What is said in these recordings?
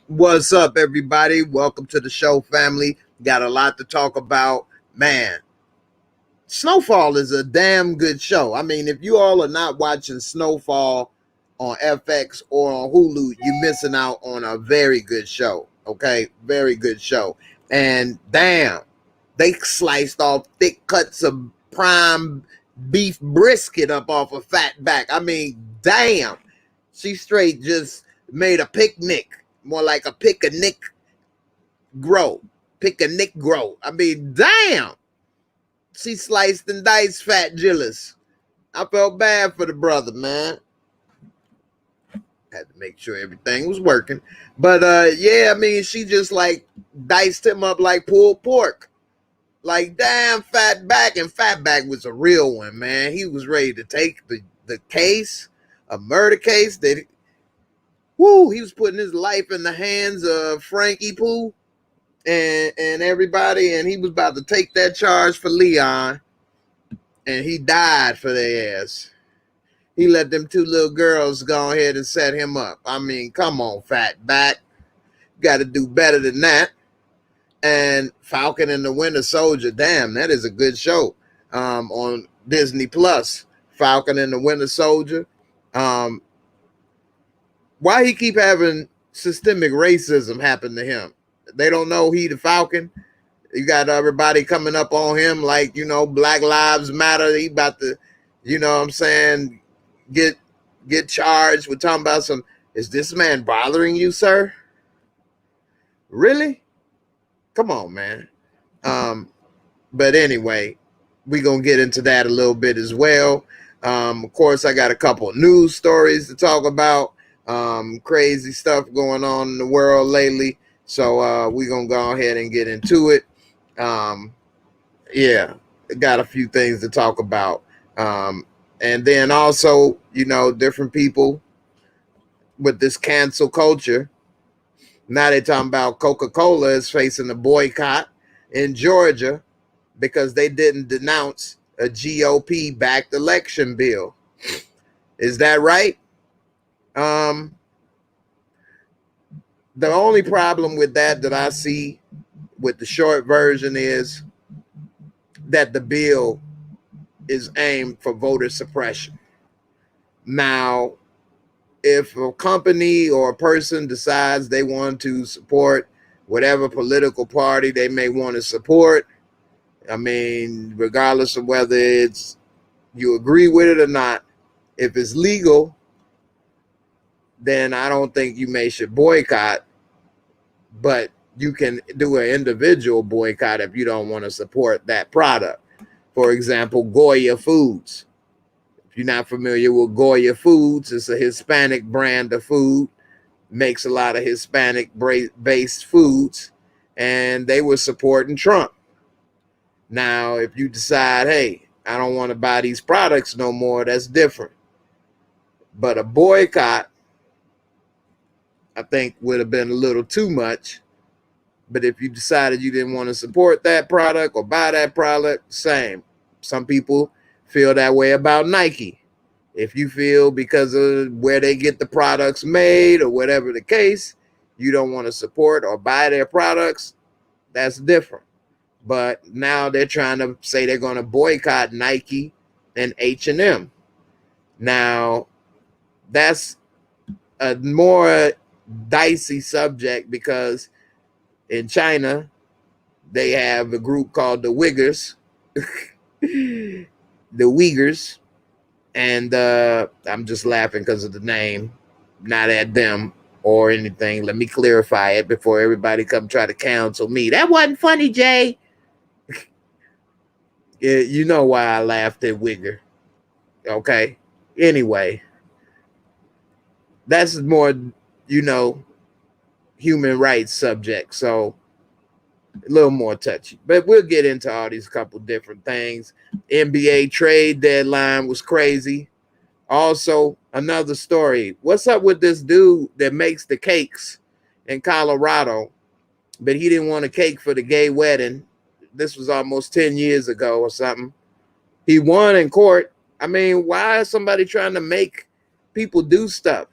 What's up, everybody? Welcome to the show, family. Got a lot to talk about. Man, Snowfall is a damn good show. I mean, if you all are not watching Snowfall on FX or on Hulu, you're missing out on a very good show. Okay, very good show. And damn, they sliced off thick cuts of prime beef brisket up off a fat back. I mean, damn, she straight just made a picnic, more like a pick-a-nick grow. Pick-a-nick grow. I mean, damn. She sliced and diced Fat Gillis. I felt bad for the brother, man. Had to make sure everything was working. But yeah, I mean, she just like diced him up like pulled pork. Like, damn, Fatback. And Fatback was a real one, man. He was ready to take the case, a murder case that he was putting his life in the hands of Frankie Pooh and everybody, and he was about to take that charge for Leon, and he died for their ass. He let them two little girls go ahead and set him up. I mean, come on, Fatback. Got to do better than that. And Falcon and the Winter Soldier, damn, that is a good show on Disney Plus. Falcon and the Winter Soldier. Why he keep having systemic racism happen to him? They don't know he the Falcon. You got everybody coming up on him like, you know, Black Lives Matter. He about to, you know what I'm saying, get charged with talking about some, is this man bothering you, sir? Really? Come on, man. But anyway, we're going to get into that a little bit as well. Of course, I got a couple of news stories to talk about. Crazy stuff going on in the world lately. So we're going to go ahead and get into it. Yeah, got a few things to talk about. And then also, you know, different people with this cancel culture. Now they're talking about Coca-Cola is facing a boycott in Georgia because they didn't denounce a GOP-backed election bill. Is that right? The only problem with that I see with the short version is that the bill is aimed for voter suppression. Now, if a company or a person decides they want to support whatever political party they may want to support, I mean, regardless of whether it's you agree with it or not, if it's legal, then I don't think you should boycott, but you can do an individual boycott if you don't want to support that product. For example, Goya Foods. If you're not familiar with Goya Foods, it's a Hispanic brand of food, makes a lot of Hispanic-based foods, and they were supporting Trump. Now, if you decide, hey, I don't want to buy these products no more, that's different. But a boycott, I think, would have been a little too much. But if you decided you didn't want to support that product or buy that product, same. Some people feel that way about Nike. If you feel because of where they get the products made or whatever the case, you don't want to support or buy their products, that's different. But now they're trying to say they're going to boycott Nike and H&M. Now, that's a more dicey subject because in China, they have a group called the Uyghurs, the Uyghurs, and I'm just laughing because of the name, not at them or anything. Let me clarify it before everybody come try to cancel me. That wasn't funny, Jay. Yeah, you know why I laughed at Uyghur. Okay. Anyway, that's more, you know, human rights subject. So a little more touchy. But we'll get into all these couple different things. NBA trade deadline was crazy. Also, another story. What's up with this dude that makes the cakes in Colorado, but he didn't want a cake for the gay wedding? This was almost 10 years ago or something. He won in court, I mean, why is somebody trying to make people do stuff?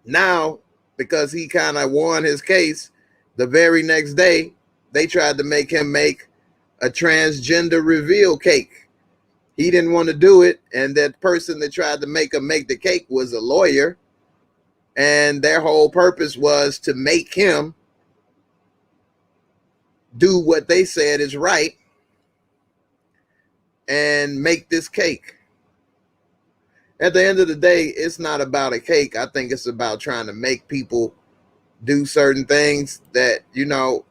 Now, because he kind of won his case, the very next day, they tried to make him make a transgender reveal cake. He didn't want to do it, and that person that tried to make him make the cake was a lawyer, and their whole purpose was to make him do what they said is right and make this cake. At the end of the day, it's not about a cake. I think it's about trying to make people do certain things that, you know,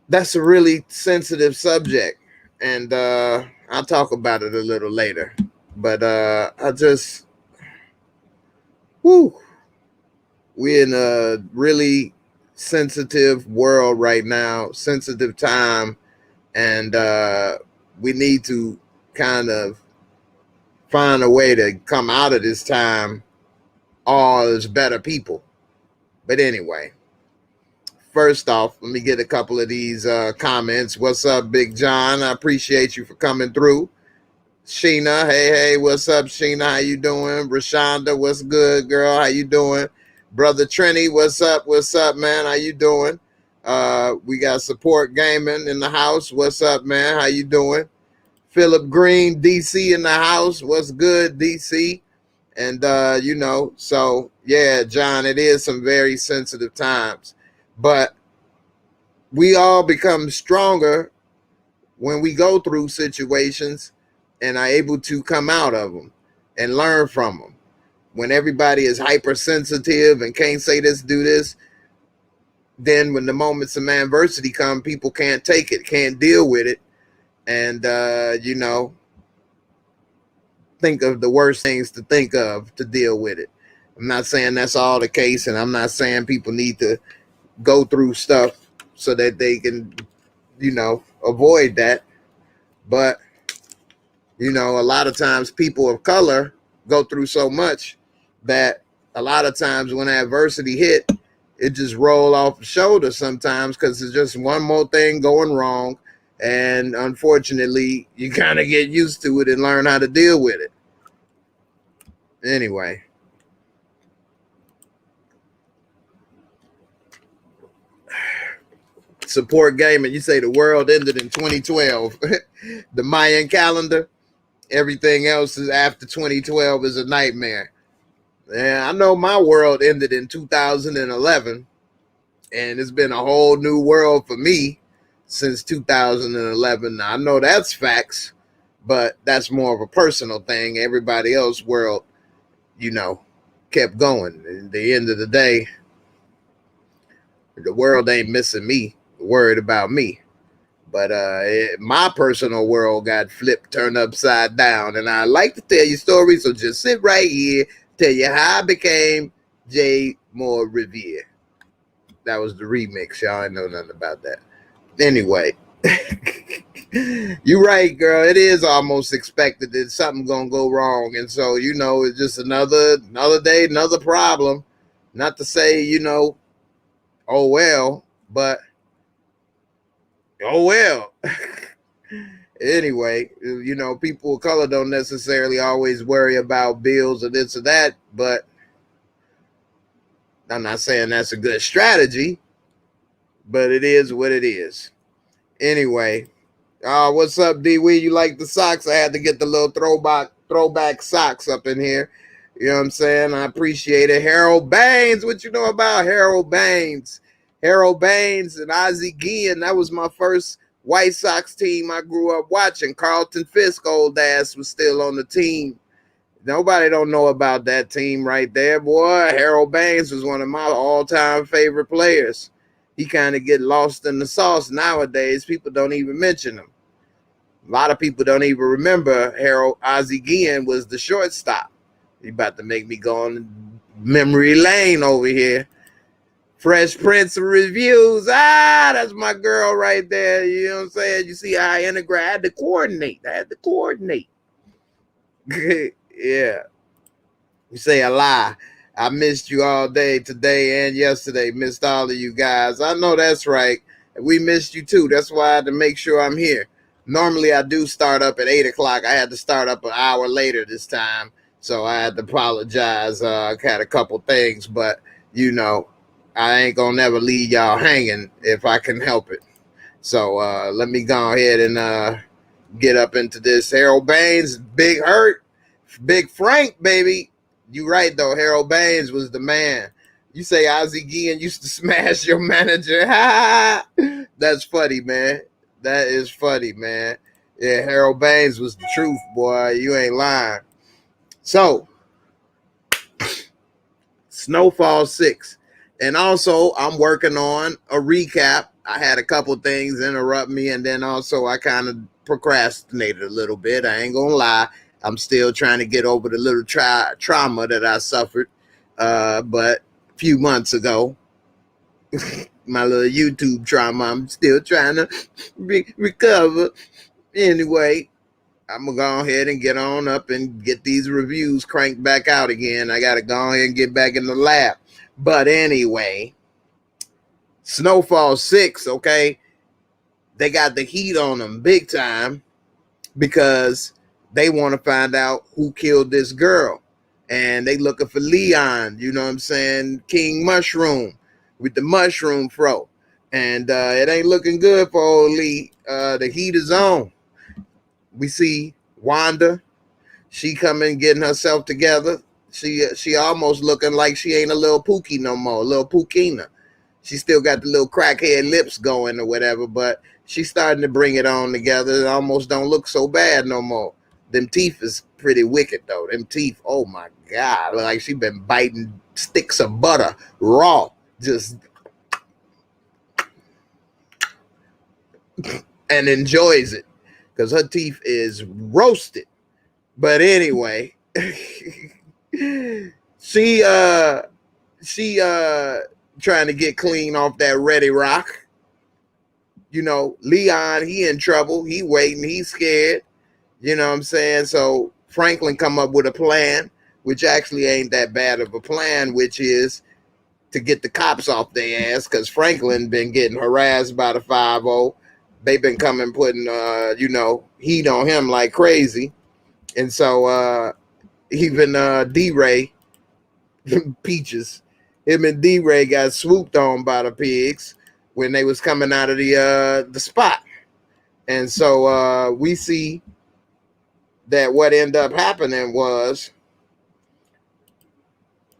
that's a really sensitive subject. And I'll talk about it a little later. But I just, we're in a really sensitive world right now, sensitive time. And we need to kind of find a way to come out of this time all as better people. But anyway, first off, let me get a couple of these comments. What's up, Big John? I appreciate you for coming through. Sheena, hey, what's up, Sheena? How you doing? Rashonda, what's good, girl? How you doing? Brother Trini, what's up, man? How you doing? We got Support Gaming in the house. What's up, man? How you doing? Philip Green, DC in the house. What's good, DC? And, you know, so, yeah, John, it is some very sensitive times. But we all become stronger when we go through situations and are able to come out of them and learn from them. When everybody is hypersensitive and can't say this, do this, then when the moments of adversity come, people can't take it, can't deal with it. And, you know, think of the worst things to think of to deal with it. I'm not saying that's all the case, and I'm not saying people need to go through stuff so that they can, you know, avoid that. But, you know, a lot of times people of color go through so much that a lot of times when adversity hit, it just roll off the shoulder sometimes because it's just one more thing going wrong. And unfortunately, you kind of get used to it and learn how to deal with it. Anyway. Support Gaming. You say the world ended in 2012. The Mayan calendar, everything else is after 2012 is a nightmare. Yeah, I know my world ended in 2011, and it's been a whole new world for me since 2011. Now, I know that's facts, but that's more of a personal thing. Everybody else's world, you know, kept going. At the end of the day, the world ain't missing me, worried about me. But my personal world got flipped, turned upside down. And I like to tell you stories, so just sit right here, tell you how I became JAYMOOREREVIEWS. That was the remix. Y'all ain't know nothing about that. Anyway, you're right, girl. It is almost expected that something's gonna go wrong, and so you know it's just another day, another problem. Not to say, you know, oh well, but oh well. Anyway, you know, people of color don't necessarily always worry about bills or this or that, but I'm not saying that's a good strategy, but it is what it is. Anyway, what's up, D-Wee? You like the socks? I had to get the little throwback socks up in here. You know what I'm saying? I appreciate it. Harold Baines, what you know about Harold Baines? Harold Baines and Ozzie Guillen, that was my first White Sox team I grew up watching. Carlton Fisk, old ass, was still on the team. Nobody don't know about that team right there, boy. Harold Baines was one of my all-time favorite players. He kind of get lost in the sauce nowadays. People don't even mention him. A lot of people don't even remember Harold. Ozzie Guillen was the shortstop. He about to make me go on memory lane over here. Fresh Prince of Reviews. That's my girl right there. You know what I'm saying? You see how I integrate? I had to coordinate. Yeah. You say a lie. I missed you all day today and yesterday. Missed all of you guys. I know that's right. We missed you too. That's why I had to make sure I'm here. Normally I do start up at 8 o'clock. I had to start up an hour later this time, so I had to apologize. I had a couple things, but you know, I ain't gonna never leave y'all hanging if I can help it. So let me go ahead and get up into this. Harold Baines, Big Hurt, Big Frank, baby. You right though. Harold Baines was the man. You say Ozzie Guillen used to smash your manager. That's funny, man. That is funny, man. Yeah, Harold Baines was the truth, boy. You ain't lying. So, Snowfall 6. And also, I'm working on a recap. I had a couple things interrupt me, and then also I kind of procrastinated a little bit. I ain't gonna lie. I'm still trying to get over the little trauma that I suffered. But a few months ago, my little YouTube trauma, I'm still trying to recover. Anyway, I'm gonna go ahead and get on up and get these reviews cranked back out again. I gotta go ahead and get back in the lab. But anyway, Snowfall 6, okay, they got the heat on them big time because they want to find out who killed this girl. And they looking for Leon, you know what I'm saying? King Mushroom with the mushroom fro. And it ain't looking good for old Lee. The heat is on. We see Wanda. She coming getting herself together. She almost looking like she ain't a little Pookie no more, a little Pookina. She still got the little crackhead lips going or whatever, but she's starting to bring it on together. It almost don't look so bad no more. Them teeth is pretty wicked though. Them teeth, oh my God, look like she been biting sticks of butter raw, just and enjoys it because her teeth is roasted. But anyway, she trying to get clean off that Ready Rock. You know, Leon, he in trouble. He waiting. He's scared. You know what I'm saying? So Franklin come up with a plan, which actually ain't that bad of a plan, which is to get the cops off their ass because Franklin been getting harassed by the 5-0. They've been coming putting, heat on him like crazy. And so even D-Ray, Peaches, him and D-Ray got swooped on by the pigs when they was coming out of the spot. And so we see that what ended up happening was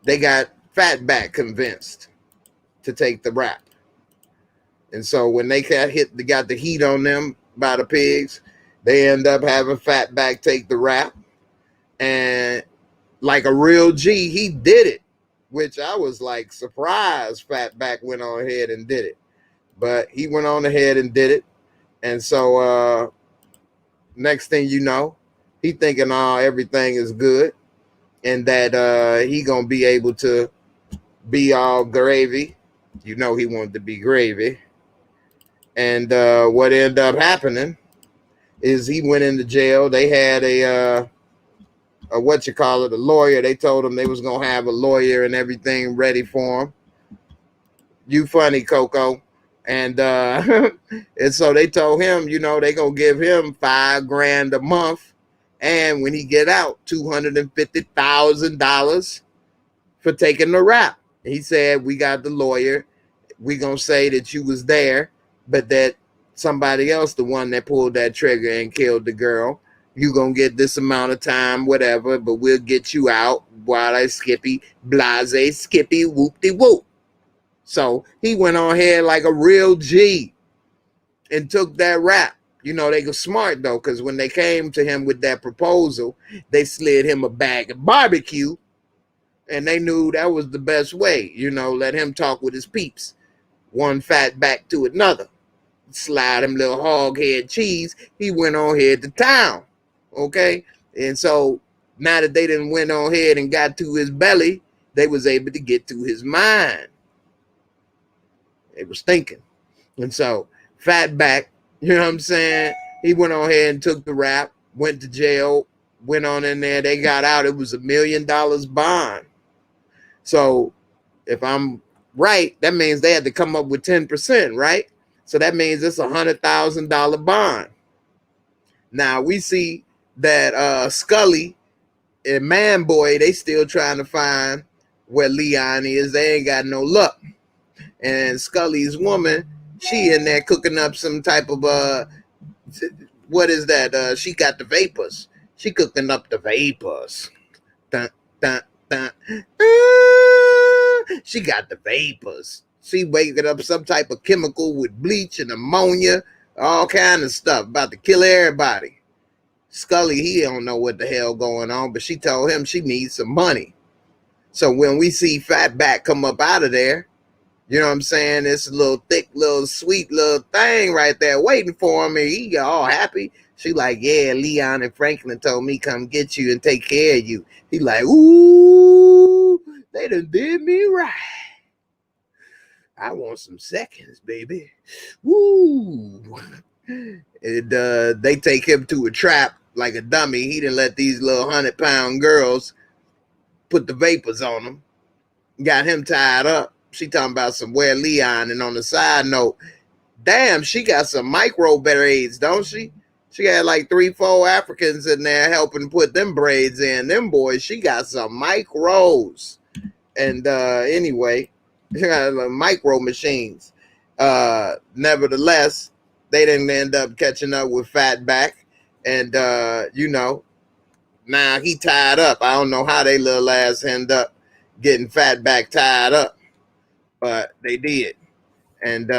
they got Fatback convinced to take the rap. And so when they got the heat on them by the pigs, they end up having Fatback take the rap. And like a real G, he did it, which I was like surprised Fatback went on ahead and did it. But he went on ahead and did it. And so next thing you know, he thinking everything is good and that he gonna be able to be all gravy. You know he wanted to be gravy. And what ended up happening is he went into jail. They had a lawyer. They told him they was gonna have a lawyer and everything ready for him. You funny, Coco. And and so they told him, you know, they gonna give him $5,000 a month, and when he get out, $250,000 for taking the rap. He said, we got the lawyer. We gonna say that you was there, but that somebody else, the one that pulled that trigger and killed the girl, you gonna get this amount of time, whatever, but we'll get you out while I Skippy, blase, Skippy, whoop-de-whoop. So he went on ahead like a real G and took that rap. You know, they were smart though, because when they came to him with that proposal, they slid him a bag of barbecue, and they knew that was the best way. You know, let him talk with his peeps, one fat back to another. Slide him little hog head cheese. He went on ahead to town. Okay, and so now that they didn't went on ahead and got to his belly, they was able to get to his mind. They was thinking. And so Fatback, you know what I'm saying? He went on ahead and took the rap, went to jail, went on in there. They got out. It was $1 million bond. So if I'm right, that means they had to come up with 10%, right? So that means it's $100,000 bond. Now we see that Scully and Man Boy, they still trying to find where Leon is. They ain't got no luck. And Scully's woman, she in there cooking up some type of what is that? She got the vapors. She cooking up the vapors. Dun, dun, dun. She got the vapors. She waking up some type of chemical with bleach and ammonia, all kind of stuff about to kill everybody. Scully, he don't know what the hell going on, but she told him she needs some money. So when we see Fatback come up out of there, you know what I'm saying? It's a little thick, little sweet little thing right there waiting for him, and he got all happy. She like, yeah, Leon and Franklin told me come get you and take care of you. He like, ooh, they done did me right. I want some seconds, baby. Woo. And they take him to a trap like a dummy. He didn't let these little 100-pound girls put the vapors on him. Got him tied up. She talking about some where Leon. And on the side note, damn, she got some micro braids, don't she? She got like 3-4 Africans in there helping put them braids in. Them boys, she got some micros. And anyway, she got micro machines. Nevertheless, they didn't end up catching up with Fatback. And, you know, now he tied up. I don't know how they little ass end up getting Fatback tied up, but they did. And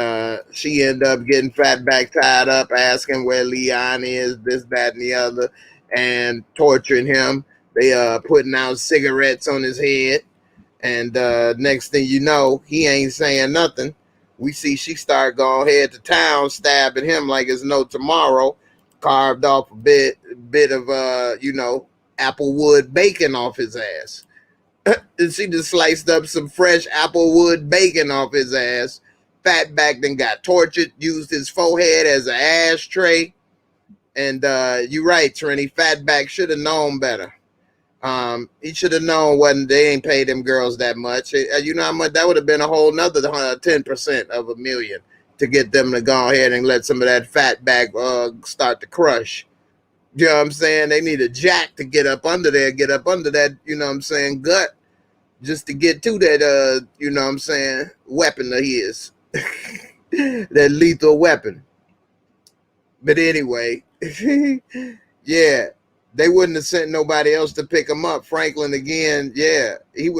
she ended up getting Fatback tied up, asking where Leon is, this, that, and the other, and torturing him. They putting out cigarettes on his head. And next thing you know, he ain't saying nothing. We see she start going head to town, stabbing him like it's no tomorrow. Carved off a bit of you know, applewood bacon off his ass. And she just sliced up some fresh applewood bacon off his ass. Fatback then got tortured, used his forehead as an ashtray. And you're right, Trini. Fatback should have known better. He should have known wasn't they ain't paid them girls that much. You know how much that would have been a whole nother 10% of $1 million to get them to go ahead and let some of that Fatback start to crush. You know what I'm saying? They need a jack to get up under there, get up under that, you know what I'm saying, gut, just to get to that, you know what I'm saying, weapon of his. That lethal weapon. But anyway, yeah, they wouldn't have sent nobody else to pick him up. Franklin again, yeah,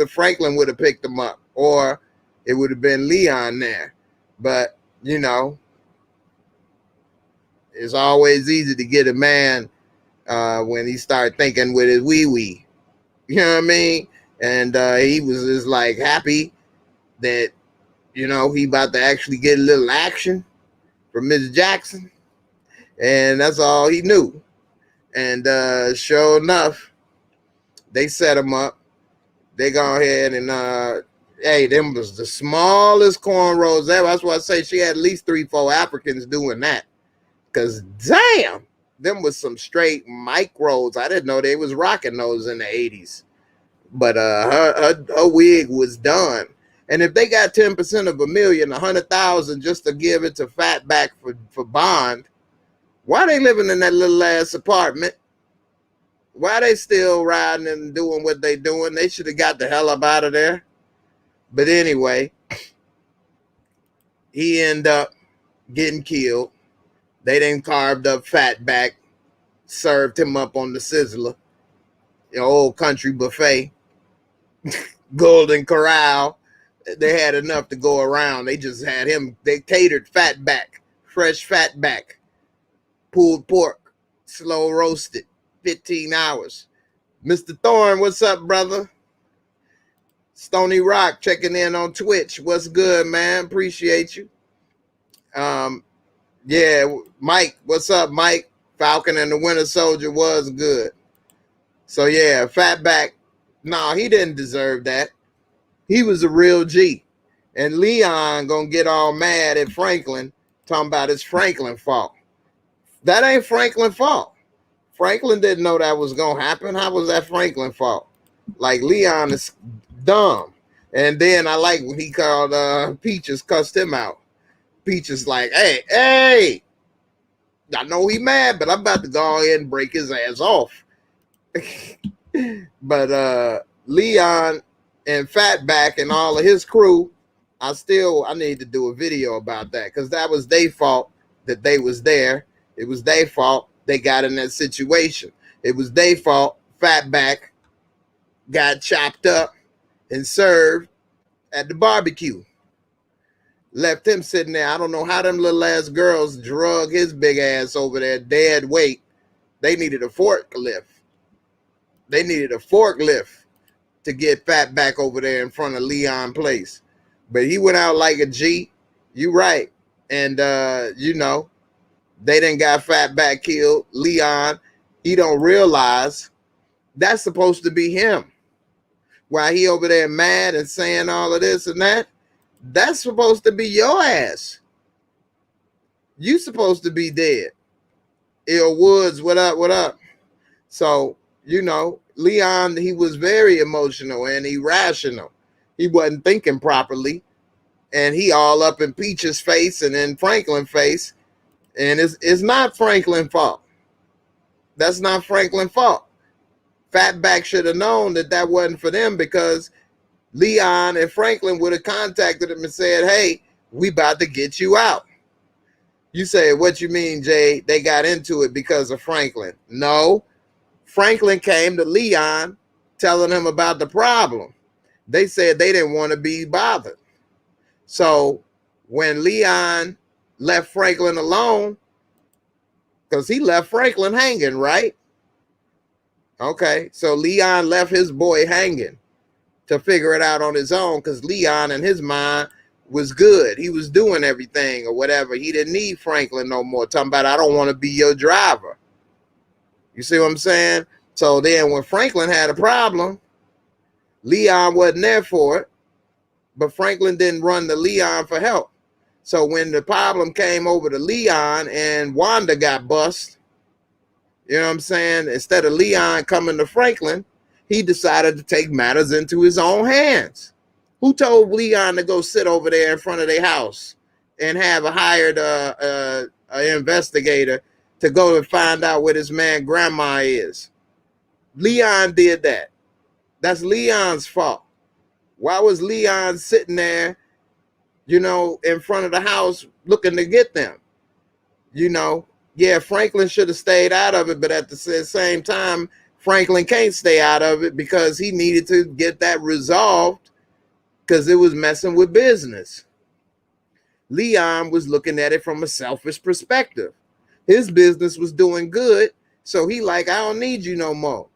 Franklin would have picked him up, or it would have been Leon there. But, you know, it's always easy to get a man when he start thinking with his wee-wee. You know what I mean? And he was just like happy that, you know, he about to actually get a little action from Miss Jackson. And that's all he knew. And sure enough, they set him up. They go ahead and, hey, them was the smallest cornrows ever. That's why I say she had at least 3-4 Africans doing that. Because, damn, them was some straight micros. I didn't know they was rocking those in the 80s. But her wig was done. And if they got 10% of $1 million, 100,000 just to give it to Fatback for bond, why they living in that little ass apartment? Why they still riding and doing what they doing? They should have got the hell up out of there. But anyway, he ended up getting killed. They then carved up Fatback, served him up on the sizzler, the old country buffet, Golden Corral. They had enough to go around. They just had him. They catered Fatback, fresh Fatback, pulled pork, slow roasted, 15 hours. Mr. Thorne, what's up, brother? Stony Rock checking in on Twitch. What's good, man? Appreciate you. Yeah, Mike, what's up, Mike? Falcon and the Winter Soldier was good. So yeah, Fatback, no, he didn't deserve that. He was a real G. And Leon gonna get all mad at Franklin, talking about it's Franklin's fault. That ain't Franklin's fault. Franklin didn't know that was gonna happen. How was that Franklin's fault? Like, Leon is dumb. And then I like when he called Peaches, cussed him out. Peaches like, hey, I know he mad, but I'm about to go ahead and break his ass off. But Leon and Fatback and all of his crew, I need to do a video about that, because that was their fault that they was there. It was their fault they got in that situation. It was their fault Fatback got chopped up and served at the barbecue. Left him sitting there. I don't know how them little ass girls drug his big ass over there dead weight. They needed a forklift. They needed a forklift to get Fatback over there in front of Leon Place. But he went out like a G. You right. And, you know, they done got Fatback killed. Leon, he don't realize that's supposed to be him. While he over there mad and saying all of this and that, that's supposed to be your ass. You supposed to be dead. Ill Woods, what up, what up? So, you know, Leon, he was very emotional and irrational. He wasn't thinking properly. And he all up in Peach's face and in Franklin's face. And it's not Franklin's fault. That's not Franklin's fault. Fatback should have known that that wasn't for them, because Leon and Franklin would have contacted him and said, hey, we about to get you out. You say, what you mean, Jay? They got into it because of Franklin. No, Franklin came to Leon telling him about the problem. They said they didn't want to be bothered. So when Leon left Franklin alone, because he left Franklin hanging, right? Okay, so Leon left his boy hanging to figure it out on his own, because Leon in his mind was good. He was doing everything or whatever. He didn't need Franklin no more. Talking about, I don't want to be your driver. You see what I'm saying? So then when Franklin had a problem, Leon wasn't there for it, but Franklin didn't run to Leon for help. So when the problem came over to Leon and Wanda got bust, you know what I'm saying? Instead of Leon coming to Franklin, he decided to take matters into his own hands. Who told Leon to go sit over there in front of their house and have a hired investigator to go and find out where this man grandma is? Leon did that. That's Leon's fault. Why was Leon sitting there, you know, in front of the house looking to get them? You know, yeah, Franklin should have stayed out of it, but at the same time, Franklin can't stay out of it because he needed to get that resolved, because it was messing with business. Leon was looking at it from a selfish perspective. His business was doing good, so he like, I don't need you no more.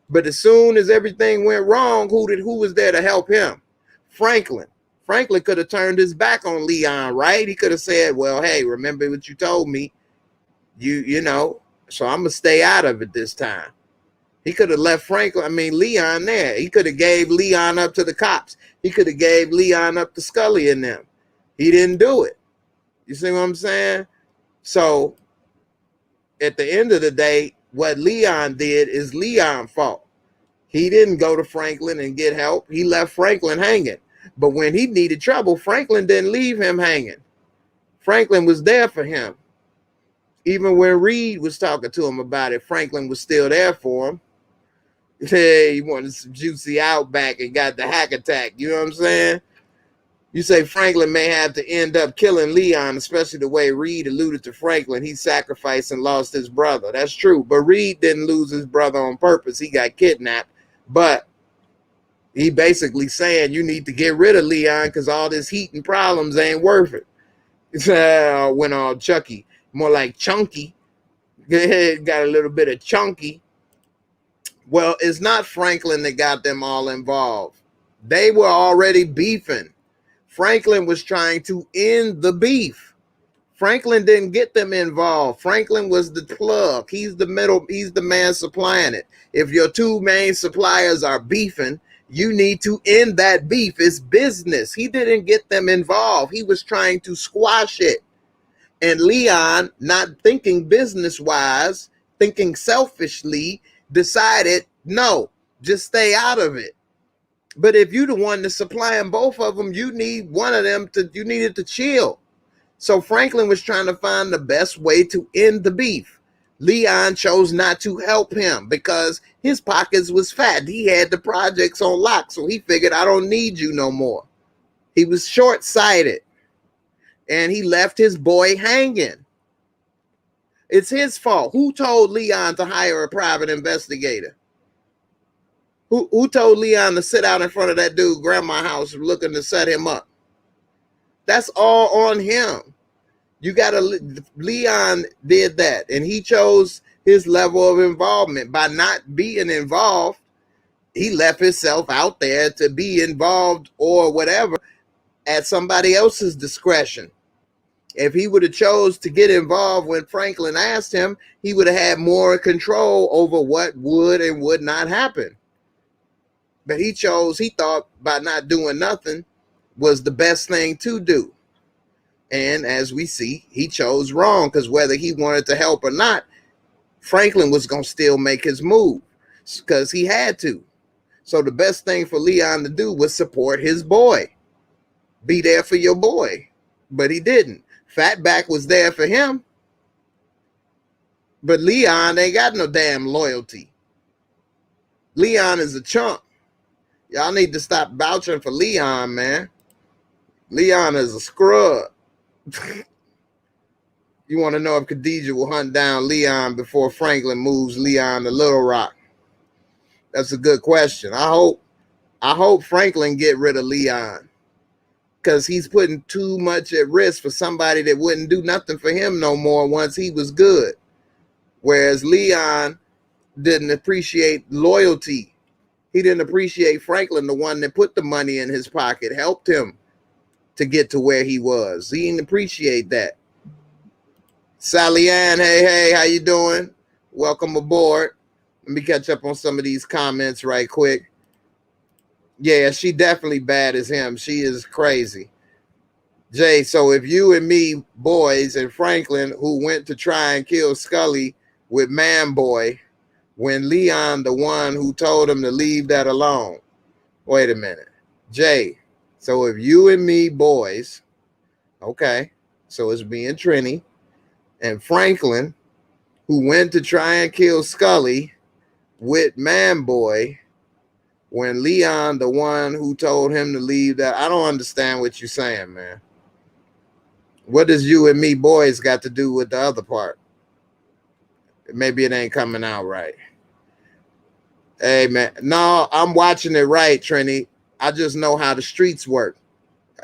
But as soon as everything went wrong, who was there to help him? Franklin. Franklin could have turned his back on Leon, right? He could have said, well, hey, remember what you told me? You know, so I'm going to stay out of it this time. He could have left Leon there. He could have gave Leon up to the cops. He could have gave Leon up to Scully and them. He didn't do it. You see what I'm saying? So at the end of the day, what Leon did is Leon's fault. He didn't go to Franklin and get help. He left Franklin hanging. But when he needed trouble, Franklin didn't leave him hanging. Franklin was there for him. Even when Reed was talking to him about it, Franklin was still there for him. Hey, he wanted some juicy Outback and got the hack attack. You know what I'm saying? You say Franklin may have to end up killing Leon, especially the way Reed alluded to Franklin. He sacrificed and lost his brother. That's true. But Reed didn't lose his brother on purpose. He got kidnapped. But he basically saying you need to get rid of Leon because all this heat and problems ain't worth it. Went all Chucky. More like Chunky. Got a little bit of Chunky. Well, it's not Franklin that got them all involved. They were already beefing. Franklin was trying to end the beef. Franklin didn't get them involved. Franklin was the plug. He's the middle. He's the man supplying it. If your two main suppliers are beefing, you need to end that beef. It's business. He didn't get them involved. He was trying to squash it. And Leon, not thinking business-wise, thinking selfishly, decided, no, just stay out of it. But if you're the one that's supplying both of them, you need one of them you needed to chill. So Franklin was trying to find the best way to end the beef. Leon chose not to help him because his pockets was fat. He had the projects on lock, so he figured, I don't need you no more. He was short-sighted, and he left his boy hanging. It's his fault. Who told Leon to hire a private investigator? Who told Leon to sit out in front of that dude grandma's house looking to set him up? That's all on him. You gotta, Leon did that, and he chose his level of involvement. By not being involved, he left himself out there to be involved or whatever at somebody else's discretion. If he would have chose to get involved when Franklin asked him, he would have had more control over what would and would not happen. But he thought by not doing nothing was the best thing to do. And as we see, he chose wrong, because whether he wanted to help or not, Franklin was going to still make his move because he had to. So the best thing for Leon to do was support his boy. Be there for your boy. But he didn't. Fatback was there for him. But Leon ain't got no damn loyalty. Leon is a chump. Y'all need to stop vouching for Leon, man. Leon is a scrub. You want to know if Khadijah will hunt down Leon before Franklin moves Leon to Little Rock? That's a good question. I hope Franklin get rid of Leon, because he's putting too much at risk for somebody that wouldn't do nothing for him no more once he was good. Whereas Leon didn't appreciate loyalty. He didn't appreciate Franklin, the one that put the money in his pocket, helped him to get to where he was. He didn't appreciate that. Sally Ann, hey, how you doing? Welcome aboard. Let me catch up on some of these comments right quick. Yeah, she definitely bad as him. She is crazy. Jay, so if you and me, boys, and Franklin, who went to try and kill Scully with Man Boy, when Leon, the one who told him to leave that alone. Wait a minute. Jay, so if you and me, boys, okay, so it's me and Trini, and Franklin, who went to try and kill Scully with Man Boy, when Leon, the one who told him to leave that, I don't understand what you're saying, man. What does you and me, boys, got to do with the other part? Maybe it ain't coming out right. Hey, man. No, I'm watching it right, Trini. I just know how the streets work.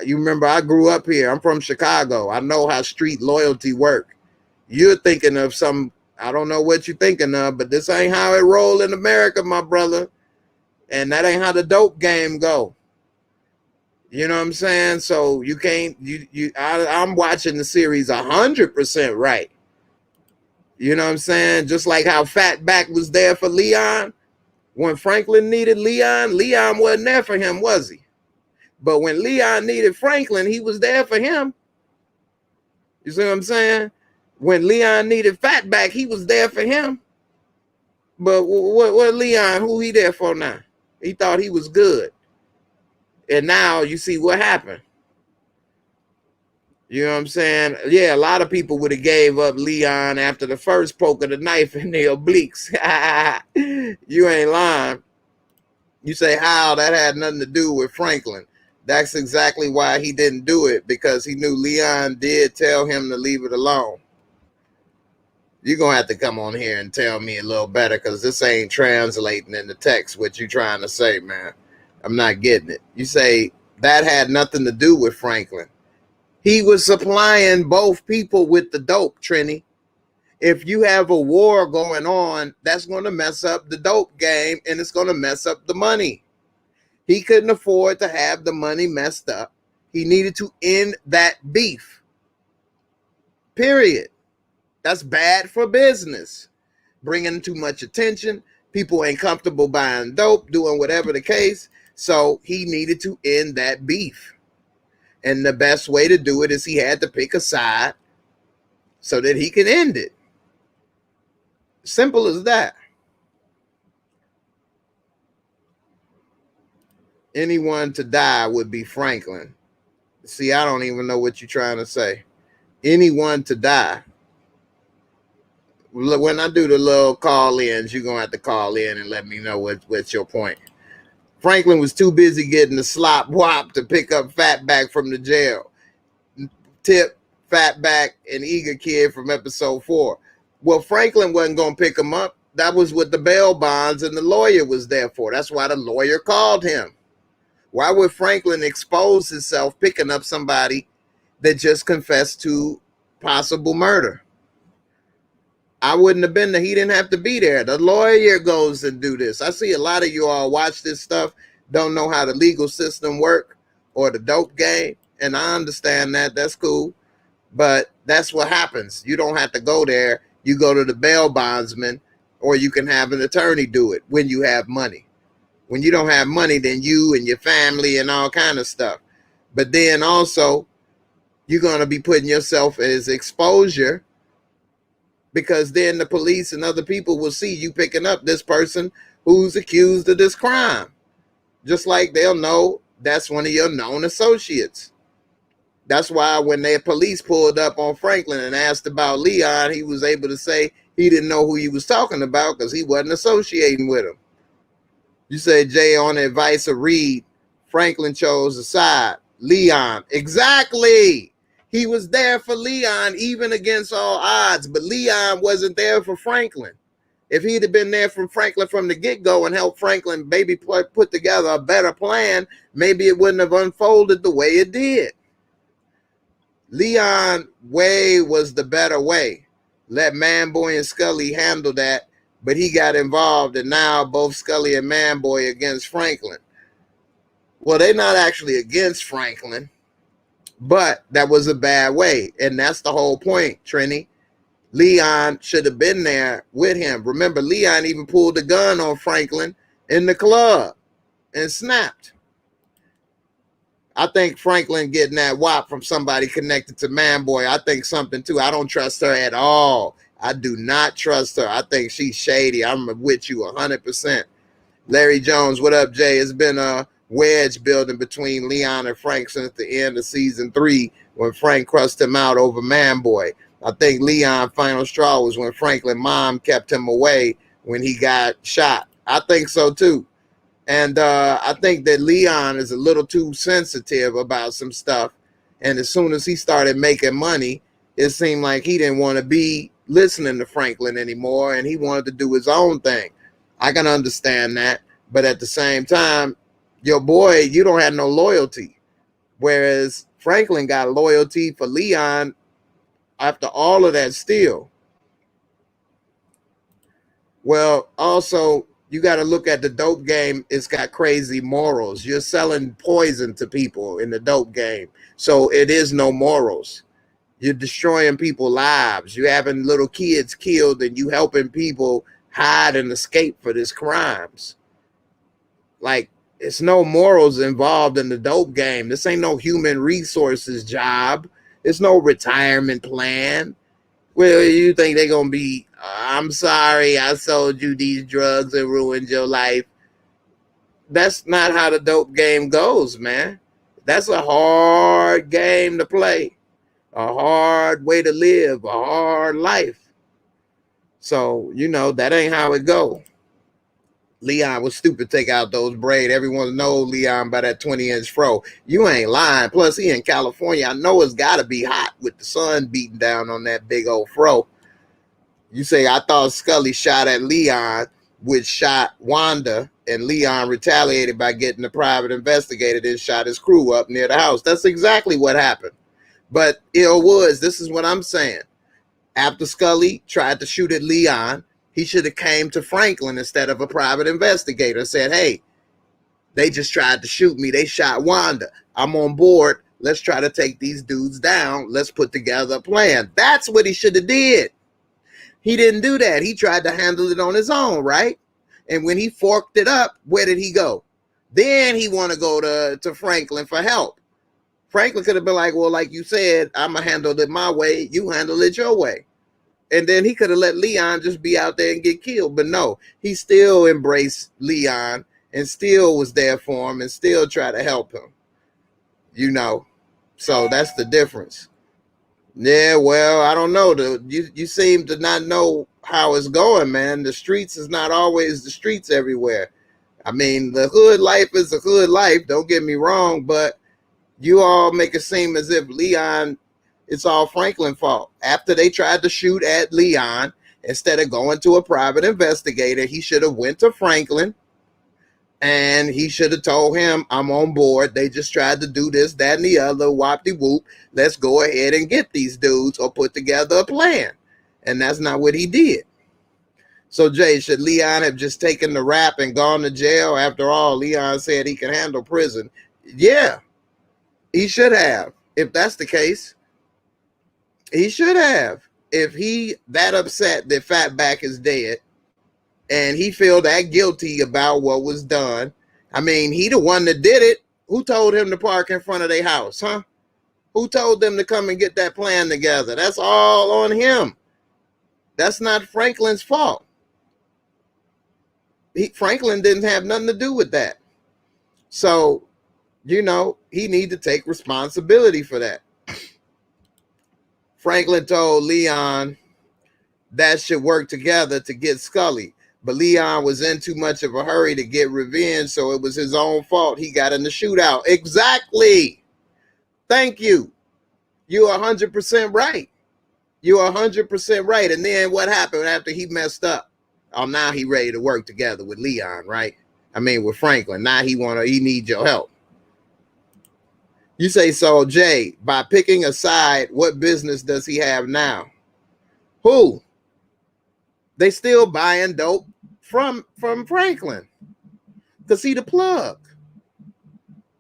You remember, I grew up here. I'm from Chicago. I know how street loyalty work. You're thinking of some, I don't know what you're thinking of, but this ain't how it roll in America, my brother. And that ain't how the dope game go. You know what I'm saying? So you can't, I'm watching the series 100% right. You know what I'm saying? Just like how Fatback was there for Leon. When Franklin needed Leon, Leon wasn't there for him, was he? But when Leon needed Franklin, he was there for him. You see what I'm saying? When Leon needed Fatback, he was there for him. But what Leon, who he there for now? He thought he was good. And now you see what happened. You know what I'm saying? Yeah, a lot of people would have gave up Leon after the first poke of the knife in the obliques. You ain't lying. You say, how? That had nothing to do with Franklin. That's exactly why he didn't do it, because he knew Leon did tell him to leave it alone. You're going to have to come on here and tell me a little better, because this ain't translating in the text what you trying to say, man. I'm not getting it. You say that had nothing to do with Franklin. He was supplying both people with the dope, Trini. If you have a war going on, that's going to mess up the dope game, and it's going to mess up the money. He couldn't afford to have the money messed up. He needed to end that beef. Period. That's bad for business. Bringing too much attention. People ain't comfortable buying dope, doing whatever the case. So he needed to end that beef. And the best way to do it is he had to pick a side so that he can end it. Simple as that. Anyone to die would be Franklin. See, I don't even know what you're trying to say. anyone to die. When I do the little call-ins, you're going to have to call in and let me know what's your point. Franklin was too busy getting the slop whop to pick up Fatback from the jail. Tip, Fatback, and Eager Kid from episode 4. Well, Franklin wasn't going to pick him up. That was what the bail bonds and the lawyer was there for. That's why the lawyer called him. Why would Franklin expose himself picking up somebody that just confessed to possible murder? I wouldn't have been there. He didn't have to be there. The lawyer goes and do this. I see a lot of you all watch this stuff, don't know how the legal system work or the dope game. And I understand that. That's cool. But that's what happens. You don't have to go there. You go to the bail bondsman, or you can have an attorney do it when you have money. When you don't have money, then you and your family and all kind of stuff. But then also, you're going to be putting yourself as exposure, because then the police and other people will see you picking up this person who's accused of this crime. Just like they'll know that's one of your known associates. That's why when the police pulled up on Franklin and asked about Leon, he was able to say he didn't know who he was talking about because he wasn't associating with him. You say, Jay, on the advice of Reed, Franklin chose a side. Leon. Exactly. He was there for Leon even against all odds, but Leon wasn't there for Franklin. If he'd have been there for Franklin from the get-go and helped Franklin maybe put together a better plan, maybe it wouldn't have unfolded the way it did. Leon way was the better way. Let Manboy and Scully handle that, but he got involved, and now both Scully and Manboy against Franklin. Well, they're not actually against Franklin, but that was a bad way, and that's the whole point, Trini. Leon should have been there with him. Remember, Leon even pulled the gun on Franklin in the club and snapped. I think Franklin getting that whop from somebody connected to Manboy, I think something too. I don't trust her at all. I do not trust her. I think she's shady. I'm with you 100%. Larry Jones, what up, Jay? It's been a wedge building between Leon and Frank since the end of season 3 when Frank crushed him out over Manboy. I think Leon's final straw was when Franklin's mom kept him away when he got shot. I think so too. And I think that Leon is a little too sensitive about some stuff. And as soon as he started making money, it seemed like he didn't want to be listening to Franklin anymore, and he wanted to do his own thing. I can understand that. But at the same time, your boy, you don't have no loyalty. Whereas Franklin got loyalty for Leon after all of that still. Well, also, you got to look at the dope game. It's got crazy morals. You're selling poison to people in the dope game. So it is no morals. You're destroying people's lives. You're having little kids killed, and you helping people hide and escape for these crimes. Like, it's no morals involved in the dope game. This ain't no human resources job. It's no retirement plan. Well, you think they're going to be, I'm sorry, I sold you these drugs and ruined your life. That's not how the dope game goes, man. That's a hard game to play. A hard way to live, a hard life. So, you know, that ain't how it go. Leon was stupid to take out those braids. Everyone knows Leon by that 20-inch fro. You ain't lying. Plus, he in California. I know it's got to be hot with the sun beating down on that big old fro. You say, I thought Scully shot at Leon, which shot Wanda, and Leon retaliated by getting the private investigator, then shot his crew up near the house. That's exactly what happened. But Ill Woods, this is what I'm saying. After Scully tried to shoot at Leon, he should have came to Franklin instead of a private investigator and said, hey, they just tried to shoot me. They shot Wanda. I'm on board. Let's try to take these dudes down. Let's put together a plan. That's what he should have did. He didn't do that. He tried to handle it on his own, right? And when he forked it up, where did he go? Then he want to go to Franklin for help. Franklin could have been like, well, like you said, I'm going to handle it my way. You handle it your way. And then he could have let Leon just be out there and get killed. But no, he still embraced Leon and still was there for him and still tried to help him. You know, so that's the difference. Yeah, well, I don't know. You seem to not know how it's going, man. The streets is not always the streets everywhere. I mean, the hood life is a hood life. Don't get me wrong, but you all make it seem as if Leon, it's all Franklin's fault. After they tried to shoot at Leon, instead of going to a private investigator, he should have went to Franklin and he should have told him, I'm on board. They just tried to do this, that, and the other, whoop-de-whoop. Let's go ahead and get these dudes or put together a plan. And that's not what he did. So, Jay, should Leon have just taken the rap and gone to jail? After all, Leon said he can handle prison. Yeah, he should have. If that's the case, he should have. If he that upset that Fatback is dead and he feel that guilty about what was done, I mean, he the one that did it. Who told him to park in front of their house, huh? Who told them to come and get that plan together? That's all on him. That's not Franklin's fault. Franklin didn't have nothing to do with that. So, you know, he need to take responsibility for that. Franklin told Leon that should work together to get Scully. But Leon was in too much of a hurry to get revenge, so it was his own fault. He got in the shootout. Exactly. Thank you. You're 100% right. You're 100% right. And then what happened after he messed up? Oh, now he ready to work together with Leon, right? I mean, with Franklin. Now he needs your help. You say, so Jay, by picking a side, what business does he have now? Who? They still buying dope from Franklin. Because he the plug.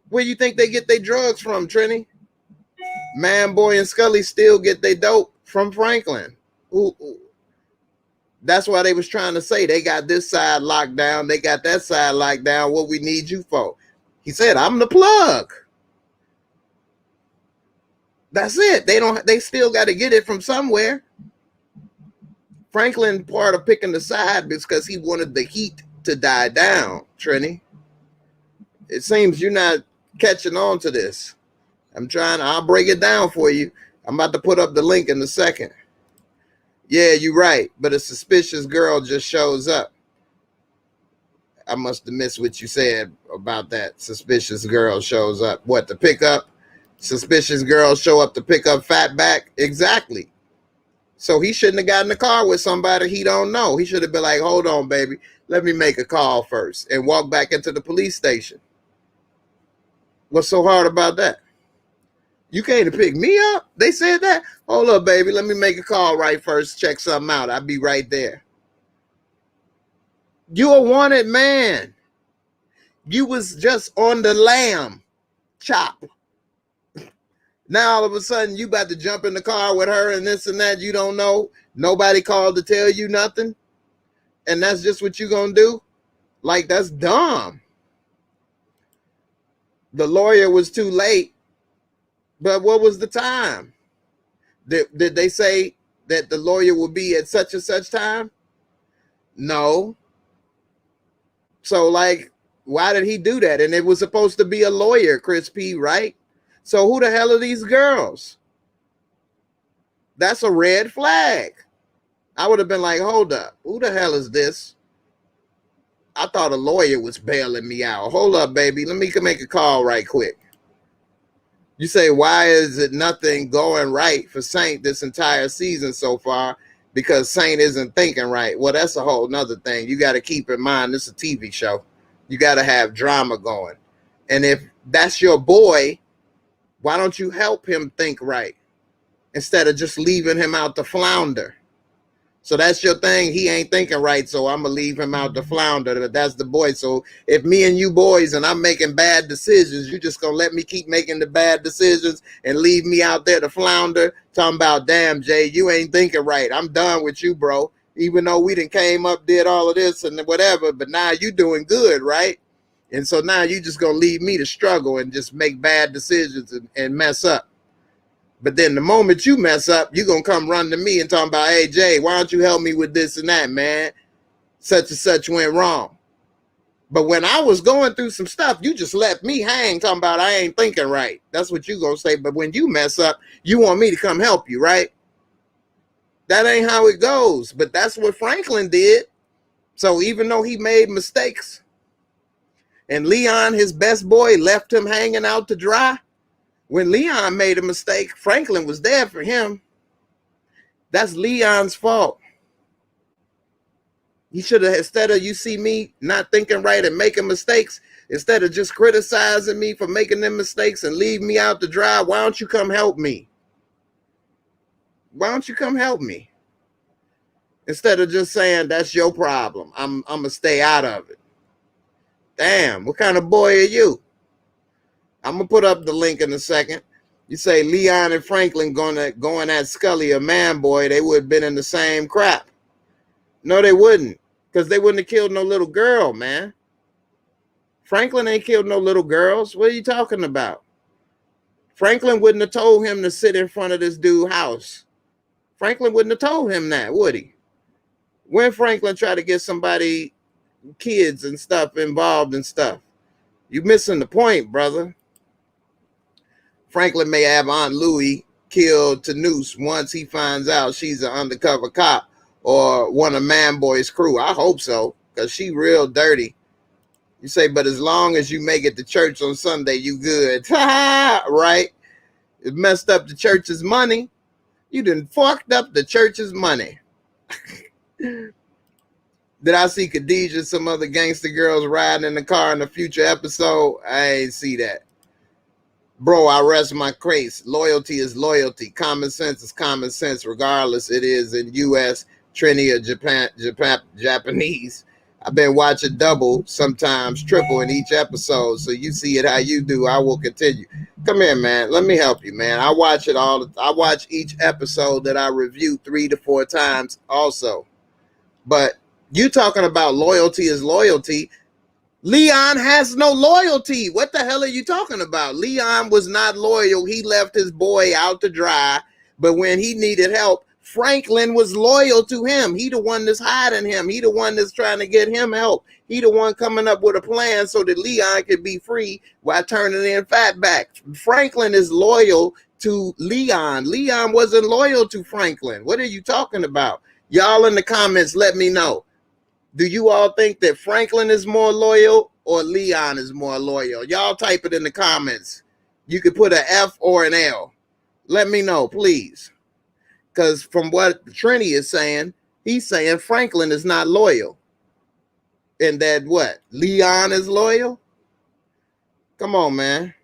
Where you think they get their drugs from, Trini? Manboy and Scully still get their dope from Franklin. Ooh. That's why they was trying to say they got this side locked down, they got that side locked down. What we need you for? He said, I'm the plug. That's it. They still got to get it from somewhere. Franklin part of picking the side because he wanted the heat to die down, Trini. It seems you're not catching on to this. I'll break it down for you. I'm about to put up the link in a second. Yeah, you're right. But a suspicious girl just shows up. I must have missed what you said about that. Suspicious girl shows up. What, to pick up? Suspicious girls show up to pick up Fatback? Exactly. So he shouldn't have gotten in the car with somebody he don't know. He should have been like, hold on, baby. Let me make a call first and walk back into the police station. What's so hard about that? You came to pick me up? They said that? Hold up, baby. Let me make a call right first. Check something out. I'll be right there. You a wanted man. You was just on the lamb chop. Now all of a sudden you about to jump in the car with her and this and that. You don't know. Nobody called to tell you nothing. And that's just what you gonna do? Like, that's dumb. The lawyer was too late. But what was the time? Did they say that the lawyer will be at such and such time? No. So, like, why did he do that? And it was supposed to be a lawyer, Chris P., right? So who the hell are these girls? That's a red flag. I would have been like, hold up. Who the hell is this? I thought a lawyer was bailing me out. Hold up, baby. Let me make a call right quick. You say, why is it nothing going right for Saint this entire season so far? Because Saint isn't thinking right. Well, that's a whole nother thing. You got to keep in mind, this is a TV show. You got to have drama going. And if that's your boy, why don't you help him think right instead of just leaving him out to flounder? So that's your thing. He ain't thinking right, so I'm going to leave him out to flounder. That's the boy. So if me and you boys and I'm making bad decisions, you just going to let me keep making the bad decisions and leave me out there to flounder? Talking about, damn, Jay, you ain't thinking right. I'm done with you, bro. Even though we done came up, did all of this and whatever, but now you doing good, right? And so now you just going to leave me to struggle and just make bad decisions and mess up. But then the moment you mess up, you're going to come run to me and talk about, hey, Jay, why don't you help me with this and that, man? Such and such went wrong. But when I was going through some stuff, you just left me hang talking about I ain't thinking right. That's what you gonna say. But when you mess up, you want me to come help you, right? That ain't how it goes. But that's what Franklin did. So even though he made mistakes and Leon, his best boy, left him hanging out to dry, when Leon made a mistake, Franklin was there for him. That's Leon's fault. He should have, instead of you see me not thinking right and making mistakes, instead of just criticizing me for making them mistakes and leave me out to dry, why don't you come help me? Why don't you come help me? Instead of just saying, that's your problem. I'm going to stay out of it. Damn, what kind of boy are you? I'm going to put up the link in a second. You say Leon and Franklin going at Scully, a man boy, they would have been in the same crap. No, they wouldn't, because they wouldn't have killed no little girl, man. Franklin ain't killed no little girls. What are you talking about? Franklin wouldn't have told him to sit in front of this dude's house. Franklin wouldn't have told him that, would he? When Franklin tried to get somebody, kids and stuff, involved in stuff. You missing the point, brother. Franklin may have Aunt Louie killed to noose once he finds out she's an undercover cop or one of Man Boy's crew. I hope so, because she real dirty. You say, but as long as you make it to church on Sunday, you good. Right? It messed up the church's money. You done fucked up the church's money. Did I see Khadijah and some other gangster girls riding in the car in a future episode? I ain't see that. Bro, I rest my case. Loyalty is loyalty. Common sense is common sense, regardless it is in U.S., Trini, or Japanese. I've been watching double, sometimes triple in each episode, so you see it how you do. I will continue. Come here, man. Let me help you, man. I watch it all. I watch each episode that I review 3 to 4 times also. But you talking about loyalty is loyalty. Leon has no loyalty. What the hell are you talking about? Leon was not loyal. He left his boy out to dry. But when he needed help, Franklin was loyal to him. He the one that's hiding him. He the one that's trying to get him help. He the one coming up with a plan so that Leon could be free while turning in Fatback. Franklin is loyal to Leon. Leon wasn't loyal to Franklin. What are you talking about? Y'all in the comments, let me know. Do you all think that Franklin is more loyal or Leon is more loyal? Y'all type it in the comments. You could put an F or an L. Let me know, please. Because from what Trini is saying, he's saying Franklin is not loyal. And that what? Leon is loyal? Come on, man.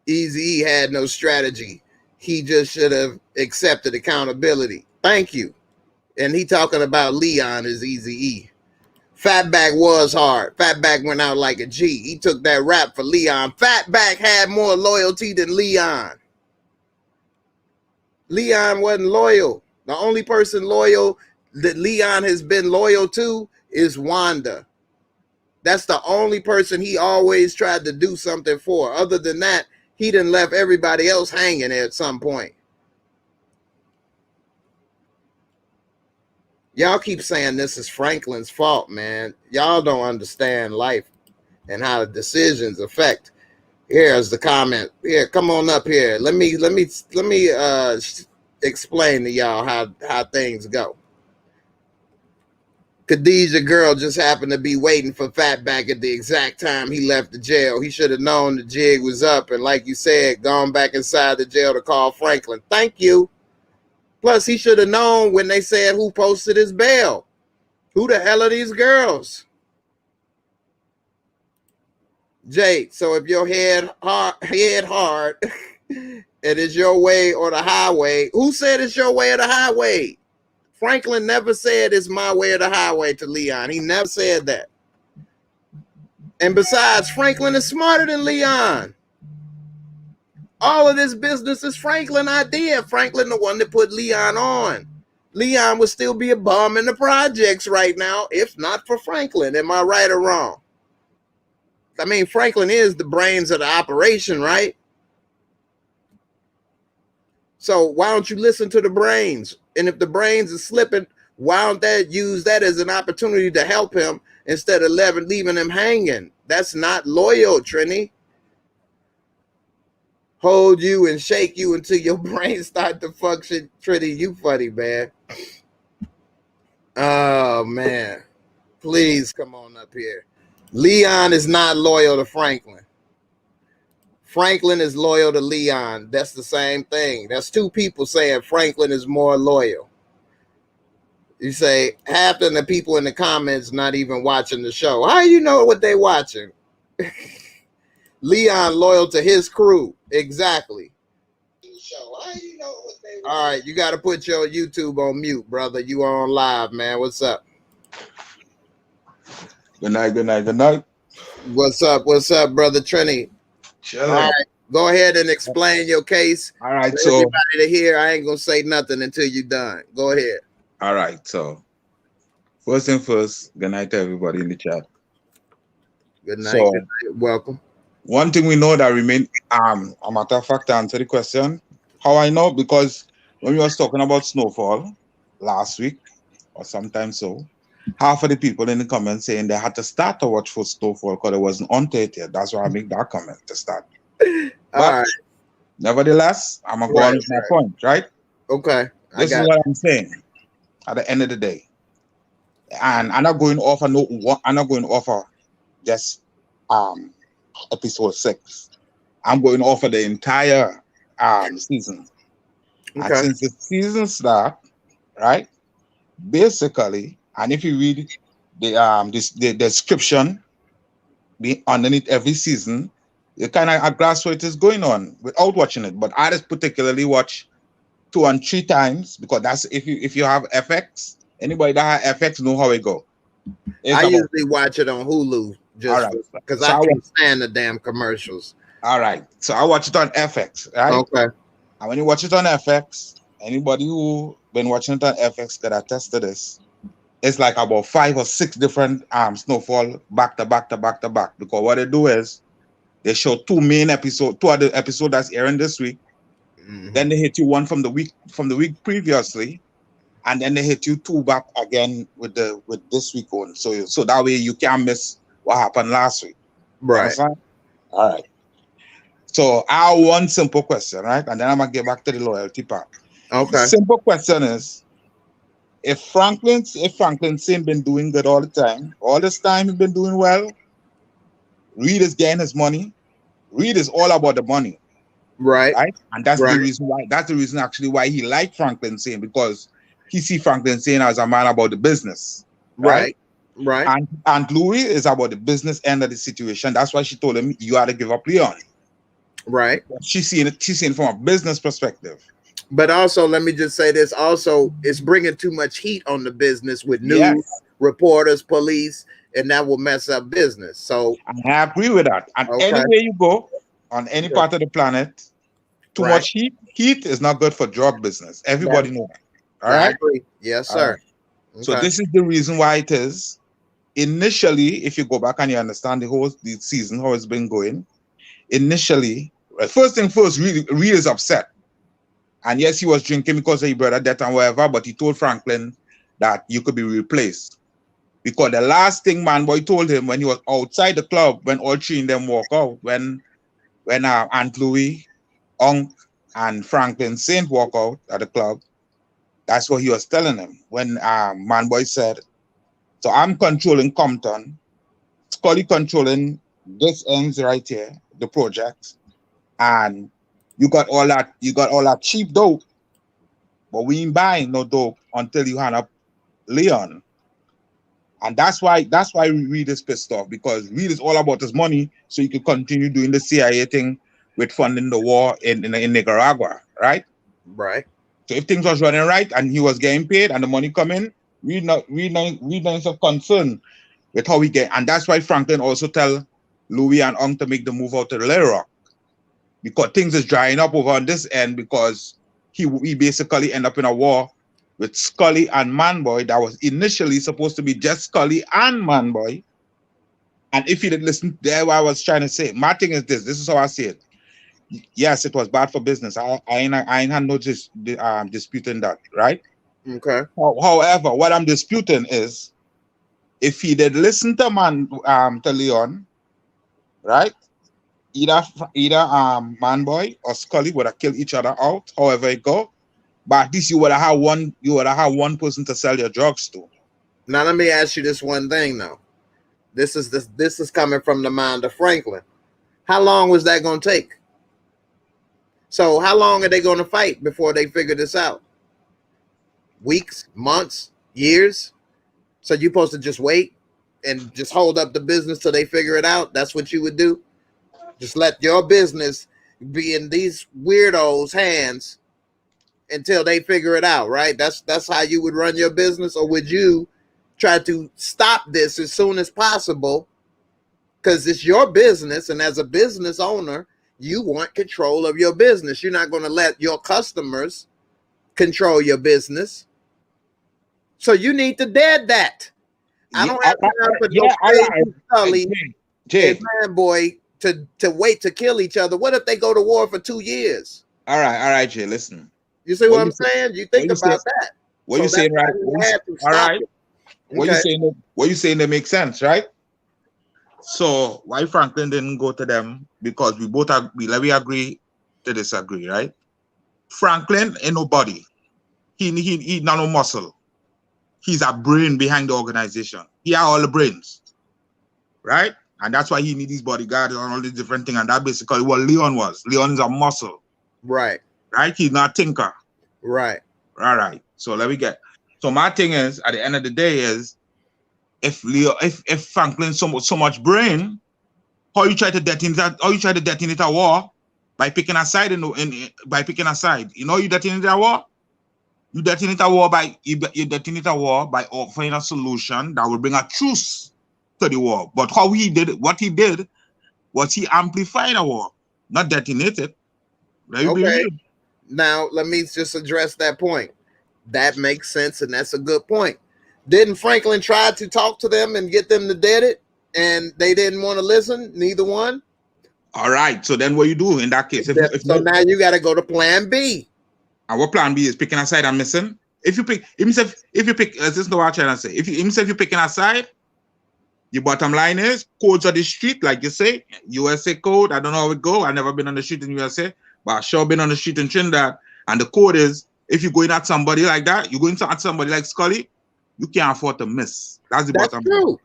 Eazy-E had no strategy. He just should have accepted accountability. Thank you. And he talking about Leon is Eazy-E. Fatback was hard. Fatback went out like a G. He took that rap for Leon. Fatback had more loyalty than Leon. Leon wasn't loyal. The only person loyal that Leon has been loyal to is Wanda. That's the only person he always tried to do something for. Other than that, he done left everybody else hanging at some point. Y'all keep saying this is Franklin's fault, man. Y'all don't understand life and how the decisions affect. Here's the comment. Here, come on up here. Let me explain to y'all how things go. Khadijah girl just happened to be waiting for Fatback at the exact time he left the jail. He should have known the jig was up and, like you said, gone back inside the jail to call Franklin. Thank you. Plus, he should have known when they said who posted his bail. Who the hell are these girls? Jay, so if your head hard, it is your way or the highway. Who said it's your way or the highway? Franklin never said it's my way or the highway to Leon. He never said that. And besides, Franklin is smarter than Leon. All of this business is Franklin idea. Franklin the one that put Leon on. Leon would still be a bum in the projects right now, if not for Franklin. Am I right or wrong? I mean, Franklin is the brains of the operation, right? So why don't you listen to the brains? And if the brains are slipping, Why don't they use that as an opportunity to help him instead of leaving him hanging? That's not loyal, Trini. Hold you and shake you until your brain start to function. Trini, you funny, man. Oh, man. Please come on up here. Leon is not loyal to Franklin. Franklin is loyal to Leon. That's the same thing. That's two people saying Franklin is more loyal. You say half of the people in the comments not even watching the show. How do you know what they watching? Leon loyal to his crew. Exactly. How do you know what they watching? All right, you got to put your YouTube on mute, brother. You are on live, man. What's up? Good night, good night, good night. What's up, brother Trini? Sure. All right, go ahead and explain your case. All right, so everybody to hear, I ain't gonna say nothing until you're done. Go ahead. All right, so first and first, good night to everybody in the chat. Good night. So, good night. Welcome. One thing we know that remain, a matter of fact, to answer the question, how I know, because when we was talking about Snowfall last week or sometime so, half of the people in the comments saying they had to start to watch for Snowfall because it wasn't on yet. That's why I make that comment to start. But nevertheless, I'm going to go on with my point, right? Okay. This is what I'm saying at the end of the day. And I'm not going off just episode 6. I'm going off of the entire season. Okay. And since the season start, right? Basically, and if you read the description underneath every season, you kind of grasp what is going on without watching it. But I just particularly watch 2 and 3 times because that's if you have FX, anybody that has FX know how it go. I usually watch it on Hulu just because I can't stand the damn commercials. All right, so I watch it on FX, right? Okay. And when you watch it on FX, anybody who been watching it on FX could attest to this. It's like about 5 or 6 different Snowfall back to back. Because what they do is they show 2 other episodes that's airing this week. Mm-hmm. Then they hit you one from the week previously, and then they hit you 2 back again with this week on. So that way you can't miss what happened last week. Right. All right. So I have one simple question, right? And then I'm gonna get back to the loyalty part. Okay. The simple question is, if Franklin Saint been doing good all this time he's been doing well, Reed is getting his money. Reed is all about the money. Right. And that's the reason why. That's the reason actually why he liked Franklin Saint, because he see Franklin Saint as a man about the business. Right. And Louis is about the business end of the situation. That's why she told him you had to give up Leon. Right. She's seeing it from a business perspective. But also, let me just say this. Also, it's bringing too much heat on the business with news, reporters, police, and that will mess up business. So I agree with that. And anywhere you go on any part of the planet, too much heat is not good for drug business. Everybody knows that. All right. I agree. Yes, sir. Okay. So this is the reason why it is. Initially, if you go back and you understand the season, how it's been going, initially, first thing first, Reed is upset. And yes, he was drinking because of his brother death and whatever, but he told Franklin that you could be replaced. Because the last thing Manboy told him when he was outside the club, when all 3 of them walk out, when Aunt Louis, Unc, and Franklin Saint walk out at the club, that's what he was telling him. When Manboy said, so I'm controlling Compton, Scully controlling this ends right here, the project, and you got all that cheap dope, but we ain't buying no dope until you hand up Leon. And that's why Reed is pissed off, because Reed is all about his money, so he could continue doing the CIA thing with funding the war in Nicaragua, right? Right. So if things was running right and he was getting paid and the money coming, Reed not so concerned with how we get. And that's why Franklin also tell Louis and Ong to make the move out to Little Rock, because things is drying up over on this end, because he basically end up in a war with Scully and Manboy that was initially supposed to be just Scully and Manboy. And if you didn't listen there, what I was trying to say, my thing is this is how I see it. Yes, it was bad for business. I ain't had no disputing that, right? Okay. However, what I'm disputing is if he did listen to to Leon, right? Either Man Boy or Scully would have killed each other out, however it go. But at least you would have had one person to sell your drugs to. Now let me ask you this one thing though. This is coming from the mind of Franklin. How long was that going to take? So how long are they going to fight before they figure this out? Weeks, months, years? So you're supposed to just wait and just hold up the business till they figure it out? That's what you would do? Just let your business be in these weirdos' hands until they figure it out, right? That's how you would run your business? Or would you try to stop this as soon as possible? Because it's your business, and as a business owner, you want control of your business. You're not going to let your customers control your business. So you need to dead that. I don't have time for no crazy Scully and Man Boy to wait to kill each other. What if they go to war for 2 years? All right, Jay, listen. You see what I'm saying? You think about that. What you saying, right? All right. What you saying that makes sense, right? So why Franklin didn't go to them? Because we agree to disagree, right? Franklin ain't nobody. He not no muscle. He's a brain behind the organization. He has all the brains, right? And that's why he needs his bodyguard and all these different things. And that basically what Leon was. Leon is a muscle. Right. Right? He's not a thinker. Right. All right. So so my thing is, at the end of the day is, if Franklin so much brain, how you try to detonate a war by picking a side by picking a side. You know you detonate a war? You detonate a war by offering a solution that will bring a truce to the war. But what he did was he amplified a war, not detonated. Okay. Now let me just address that point. That makes sense, and that's a good point. Didn't Franklin try to talk to them and get them to dead it, and they didn't want to listen? Neither one. All right. So then, what you do in that case? Now you got to go to Plan B. And what Plan B is? Picking a side and missing. If you pick, this is what I'm trying to say. If you're picking a side, your bottom line is codes of the street, like you say, USA code. I don't know how it go. I've never been on the street in USA, but I've sure been on the street in Trinidad. And the code is, if you're going at somebody like that, you're going at somebody like Scully, you can't afford to miss. That's bottom line.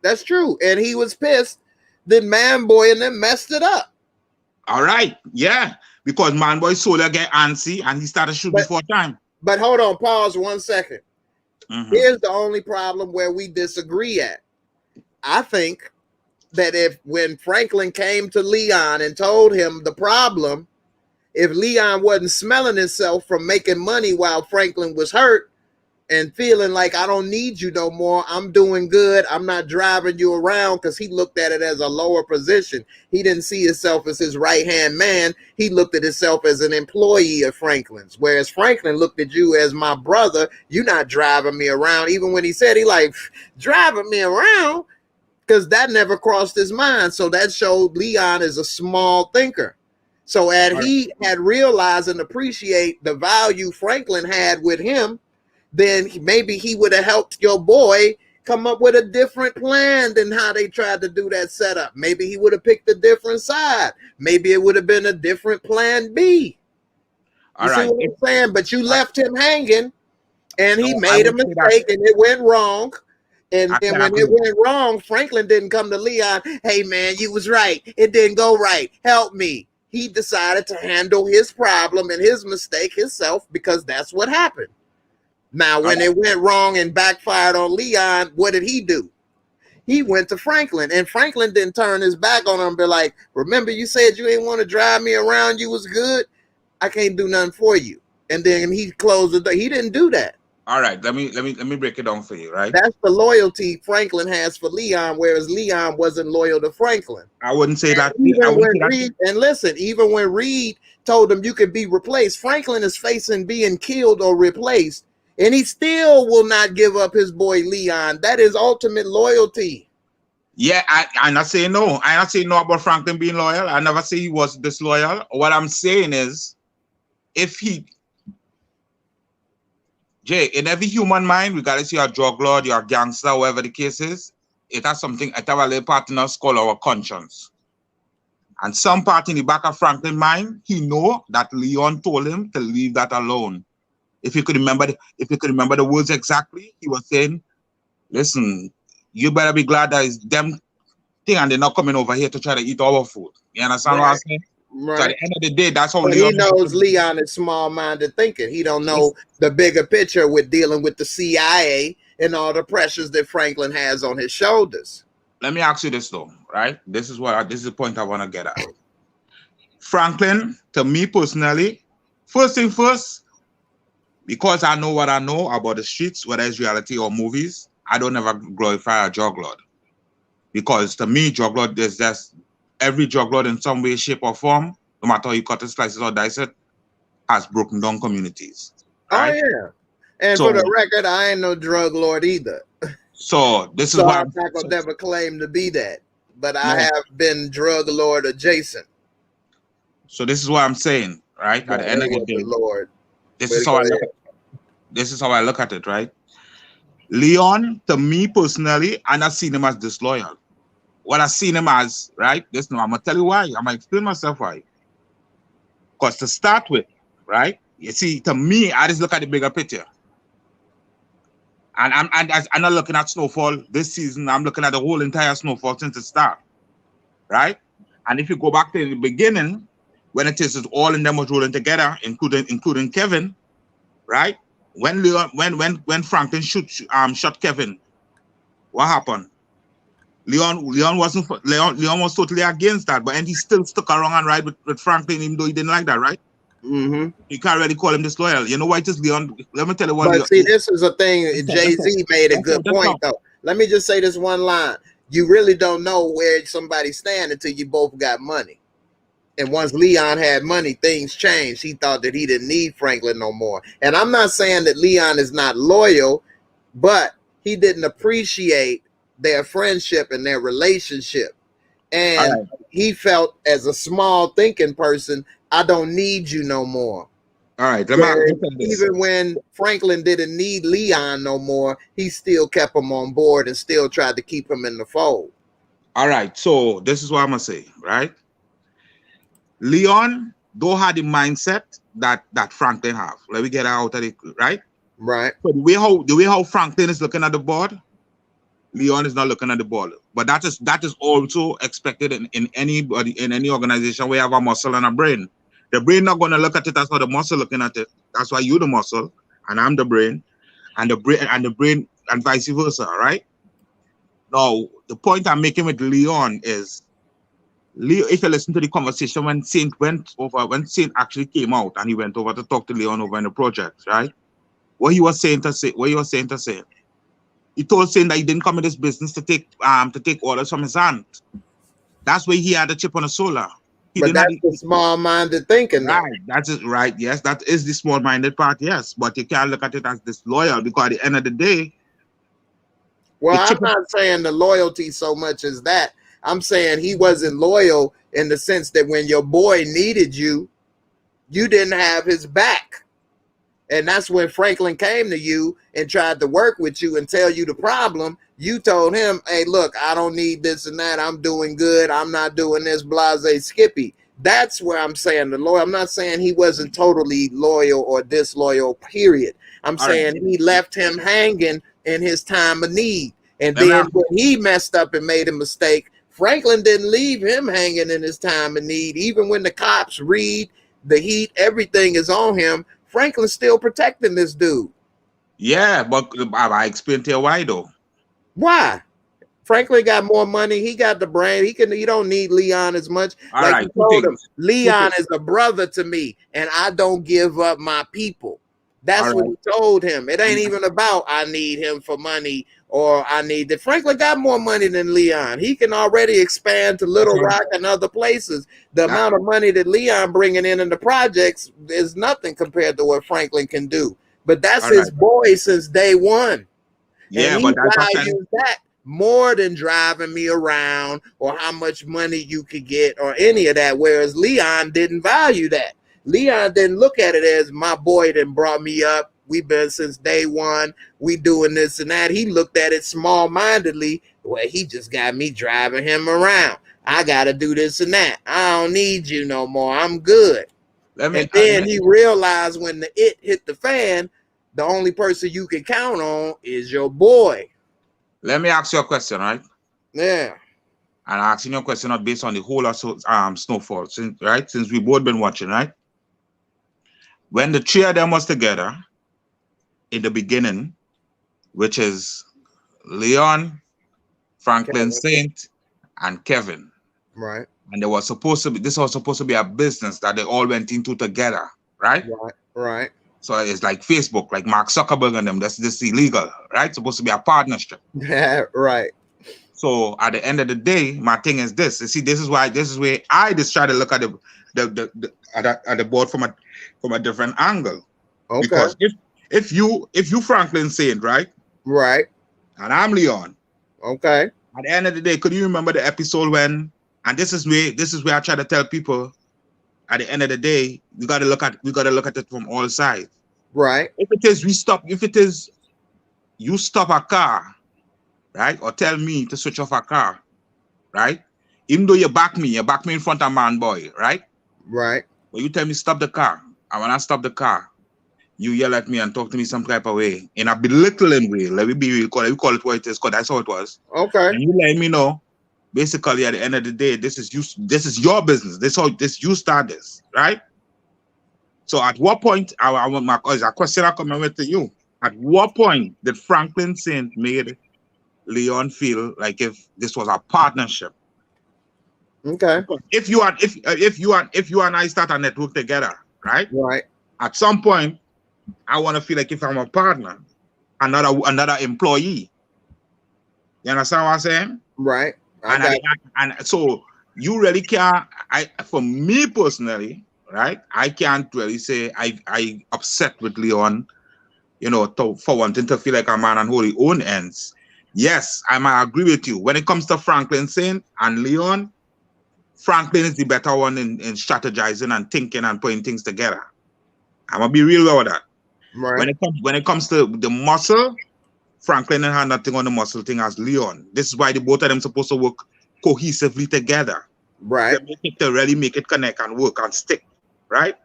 That's true. And he was pissed. Then Man Boy and them messed it up. All right. Yeah. Because Man Boy Solar get antsy and he started shooting before time. But hold on. Pause 1 second. Here's the only problem where we disagree at. I think that when Franklin came to Leon and told him the problem, if Leon wasn't smelling himself from making money while Franklin was hurt and feeling like, I don't need you no more, I'm doing good, I'm not driving you around, because he looked at it as a lower position. He didn't see himself as his right-hand man. He looked at himself as an employee of Franklin's, whereas Franklin looked at you as my brother. You're not driving me around. Even when he said, he like, driving me around, because that never crossed his mind. So that showed Leon is a small thinker. So he had realized and appreciate the value Franklin had with him, then maybe he would have helped your boy come up with a different plan than how they tried to do that setup. Maybe he would have picked a different side. Maybe it would have been a different plan B. You see what I'm saying? But you left him hanging, and he made a mistake, and it went wrong. And then when it went wrong, Franklin didn't come to Leon, hey, man, you was right. It didn't go right. Help me. He decided to handle his problem and his mistake himself, because that's what happened. Now, when it went wrong and backfired on Leon, what did he do? He went to Franklin, and Franklin didn't turn his back on him and be like, remember you said you ain't want to drive me around, you was good? I can't do nothing for you. And then he closed the door. He didn't do that. All right, let me break it down for you, right? That's the loyalty Franklin has for Leon, whereas Leon wasn't loyal to Franklin. I wouldn't say that. Even when Reed told him you could be replaced, Franklin is facing being killed or replaced, and he still will not give up his boy Leon. That is ultimate loyalty. Yeah, I'm not saying no. I'm not saying no about Franklin being loyal. I never say he was disloyal. What I'm saying is, if he Jay, in every human mind, regardless you're a drug lord, you're a gangster, whatever the case is, it has something, it have a little part in us called our conscience. And some part in the back of Franklin's mind, he know that Leon told him to leave that alone. If you could remember, if you could remember the words exactly, he was saying, "Listen, you better be glad that it's them thing and they're not coming over here to try to eat our food." You understand what I'm saying? Right. So at the end of the day, that's how But Leon. he knows Leon is small-minded thinking. He don't know the bigger picture with dealing with the CIA and all the pressures that Franklin has on his shoulders. Let me ask you this though, right? This is the point I want to get at. Franklin, to me personally, first thing first, because I know what I know about the streets, whether it's reality or movies, I don't ever glorify a drug lord. Because to me, drug lord is just every drug lord in some way, shape, or form, no matter how you cut it, slice it, or dice it, has broken down communities. Right? Oh yeah. And So, for the record, I ain't no drug lord either. So this is So why I'm not gonna never claim to be that. But I have been drug lord adjacent. So this is what I'm saying, right? At the end of the day, Lord. This is how I look at it, right? Leon, to me personally, I not seen him as disloyal. What I seen him as, right? Listen, I'm gonna tell you why. I'm gonna explain myself why. Because to start with, right? You see, to me, I just look at the bigger picture. And I'm not looking at Snowfall this season. I'm looking at the whole entire Snowfall since the start, right? And if you go back to the beginning, when it is all in them was rolling together, including Kevin, right? When Leon, when Franklin shot Kevin, what happened? Leon was totally against that, but and he still stuck around and ride with Franklin, even though he didn't like that, right? Mm-hmm. You can't really call him disloyal. You know why it is Leon? Let me tell you what. But see, this is a thing. Jay-Z made a good point, though. Let me just say this one line. You really don't know where somebody stand until you both got money. And once Leon had money, things changed. He thought that he didn't need Franklin no more. And I'm not saying that Leon is not loyal, but he didn't appreciate their friendship and their relationship. And he felt, as a small thinking person, I don't need you no more. All right. Even when Franklin didn't need Leon no more, he still kept him on board and still tried to keep him in the fold. All right. So this is what I'm gonna say, right? Leon don't have the mindset that Franklin have. Let me get out of it, right? Right. So the way how Franklin is looking at the board, Leon is not looking at the board. But that is also expected in any organization where you have a muscle and a brain. The brain not gonna look at it as how the muscle looking at it. That's why you're the muscle and I'm the brain, and the brain and vice versa, right? Now, the point I'm making with Leon is, Leo, if you listen to the conversation when Saint actually came out and he went over to talk to Leon over in the project, right? What he was saying to say, he told Saint that he didn't come in this business to take orders from his aunt. That's where he had a chip on the shoulder. But that's the small-minded thinking, right? That's it, right? Yes, that is the small-minded part. Yes, but you can't look at it as disloyal, because at the end of the day, well, I'm not saying the loyalty so much as that. I'm saying he wasn't loyal in the sense that when your boy needed you, you didn't have his back. And that's when Franklin came to you and tried to work with you and tell you the problem. You told him, hey, look, I don't need this and that. I'm doing good. I'm not doing this, blase Skippy. That's where I'm saying the loyal. I'm not saying he wasn't totally loyal or disloyal, period. I'm saying he left him hanging in his time of need. And then when he messed up and made a mistake, Franklin didn't leave him hanging in his time of need. Even when the cops read the heat, everything is on him, Franklin's still protecting this dude. Yeah, but I explained to you why though. Why? Franklin got more money. He got the brain. He don't need Leon as much. He told him, Leon is a brother to me, and I don't give up my people. That's what he told him. It ain't even about I need him for money or I need that. Franklin got more money than Leon. He can already expand to Little Rock and other places. The amount of money that Leon bringing in the projects is nothing compared to what Franklin can do. But that's his boy since day one. Yeah, and he values that more than driving me around or how much money you could get or any of that. Whereas Leon didn't value that. Leon didn't look at it as my boy that brought me up. we've been since day one. We doing this and that. He looked at it small-mindedly. Well, he just got me driving him around. I got to do this and that. I don't need you no more. I'm good. And then he realized when the it hit the fan, the only person you can count on is your boy. Let me ask you a question, right? Yeah. And I'm asking you a question not based on the whole of Snowfall, since we both been watching, right? When the three of them was together in the beginning, which is Leon, Franklin Saint, and Kevin. Right. And this was supposed to be a business that they all went into together, right? Right. So it's like Facebook, like Mark Zuckerberg and them. That's just illegal, right? It's supposed to be a partnership. Yeah, right. So at the end of the day, my thing is this. You see, this is where I just try to look at the board from a different angle. Okay. Because if you Franklin Saint, right? Right. And I'm Leon. Okay. At the end of the day, could you remember the episode when? And this is where I try to tell people. At the end of the day, we gotta look at it from all sides. Right. If it is you stop a car, right, or tell me to switch off a car, right? Even though you back me in front of man boy, right? Right. But you tell me stop the car, and when I stop the car, you yell at me and talk to me some type of way, in a belittling way. Let me be real, we call it what it is, because that's how it was. Okay. And you let me know. Basically, at the end of the day, this is your business. You start this, right? So at what point, I want a question I come with to you. At what point did Franklin Saint made Leon feel like if this was a partnership? Okay. If you and I start a network together, right? Right. At some point, I want to feel like if I'm a partner, another employee. You understand what I'm saying? Right. And so you really can't. For me personally, right? I can't really say I upset with Leon, for wanting to feel like a man and hold his own ends. Yes, I might agree with you. When it comes to Franklin Saint and Leon, Franklin is the better one in strategizing and thinking and putting things together. I'm gonna be real about that. Right. When it comes to the muscle, Franklin had nothing on the muscle thing as Leon. This is why the both of them supposed to work cohesively together. Right. To really make it connect and work and stick, right?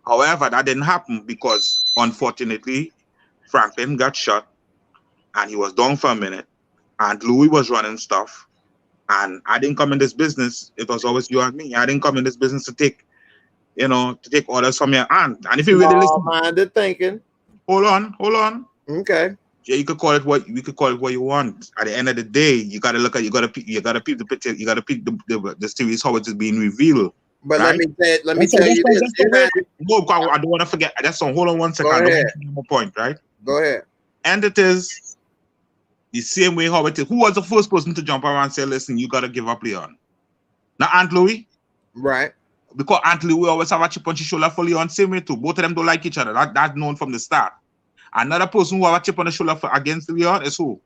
However, that didn't happen because, unfortunately, Franklin got shot and he was down for a minute, and Louis was running stuff, and I didn't come in this business. It was always you and me. I didn't come in this business to take orders from your aunt. And if you really listen, minded thinking. Hold on. Okay. Yeah, you could call it what you want. At the end of the day, you gotta peep the picture. You gotta peep the series how it is being revealed. But right? let me tell you this. No, I don't want to forget. That's on. Hold on one second. Go ahead. My point, right? Go ahead. And it is the same way how it is. Who was the first person to jump around and say, "Listen, you gotta give up Leon"? Now Aunt Louis, right? Because Aunt Louis always have a chip on his shoulder for Leon. Same way too. Both of them don't like each other. That's known from the start. Another person who have a chip on the shoulder against Leon is who?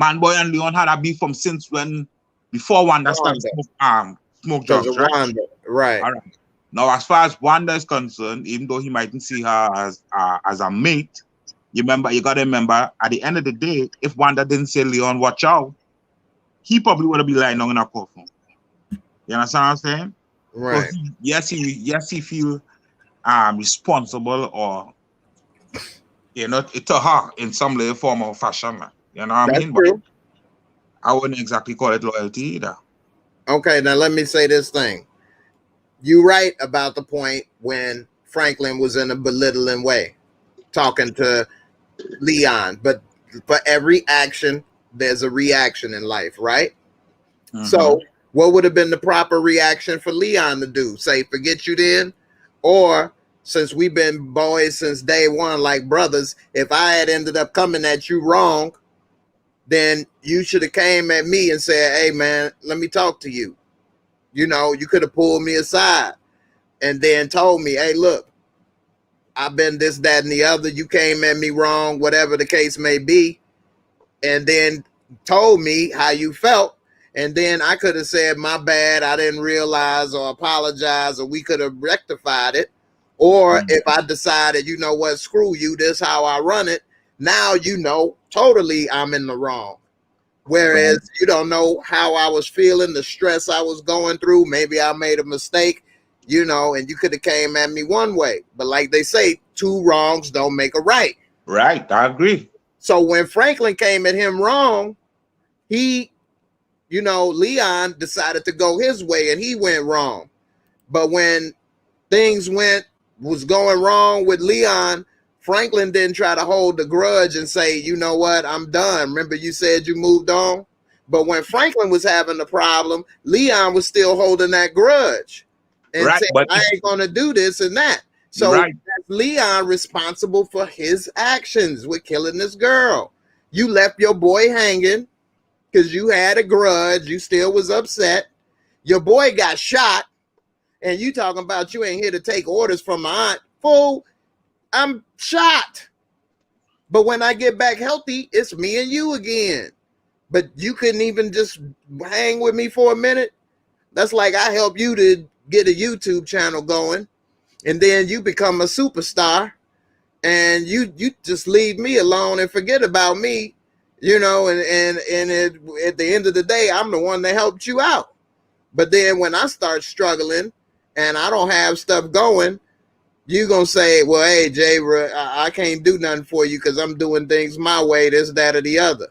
Manboy and Leon had a beef from before Wanda started smoke drugs, right? Wanda, right. All right. Now, as far as Wanda is concerned, even though he mightn't see her as a mate, you gotta remember, at the end of the day, if Wanda didn't say Leon, watch out, he probably would have been lying down in a coffin. You understand what I'm saying? Right. Yes, he feel responsible or to her in some way, form or fashion. You know what I mean? True. But I wouldn't exactly call it loyalty either. Okay, now let me say this thing. You're right about the point when Franklin was in a belittling way, talking to Leon. But for every action, there's a reaction in life, right? Mm-hmm. So what would have been the proper reaction for Leon to do? Say, forget you then? Or since we've been boys since day one, like brothers, if I had ended up coming at you wrong, then you should have came at me and said, hey, man, let me talk to you. You could have pulled me aside and then told me, hey, look, I've been this, that, and the other. You came at me wrong, whatever the case may be. And then told me how you felt. And then I could have said, my bad, I didn't realize, or apologize, or we could have rectified it. Or if I decided, you know what, screw you, this is how I run it. Now you know totally I'm in the wrong. Whereas you don't know how I was feeling, the stress I was going through. Maybe I made a mistake, you know, and you could have came at me one way. But like they say, two wrongs don't make a right. Right, I agree. So when Franklin came at him wrong, he, you know, Leon decided to go his way and he went wrong. But when things was going wrong with Leon, Franklin didn't try to hold the grudge and say, you know what, I'm done. Remember you said you moved on? But when Franklin was having the problem, Leon was still holding that grudge and Right, saying, but I ain't going to do this and that. So right, that's Leon responsible for his actions with killing this girl. You left your boy hanging because you had a grudge. You still was upset. Your boy got shot. And you talking about you ain't here to take orders from my aunt. Fool, I'm shot. But when I get back healthy, it's me and you again. But you couldn't even just hang with me for a minute. That's like I help you to get a YouTube channel going, and then you become a superstar, and you just leave me alone and forget about me, you know, and at the end of the day, I'm the one that helped you out. But then when I start struggling and I don't have stuff going, you gonna say, well, hey, Jay, I can't do nothing for you because I'm doing things my way, this, that, or the other.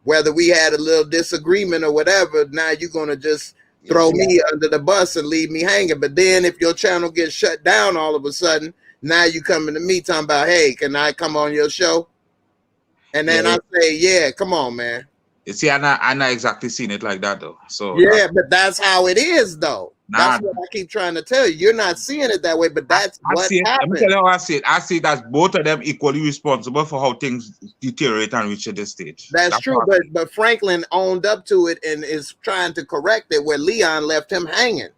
Whether we had a little disagreement or whatever, now you're gonna just throw me under the bus and leave me hanging. But then if your channel gets shut down all of a sudden, now you coming to me talking about, hey, can I come on your show? And then I say, yeah, come on, man. You see, I'm not exactly seeing it like that though. So yeah, but that's how it is, though. Nah, That's what I keep trying to tell you. You're not seeing it that way, but that's I what see it. Let me happened. tell you how I see it. I see that both of them equally responsible for how things deteriorate and reach this stage. That's true, but Franklin owned up to it and is trying to correct it where Leon left him hanging.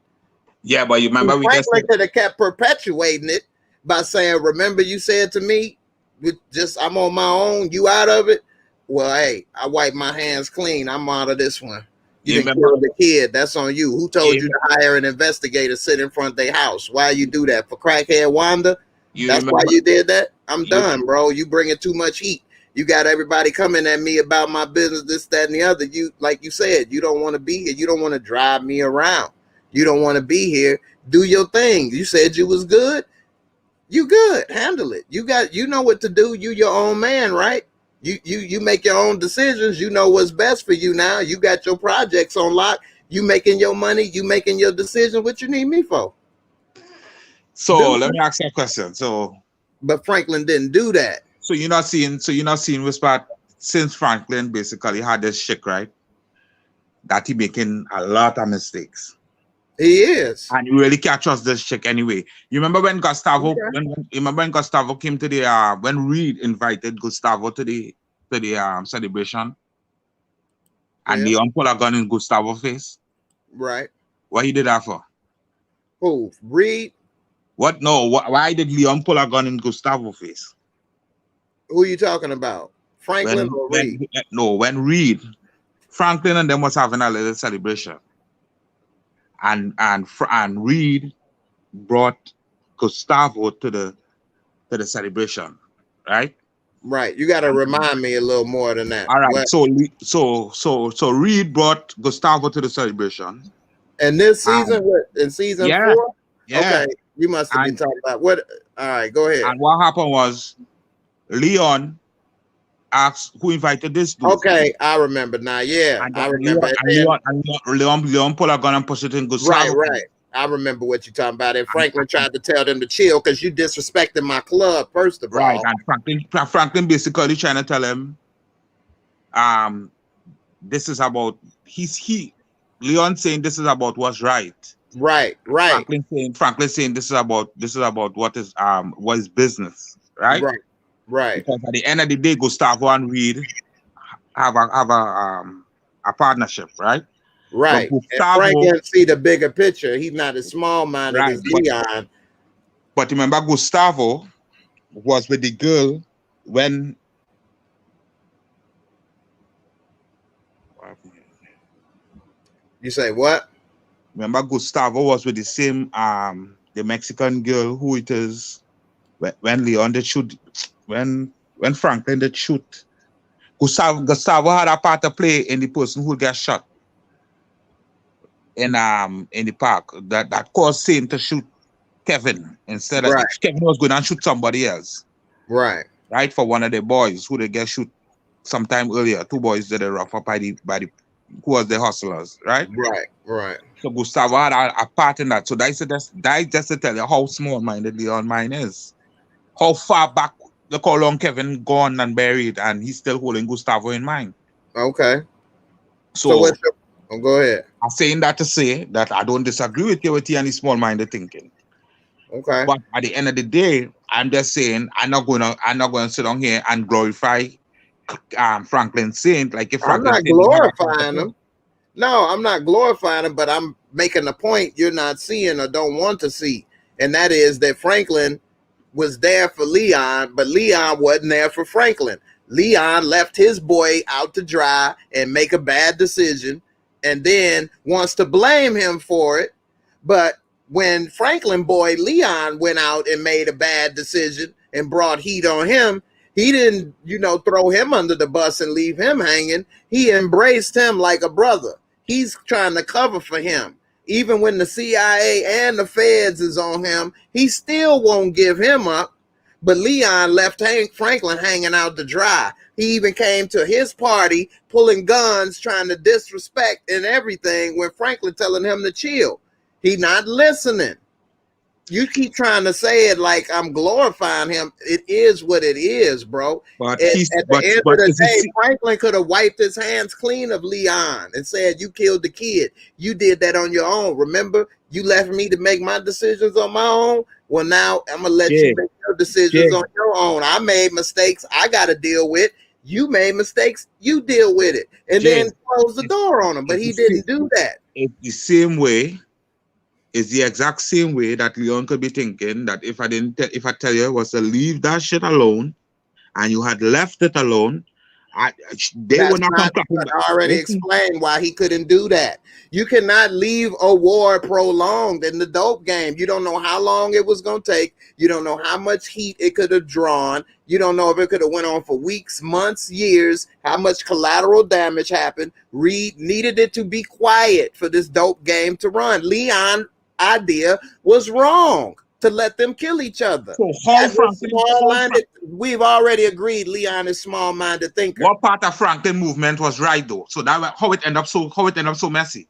Yeah, but you remember Franklin could have kept perpetuating it by saying, remember you said to me, I'm on my own, you out of it? Well, hey, I wipe my hands clean. I'm out of this one. You didn't kill the kid. That's on you. Who told you to hire an investigator sit in front of their house? Why you do that? For crackhead Wanda? That's why you did that? I'm done, bro. You bringing too much heat. You got everybody coming at me about my business, this, that, and the other. You, like you said, you don't want to be here. You don't want to drive me around. You don't want to be here. Do your thing. You said you was good. You good. Handle it. You know what to do. You your own man, right? You make your own decisions. You know what's best for you now. You got your projects on lock. You making your money. You making your decisions. What you need me for? So let me ask you a question. But Franklin didn't do that. So you're not seeing respect since Franklin basically had this shit, right? That he making a lot of mistakes. He is. And you really can't trust this chick anyway. You remember when Gustavo came to the when Reed invited Gustavo to the celebration, and Leon put a gun in Gustavo's face? Right. What he did that for? Who? Reed? What? No. Why did Leon pull a gun in Gustavo's face? Who are you talking about? Franklin or Reed? When Reed, Franklin and them was having a little celebration. And Reed brought Gustavo to the celebration, right? Right. You got to remind me a little more than that. All right. So Reed brought Gustavo to the celebration. And this season, in season 4? Yeah. Okay. You must have been talking about what? All right. Go ahead. And what happened was Leon asked who invited this dude. Okay, I remember now. Yeah, I remember. Leon pulled a gun and pushed it in Gustavo. Right. I remember what you're talking about. And Franklin tried to tell them to chill because you disrespected my club, first of all. Right, and Franklin basically trying to tell him, this is about Leon saying this is about what's right. Right. Franklin saying this is about what is business, right? Right. Because at the end of the day, Gustavo and Reed have a partnership, right? Right. And Franklin see the bigger picture. He's not as small-minded as Leon. But remember, Gustavo was with the girl when you say what? Remember, Gustavo was with the the Mexican girl who it is when Leon did shoot, when Franklin did shoot, Gustavo had a part to play in the person who got shot in the park that caused Saint to shoot Kevin instead of Right. Kevin was going to shoot somebody else. Right. Right, for one of the boys who they get shoot sometime earlier. Two boys that they rough up by the who was the hustlers, right? Right. Right. So Gustavo had a part in that. So that's just to tell you how small-minded Leon mine is. How far back, look how long Kevin gone and buried, and he's still holding Gustavo in mind. Okay. So what's your, go ahead. I'm saying that to say that I don't disagree with you with any small-minded thinking. Okay. But at the end of the day, I'm just saying I'm not gonna sit down here and glorify Franklin Saint like if Franklin I'm not Saint glorifying him. No, I'm not glorifying him, but I'm making a point you're not seeing or don't want to see, and that is that Franklin was there for Leon, but Leon wasn't there for Franklin. Leon left his boy out to dry and make a bad decision, and then wants to blame him for it. But when Franklin boy Leon went out and made a bad decision and brought heat on him, he didn't, throw him under the bus and leave him hanging. He embraced him like a brother. He's trying to cover for him. Even when the CIA and the feds is on him, he still won't give him up. But Leon left Franklin hanging out to dry. He even came to his party pulling guns, trying to disrespect and everything when Franklin telling him to chill. He not listening. You keep trying to say it like I'm glorifying him. It is what it is, bro. But at the end of the day, Franklin could have wiped his hands clean of Leon and said, you killed the kid. You did that on your own. Remember, you left me to make my decisions on my own. Well, now I'm going to let you make your decisions on your own. I made mistakes I got to deal with. You made mistakes. You deal with it. And then close the door on him. But he didn't do that. It's the same way. It's the exact same way that Leon could be thinking that if I tell you was to leave that shit alone and you had left it alone, they would not come back. I already explained why he couldn't do that. You cannot leave a war prolonged in the dope game. You don't know how long it was going to take. You don't know how much heat it could have drawn. You don't know if it could have went on for weeks, months, years, how much collateral damage happened. Reed needed it to be quiet for this dope game to run. Leon's idea was wrong to let them kill each other. So how we've already agreed Leon is small-minded thinker. What part of Franklin movement was right though? So that how it ended up so messy.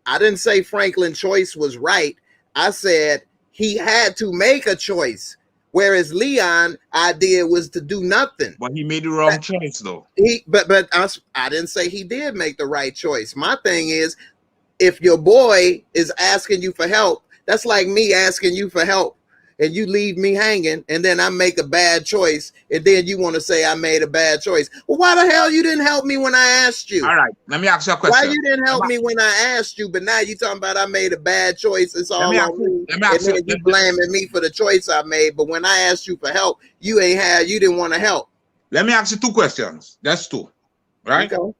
I didn't say Franklin's choice was right. I said he had to make a choice, whereas Leon's idea was to do nothing. But he made the wrong choice though. I didn't say he did make the right choice. My thing is, if your boy is asking you for help, that's like me asking you for help and you leave me hanging and then I make a bad choice and then you want to say I made a bad choice. Well, why the hell you didn't help me when I asked you? All right, let me ask you a question. Why you didn't help me when I asked you, but now you talking about I made a bad choice, it's all on me, and then you blaming me for the choice I made, but when I asked you for help, you didn't want to help. Let me ask you two questions. That's two, right? Okay.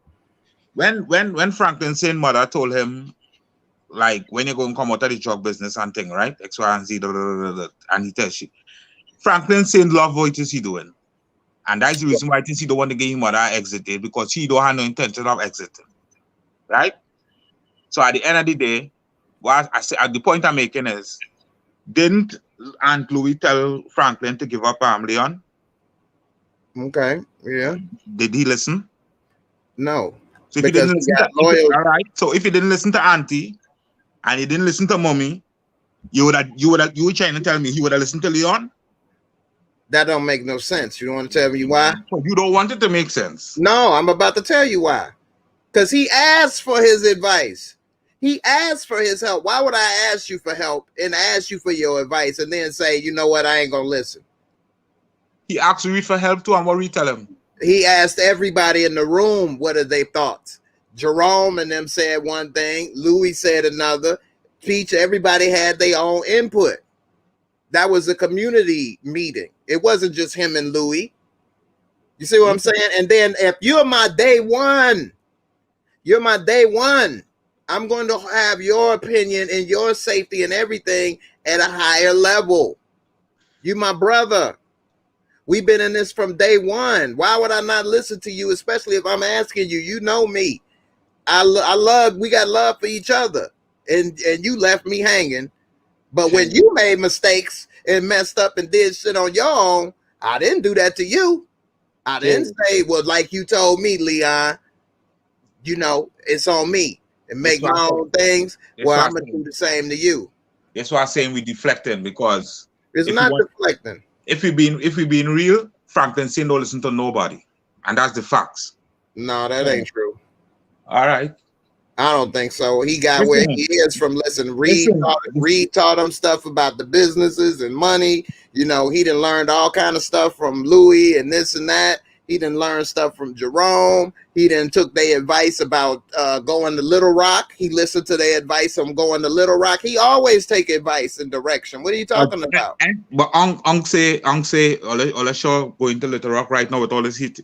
When Franklin Saint's mother told him, like, when you're going to come out of the drug business and thing, right? X, Y, and Z, and he tells you, Franklin Saint love what is he doing. And that's the reason why I think he don't want to get his mother exited, because he don't have no intention of exiting. Right? So at the end of the day, what I say at the point I'm making is, didn't Aunt Louis tell Franklin to give up Leon? Okay. Yeah. Did he listen? No. So if he didn't listen all right. So if he didn't listen to Auntie and he didn't listen to Mommy, you were trying to tell me he would have listened to Leon? That don't make no sense. You want to tell me why? So you don't want it to make sense. No, I'm about to tell you why. Because he asked for his advice. He asked for his help. Why would I ask you for help and ask you for your advice and then say, you know what, I ain't going to listen? He asked Reed for help too, and what Reed tell him? He asked everybody in the room what are their thoughts. Jerome and them said one thing. Louis said another. Peach, everybody had their own input. That was a community meeting. It wasn't just him and Louis. You see what I'm saying? And then if you're my day one, I'm going to have your opinion and your safety and everything at a higher level. You my brother. We've been in this from day one. Why would I not listen to you, especially if I'm asking you? You know me. I love, we got love for each other. And you left me hanging. But when you made mistakes and messed up and did shit on your own, I didn't do that to you. I didn't say, well, like you told me, Leon, you know, it's on me and make my own things. Well, I'm going to do the same to you. That's why I'm saying we deflecting, because it's not deflecting. If we being real, Franklin saying don't listen to nobody. And that's the facts. No, that ain't true. All right. I don't think so. He got where he is from Reed taught him stuff about the businesses and money. You know, he done learned all kind of stuff from Louis and this and that. He done learned stuff from Jerome. He done took their advice about going to Little Rock. He listened to their advice on going to Little Rock. He always take advice and direction. What are you talking about? But Ong say, all sure going to Little Rock right now with all this heat.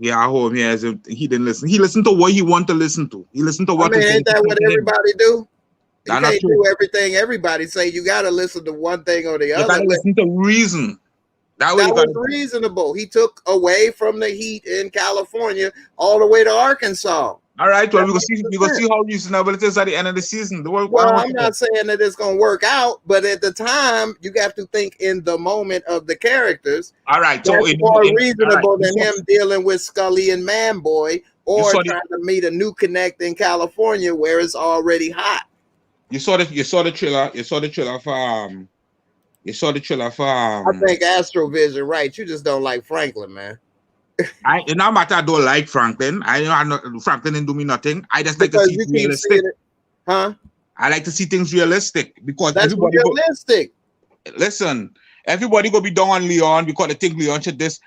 Yeah, home here. He didn't listen. He listened to what he wanted to listen to. He listened to what. I mean, ain't that what everybody do? You can't do everything everybody say. You got to listen to one thing or the other. You got to listen to reason. That was reasonable. He took away from the heat in California all the way to Arkansas. All right, well, we go see how reasonable it is at the end of the season. Well, I'm not saying that it's going to work out, but at the time, you have to think in the moment of the characters. All right, so it's more reasonable than him dealing with Scully and Manboy, or trying to meet a new connect in California where it's already hot. You saw the trailer. You saw the trailer for I think Astrovision, right? You just don't like Franklin, man. It no matter I don't like Franklin. Franklin didn't do me nothing. I just like to see things realistic. Huh? I like to see things realistic because that's everybody realistic. Listen, everybody go be down on Leon because they think Leon should this.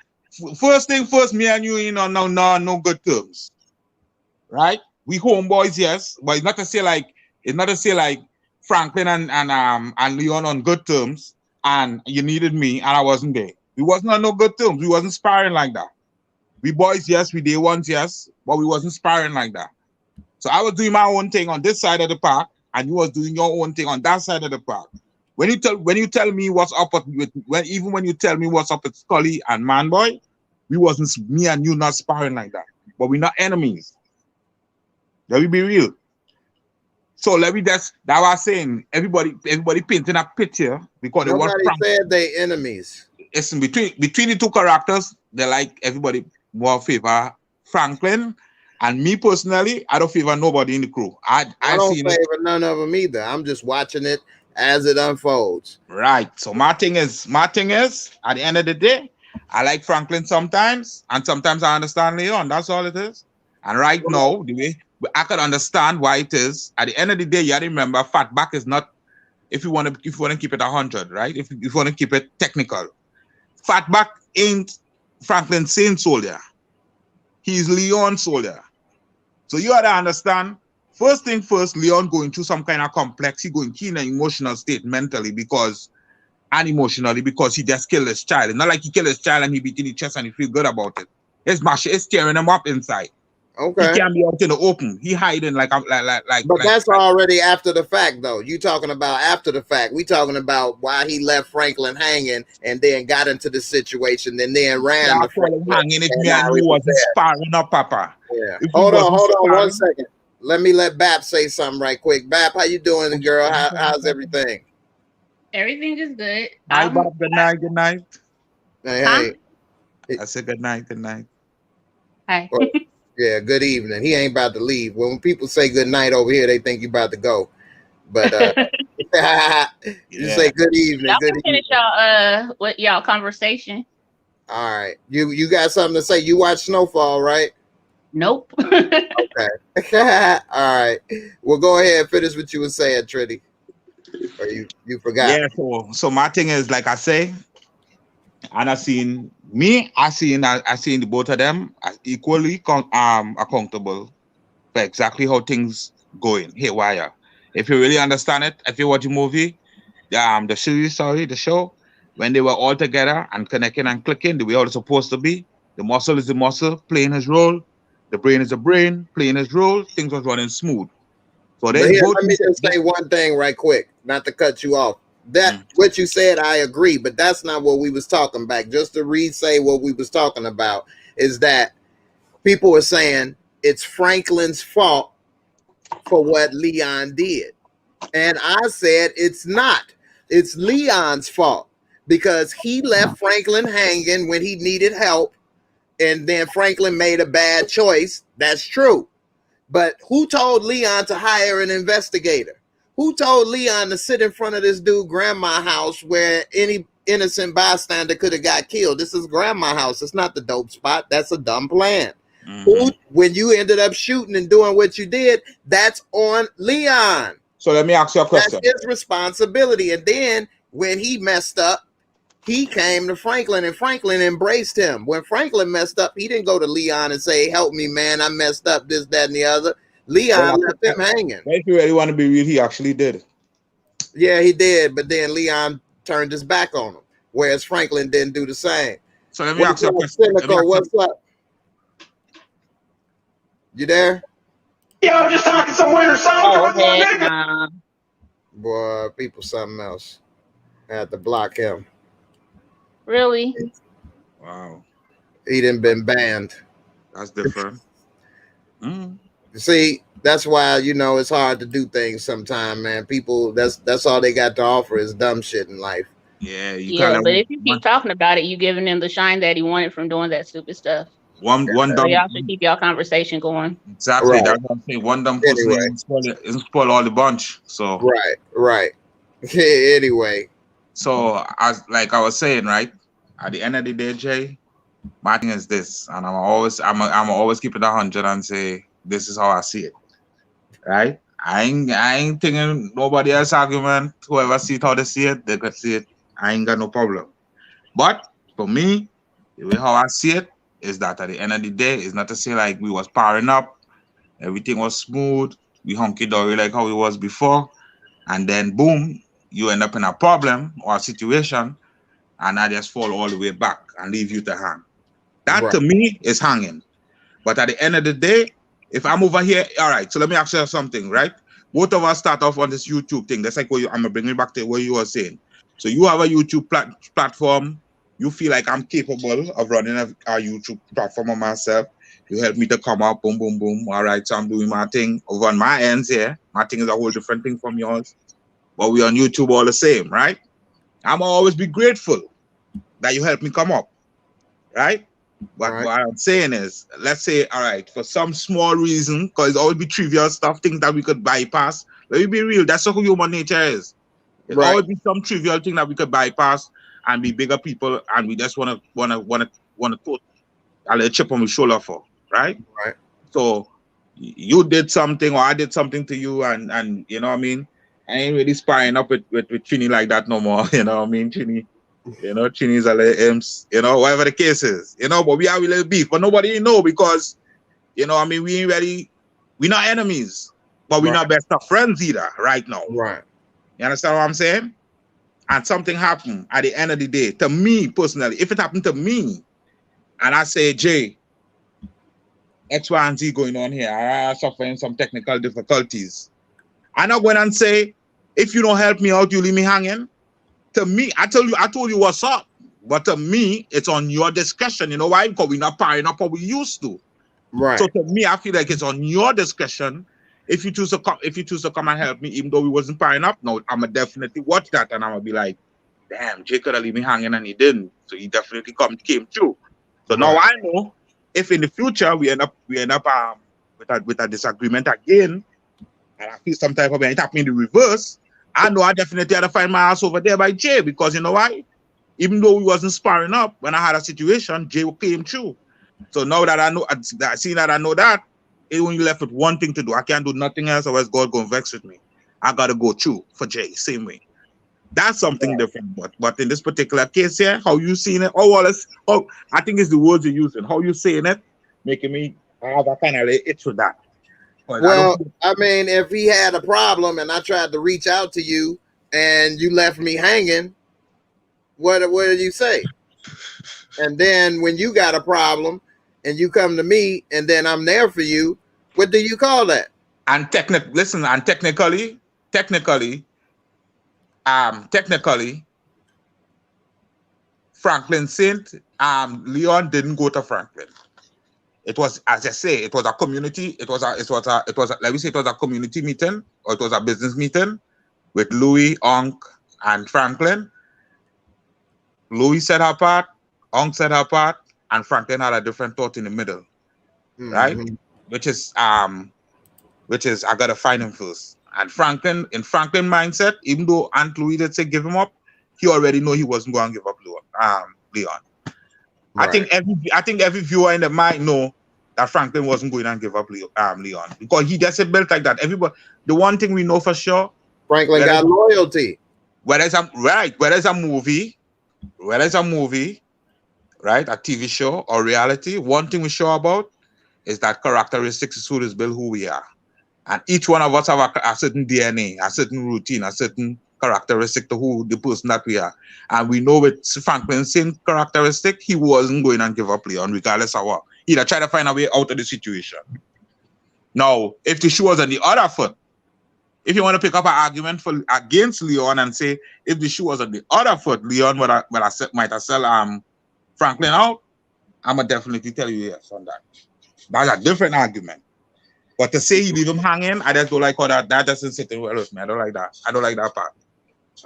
First thing first, me and you know, no good terms. Right? We homeboys, yes, but it's not to say like Franklin and Leon on good terms, and you needed me and I wasn't there. We wasn't on no good terms. We wasn't sparring like that. We boys, yes, we day ones, yes, but we wasn't sparring like that. So I was doing my own thing on this side of the park, and you was doing your own thing on that side of the park. When you tell me what's up when you tell me what's up with Scully and Manboy, me and you not sparring like that. But we're not enemies. Let me be real. So that was I was saying. Everybody painting a picture because nobody said they enemies. Listen, between the two characters, they like everybody more favor Franklin, and me personally, I don't favor nobody in the crew. I don't favor none of them either. I'm just watching it as it unfolds. Right. So my thing is, at the end of the day, I like Franklin sometimes, and sometimes I understand Leon. That's all it is. And right now, the way I can understand why it is. At the end of the day, you have to remember, Fatback is not. If you want to keep it 100, right? If you want to keep it technical, Fatback ain't Franklin Saint soldier. He's Leon soldier. So you have to understand. First thing first, Leon going through some kind of complex. He going in an emotional state mentally and emotionally because he just killed his child. It's not like he killed his child and he beat in the chest and he feel good about it. It's tearing him up inside. Okay. He can't be out in the open. He hiding like. But that's already after the fact, though. You talking about after the fact. We talking about why he left Franklin hanging and then got into the situation and then ran. Yeah, hanging if me and you wasn't sparring up, Papa. Yeah. Hold on 1 second. Let me let Bap say something right quick. Bap, how you doing, girl? How's everything? Everything is good. Hi, Bap. Good night. Hey. I said good night. Hi. Well, yeah, good evening. He ain't about to leave. When people say good night over here, they think you about to go. But you say good evening. Y'all can finish y'all with y'all conversation. All right. You got something to say? You watch Snowfall, right? Nope. Okay. All right. Well, go ahead and finish what you were saying, Trinity. Or you forgot. Yeah, so my thing is, like I say, and I seen the both of them as equally accountable for exactly how things going haywire. If you really understand it, if you watch the movie, the show, when they were all together and connecting and clicking the way all it's supposed to be, the muscle is the muscle playing his role, the brain is the brain playing his role, things was running smooth. So But there's here, both. let me just say one thing right quick, not to cut you off. That what you said, I agree, but that's not what we was talking about. Just to re-say what we was talking about is that people were saying it's Franklin's fault for what Leon did. And I said it's not. It's Leon's fault because he left Franklin hanging when he needed help, and then Franklin made a bad choice. That's true. But who told Leon to hire an investigator? Who told Leon to sit in front of this dude grandma's house where any innocent bystander could have got killed? This is grandma's house. It's not the dope spot. That's a dumb plan. When you ended up shooting and doing what you did, that's on Leon. So let me ask you a question. That's his responsibility. And then when he messed up, he came to Franklin and Franklin embraced him. When Franklin messed up, he didn't go to Leon and say, help me, man, I messed up, this, that, and the other. Leon left him hanging. If you really want to be real, he actually did. Yeah, he did, but then Leon turned his back on him, whereas Franklin didn't do the same. So let me ask you a question. What's up? You there? Yeah, I'm just talking some weird song. Boy, people something else. I had to block him. Really? Wow. He didn't been banned. That's different. See, that's why, you know, it's hard to do things sometimes, man. People, that's all they got to offer is dumb shit in life. Yeah, but if you keep talking about it, you giving him the shine that he wanted from doing that stupid stuff. One So y'all should keep y'all conversation going. Exactly. Right. That's what I'm saying. One dumb person spoil all the bunch. So right. Anyway. So as like I was saying, right? At the end of the day, Jay, my thing is this, and I'm always keep it 100 and say this is how I see it. Right? I ain't thinking nobody else argument. Whoever see it how they see it, they could see it. I ain't got no problem. But for me, the way how I see it is that at the end of the day, it's not to say like we was powering up, everything was smooth, we hunky dory like how it was before, and then boom, you end up in a problem or a situation, and I just fall all the way back and leave you to hang. That to me is hanging. But at the end of the day, if I'm over here, all right, so let me ask you something, right? Both of us start off on this YouTube thing. That's like what I'm gonna bring it back to what you were saying. So you have a YouTube platform. You feel like I'm capable of running a YouTube platform on myself. You help me to come up, boom, boom, boom. All right, so I'm doing my thing over on my ends here. My thing is a whole different thing from yours. But we on YouTube all the same, right? I'm always be grateful that you help me come up, right? But what I'm saying is, let's say, all right, for some small reason, because it's always be trivial stuff, things that we could bypass. Let me be real. That's how human nature is. It always be some trivial thing that we could bypass and be bigger people, and we just wanna put a little chip on my shoulder for, right? Right. So you did something, or I did something to you, and you know what I mean. I ain't really sparring up with Chini like that no more. You know what I mean, Chini. You know, Chini's a little imps. You know, whatever the case is. You know, but we have a little beef, but nobody know because, you know, I mean, we ain't really. We're not enemies, but we're not best of friends either right now. Right. You understand what I'm saying? And something happened at the end of the day, to me personally, if it happened to me, and I say, Jay, X, Y, and Z going on here, I am suffering some technical difficulties. I'm not going and say, if you don't help me out, you leave me hanging. To me, I told you what's up. But to me, it's on your discretion. You know why? Because we're not powering up how we used to. Right. So to me, I feel like it's on your discretion. If you choose to come and help me, even though we wasn't powering up, no, I'ma definitely watch that and I'ma be like, damn, Jay could have leave me hanging and he didn't. So he definitely came through. So now I know if in the future we end up with a disagreement again, and I feel some type of it happening in the reverse, I know I definitely had to find my ass over there by Jay, because you know why? Even though we wasn't sparring up, when I had a situation, Jay came through. So now that I know, that, it only left with one thing to do. I can't do nothing else, otherwise God gonna vex with me. I gotta go through for Jay, same way. That's something different. But in this particular case here, how you seeing it? I think it's the words you're using. How you saying it, making me have a kind of itch with that. Well, I mean, if he had a problem and I tried to reach out to you and you left me hanging, what did you say? And then when you got a problem and you come to me and then I'm there for you, what do you call that? And technically, Franklin Saint, Leon didn't go to Franklin. It was, as I say, it was a community. It was like we say, it was a community meeting, or it was a business meeting with Louis, Onk, and Franklin. Louis said her part, Onk said her part, and Franklin had a different thought in the middle, right? Which is I gotta find him first. And Franklin, in Franklin mindset, even though Aunt Louis did say give him up, he already know he wasn't going to give up Leon. Right. I think every viewer in the mind know that Franklin wasn't going to give up Leon, because he just built like that. Everybody, the one thing we know for sure, Franklin got loyalty. Whether it's a movie, right, a TV show or reality, one thing we're sure about is that characteristics is who is built who we are. And each one of us have a certain DNA, a certain routine, a certain characteristic to who the person that we are. And we know with Franklin's same characteristic, he wasn't going to give up Leon, regardless of what. He'd try to find a way out of the situation. Now, if the shoe was on the other foot, if you want to pick up an argument against Leon and say, if the shoe was on the other foot, Leon might have sell Franklin out, I'm going to definitely tell you yes on that. That's a different argument. But to say he leave him hanging, I just don't like how that doesn't sit well with me. I don't like that. I don't like that part.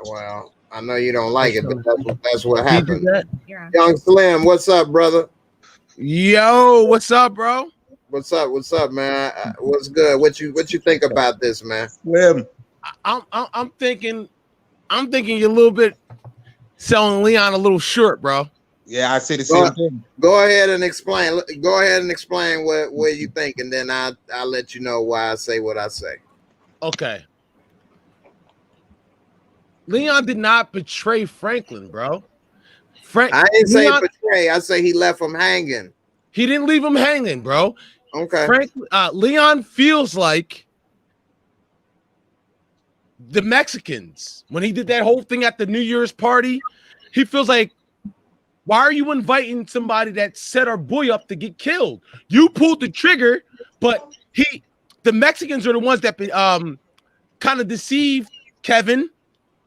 Well, I know you don't like it, but that's what happened. Young Slim, what's up, brother? Yo, what's up, bro? What's up, man? What's good? What you think about this, man? Slim. I'm thinking you're a little bit selling Leon a little short, bro. Yeah, I say the same thing. Go ahead and explain. Go ahead and explain what you think, and then I'll let you know why I say what I say. Okay. Leon did not betray Franklin, bro. I didn't say betray. I say he left him hanging. He didn't leave him hanging, bro. Okay. Leon feels like the Mexicans when he did that whole thing at the New Year's party. He feels like, why are you inviting somebody that set our boy up to get killed? You pulled the trigger, but the Mexicans are the ones that kind of deceived Kevin.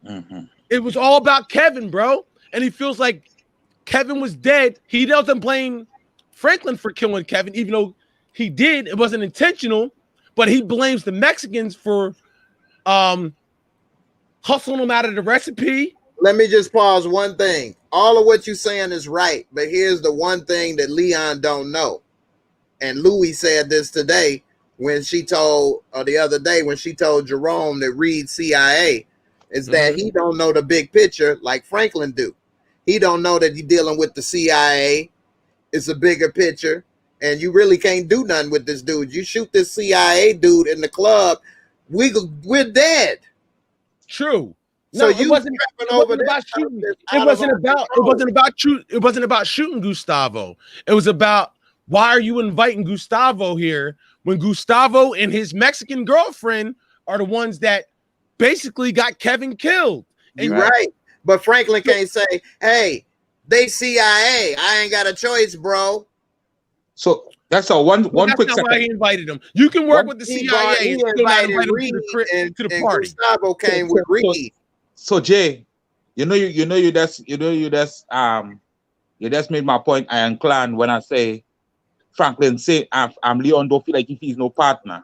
Mm-hmm. It was all about Kevin, bro. And he feels like Kevin was dead. He doesn't blame Franklin for killing Kevin, even though he did. It wasn't intentional, but he blames the Mexicans for hustling him out of the recipe. Let me just pause one thing. All of what you're saying is right, but here's the one thing that Leon don't know. And Louis said this today when the other day when she told Jerome that read CIA, is that he don't know the big picture like Franklin do. He don't know that you're dealing with the CIA. It's a bigger picture, and you really can't do nothing with this dude. You shoot this CIA dude in the club, we're dead. True. So no, it wasn't about shooting. It wasn't about shooting Gustavo. It was about, why are you inviting Gustavo here when Gustavo and his Mexican girlfriend are the ones that basically got Kevin killed? And you're right. But Franklin can't say, hey, they CIA. I ain't got a choice, bro. So that's one quick second. Why he invited him. You can work with the CIA. He invited Reed to the party. Gustavo came with Reed. So Jay, you just made my point iron clan when I say Franklin say Leon don't feel like he's no partner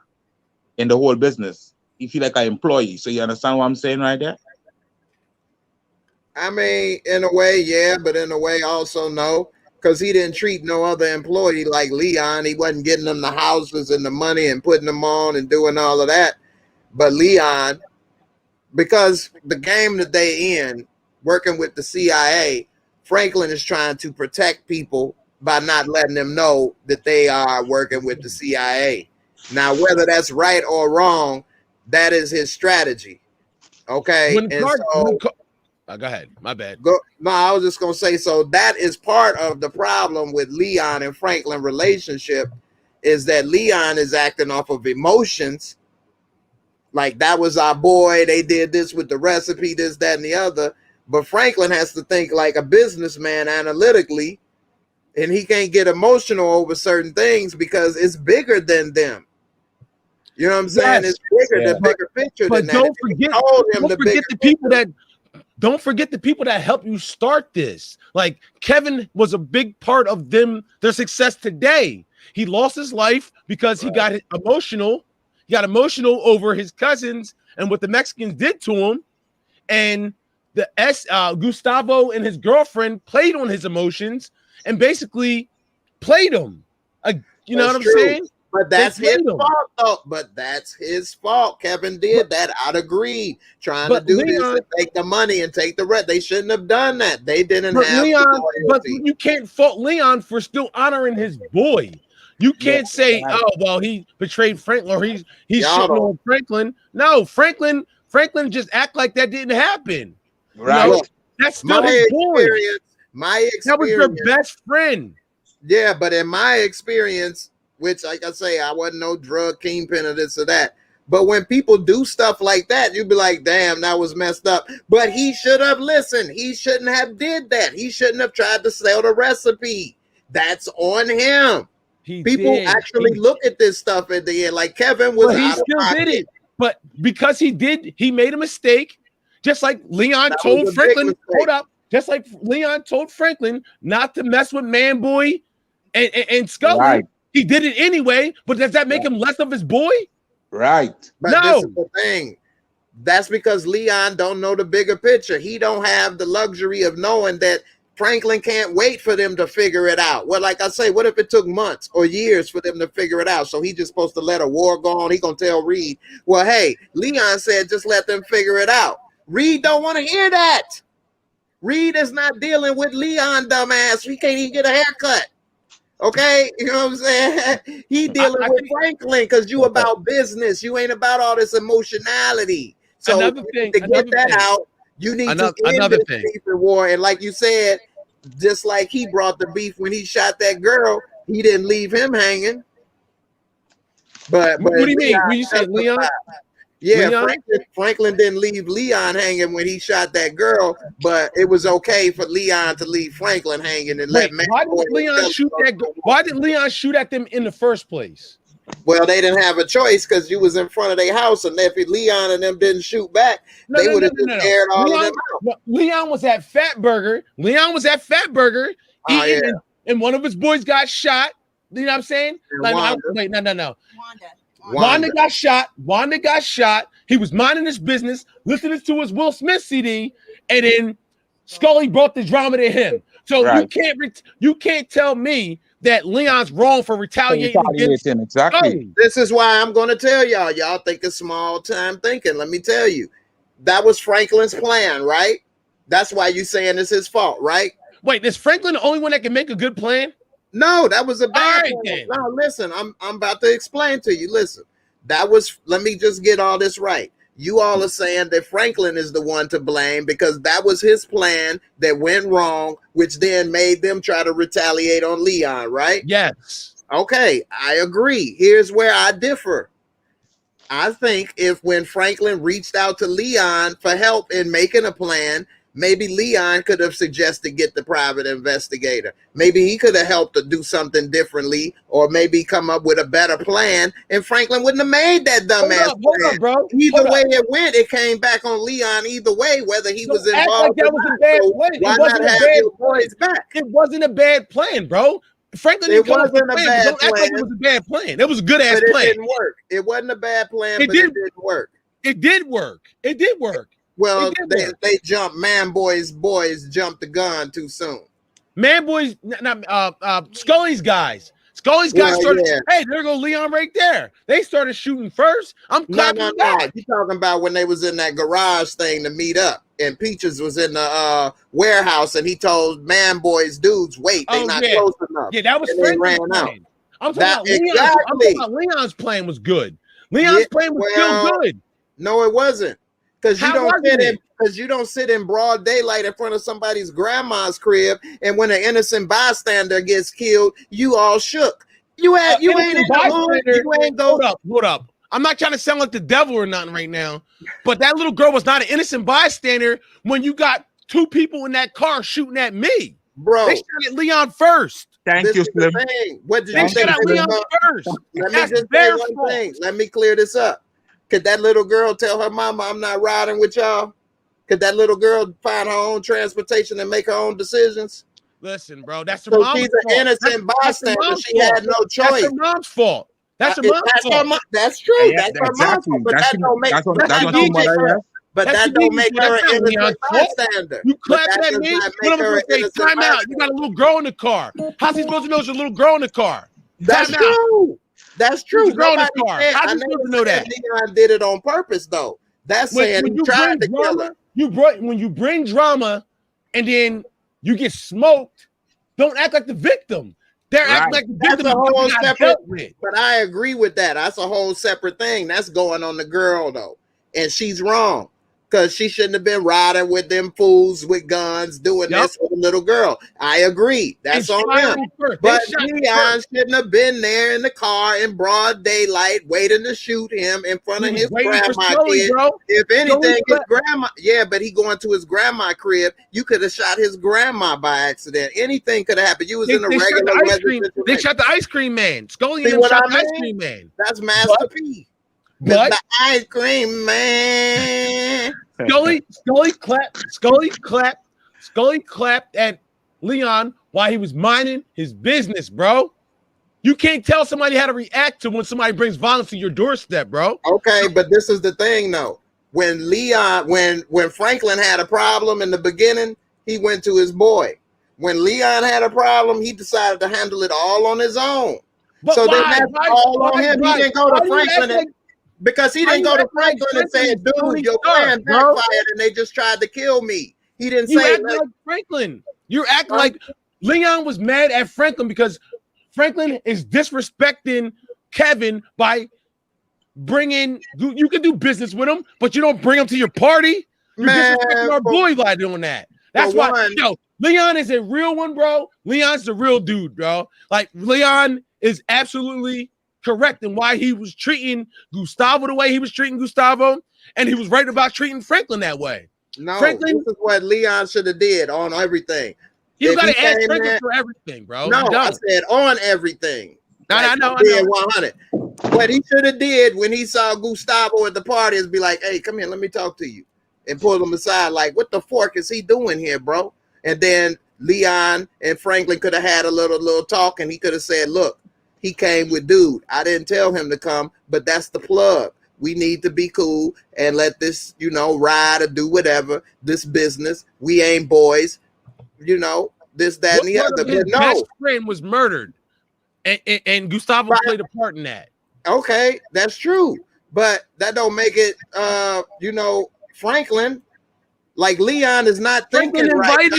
in the whole business. He feel like an employee. So you understand what I'm saying right there? I mean, in a way, yeah, but in a way also no, because he didn't treat no other employee like Leon. He wasn't getting them the houses and the money and putting them on and doing all of that. But Leon, because the game that they in, working with the CIA, Franklin is trying to protect people by not letting them know that they are working with the CIA. Now, whether that's right or wrong, that is his strategy. Okay. Go ahead. My bad. No, I was just going to say, so that is part of the problem with Leon and Franklin relationship, is that Leon is acting off of emotions. Like, that was our boy. They did this with the recipe, this, that, and the other. But Franklin has to think like a businessman analytically, and he can't get emotional over certain things because it's bigger than them. You know what I'm saying? Yes. It's bigger, Yeah. the bigger picture But than that. don't If you forget, told him don't the forget bigger the people picture, that don't forget the people that helped you start this. Like Kevin was a big part of their success today. He lost his life because he got emotional. He got emotional over his cousins and what the Mexicans did to him. And Gustavo and his girlfriend played on his emotions and basically played him. You know what I'm saying? But that's his played him. fault, though. But that's his fault. Kevin did that. I'd agree. Trying to but do Leon- this and take the money and take the rest. They shouldn't have done that. They didn't But have Leon, the but loyalty. you can't fault Leon for still honoring his boy. You can't say, right. "Oh, well, he betrayed Franklin or he's Y'all shitting on Franklin." No, Franklin just act like that didn't happen. Right. You know, Look, that's still my his boy. experience, That was their best friend. Yeah, but in my experience, which, like I say, I wasn't no drug kingpin or this or that. But when people do stuff like that, you'd be like, damn, that was messed up. But he should have listened. He shouldn't have did that. He shouldn't have tried to sell the recipe. That's on him. People actually look at this stuff at the end. Like Kevin was he still did it. But because he made a mistake, just like Leon told Franklin, hold up, just like Leon told Franklin not to mess with Man Boy and Scully. Right. He did it anyway, but does that make him less of his boy? Right. But no. This is the thing. That's because Leon don't know the bigger picture. He don't have the luxury of knowing that Franklin can't wait for them to figure it out. Well, like I say, what if it took months or years for them to figure it out? So he just supposed to let a war go on. He gonna tell Reed, well, hey, Leon said just let them figure it out. Reed don't want to hear that. Reed is not dealing with Leon, dumbass. He can't even get a haircut. Okay, you know what I'm saying? He dealing with Franklin because you about business. You ain't about all this emotionality. So to get that out, you need to end this beef and war. And like you said, just like he brought the beef when he shot that girl, he didn't leave him hanging. But what do you mean? When you say Leon? Yeah, Leon? Franklin didn't leave Leon hanging when he shot that girl, but it was okay for Leon to leave Franklin hanging and let why did Leon shoot that? Why did Leon shoot at them in the first place? Well, they didn't have a choice because you was in front of their house, and if Leon and them didn't shoot back, they would have just aired all of them out. Leon was at Fatburger. And one of his boys got shot. You know what I'm saying? Wait, no. Wanda got shot. He was minding his business, listening to his Will Smith CD, and then Scully brought the drama to him. So you can't tell me that Leon's wrong for retaliating against him. Exactly. This is why I'm going to tell y'all. Y'all think it's small time thinking. Let me tell you, that was Franklin's plan, right? That's why you saying it's his fault, right? Wait, is Franklin the only one that can make a good plan? No, that was a bad plan. No, listen, I'm about to explain to you. Listen, let me just get all this right. You all are saying that Franklin is the one to blame because that was his plan that went wrong, which then made them try to retaliate on Leon, right? Yes. Okay, I agree. Here's where I differ. I think when Franklin reached out to Leon for help in making a plan, maybe Leon could have suggested get the private investigator. Maybe he could have helped to do something differently, or maybe come up with a better plan, and Franklin wouldn't have made that dumbass plan. Hold up, bro. Either way it went, it came back on Leon either way, whether he was involved that was a bad plan. Why not have your boys back? It wasn't a bad plan, bro. Franklin didn't come up with a plan. Don't act like it was a bad plan. It was a good ass plan. It didn't work. It wasn't a bad plan, but it didn't work. It did work. Well, they jumped. Boys jumped the gun too soon. Scully's guys. Started. Hey, there go Leon right there. They started shooting first. I'm clapping back. You talking about when they was in that garage thing to meet up, and Peaches was in the warehouse, and he told Boys dudes, wait, they not close enough. Yeah, that was ran out. I'm talking about Leon's plan was good. Leon's plan was still good. No, it wasn't. Because you don't sit in broad daylight in front of somebody's grandma's crib, and when an innocent bystander gets killed, you all shook. You ain't Hold up. I'm not trying to sound like the devil or nothing right now, but that little girl was not an innocent bystander when you got two people in that car shooting at me. Bro. They shot at Leon first. Thank you, is the Slim. thing. What did They you should think? have Leon first. Let me That's just say their one fault. thing. Let me clear this up. Could that little girl tell her mama, I'm not riding with y'all? Could that little girl find her own transportation and make her own decisions? Listen, bro, that's her So mom's she's an fault. innocent That's her bystander. mom's She had no fault. choice. That's her mom's fault. That's her mom's fault. That's true. Yeah, That's her mom's exactly. fault. But that don't make that's what that's that's the what don't her make mother, her. yes. But That's that the don't DJ's make fault. her That's an not Leon's innocent fault. bystander. You But clapping that at does me? not What make am I her an supposed to say? innocent Time out. You bystander. got a little girl in the car. How's he supposed to know there's a little girl in the car? That's Time out. true. That's There's true. a girl in the Nobody car. said. How's I he never supposed to know said that? Leon did it on purpose, though. That's saying When he you tried bring to kill drama, her. when you bring drama, and then you get smoked, don't act like the victim. They're acting Right. like the That's victim a because whole they got separate. dealt with. But I agree with that. That's a whole separate thing. That's going on the girl though, and she's wrong because she shouldn't have been riding with them fools with guns doing Yup. this with a little girl. I agree. That's on them. First. But They shot Leon first. shouldn't have been there in the car in broad daylight waiting to shoot him in front He of was his waiting for grandma Scully, kid. bro. If anything, Scully his grandma, yeah, but he going to his grandma crib. You could have shot his grandma by accident. Anything could have happened. You was in a They shot regular the ice weather cream. They situation. shot the ice cream man. Scully See and them what shot I the ice mean? cream man. That's Master P. But The ice cream man. Scully clapped at Leon while he was minding his business, bro. You can't tell somebody how to react to when somebody brings violence to your doorstep, bro. Okay, but this is the thing though. When Leon, when Franklin had a problem in the beginning, he went to his boy. When Leon had a problem, he decided to handle it all on his own. But So then why? that's all on him. He didn't go to Franklin Like, because he didn't go to Franklin and say, dude, your plan backfired and they just tried to kill me. He didn't you say acting like Franklin. You're acting like Leon was mad at Franklin because Franklin is disrespecting Kevin by bringing. You can do business with him, but you don't bring him to your party. You're disrespecting our boy by doing that. That's why, Leon is a real one, bro. Leon's the real dude, bro. Like, Leon is absolutely correct in why he was treating Gustavo the way he was treating Gustavo, and he was right about treating Franklin that way. No, Franklin, this is what Leon should have did on everything. You got to ask Franklin for everything, bro. No, I said on everything. I know. 100. What he should have did when he saw Gustavo at the party is be like, hey, come here, let me talk to you. And pull him aside like, what the fork is he doing here, bro? And then Leon and Franklin could have had a little talk, and he could have said, look, he came with dude. I didn't tell him to come, but that's the plug. We need to be cool and let this, ride or do whatever. This business. We ain't boys. This, that, and the other. His But no. best friend was murdered, and Gustavo played a part in that. Okay, that's true. But that don't make it, Franklin, like Leon is not thinking right.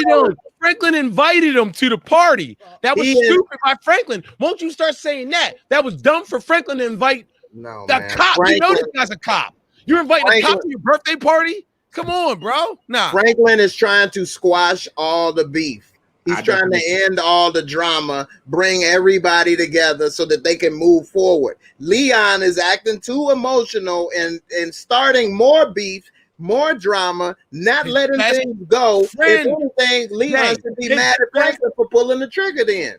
Franklin invited him to the party. That was stupid by Franklin. Won't you start saying that? That was dumb for Franklin to invite the cop. Franklin, you know this guy's a cop. You're inviting a cop to your birthday party? Come on, bro. Nah. Franklin is trying to squash all the beef. He's trying to end all the drama, bring everybody together so that they can move forward. Leon is acting too emotional and starting more beef, more drama, not letting things go. If anything, Leon should be mad at Franklin for pulling the trigger then.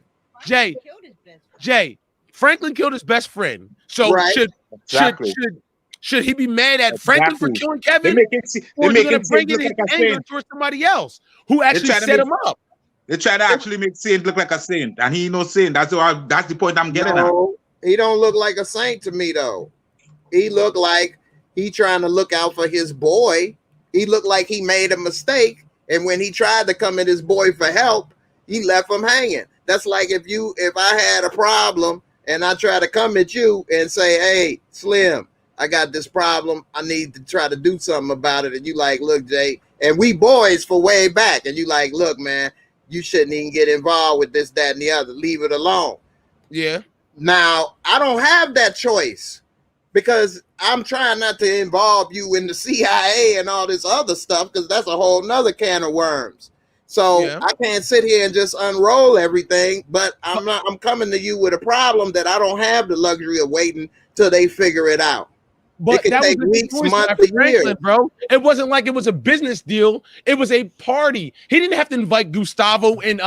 Jay, Franklin killed his best friend. So should he be mad at Franklin for killing Kevin? They make it bring it like anger towards somebody else who actually set him up. They try to actually make Saint look like a saint, and he no saint. That's the point I'm getting at. He don't look like a saint to me though. He look like he trying to look out for his boy. He looked like he made a mistake, and when he tried to come at his boy for help, he left him hanging. That's like if I had a problem and I try to come at you and say, "Hey, Slim, I got this problem. I need to try to do something about it," and you like, "Look, Jay," and we boys for way back, and you like, "Look, man, you shouldn't even get involved with this, that, and the other. Leave it alone." Yeah. Now, I don't have that choice because I'm trying not to involve you in the CIA and all this other stuff because that's a whole nother can of worms. So I can't sit here and just unroll everything, but I'm coming to you with a problem that I don't have the luxury of waiting till they figure it out. But that was weeks, months, years, bro. It wasn't like it was a business deal. It was a party. He didn't have to invite Gustavo and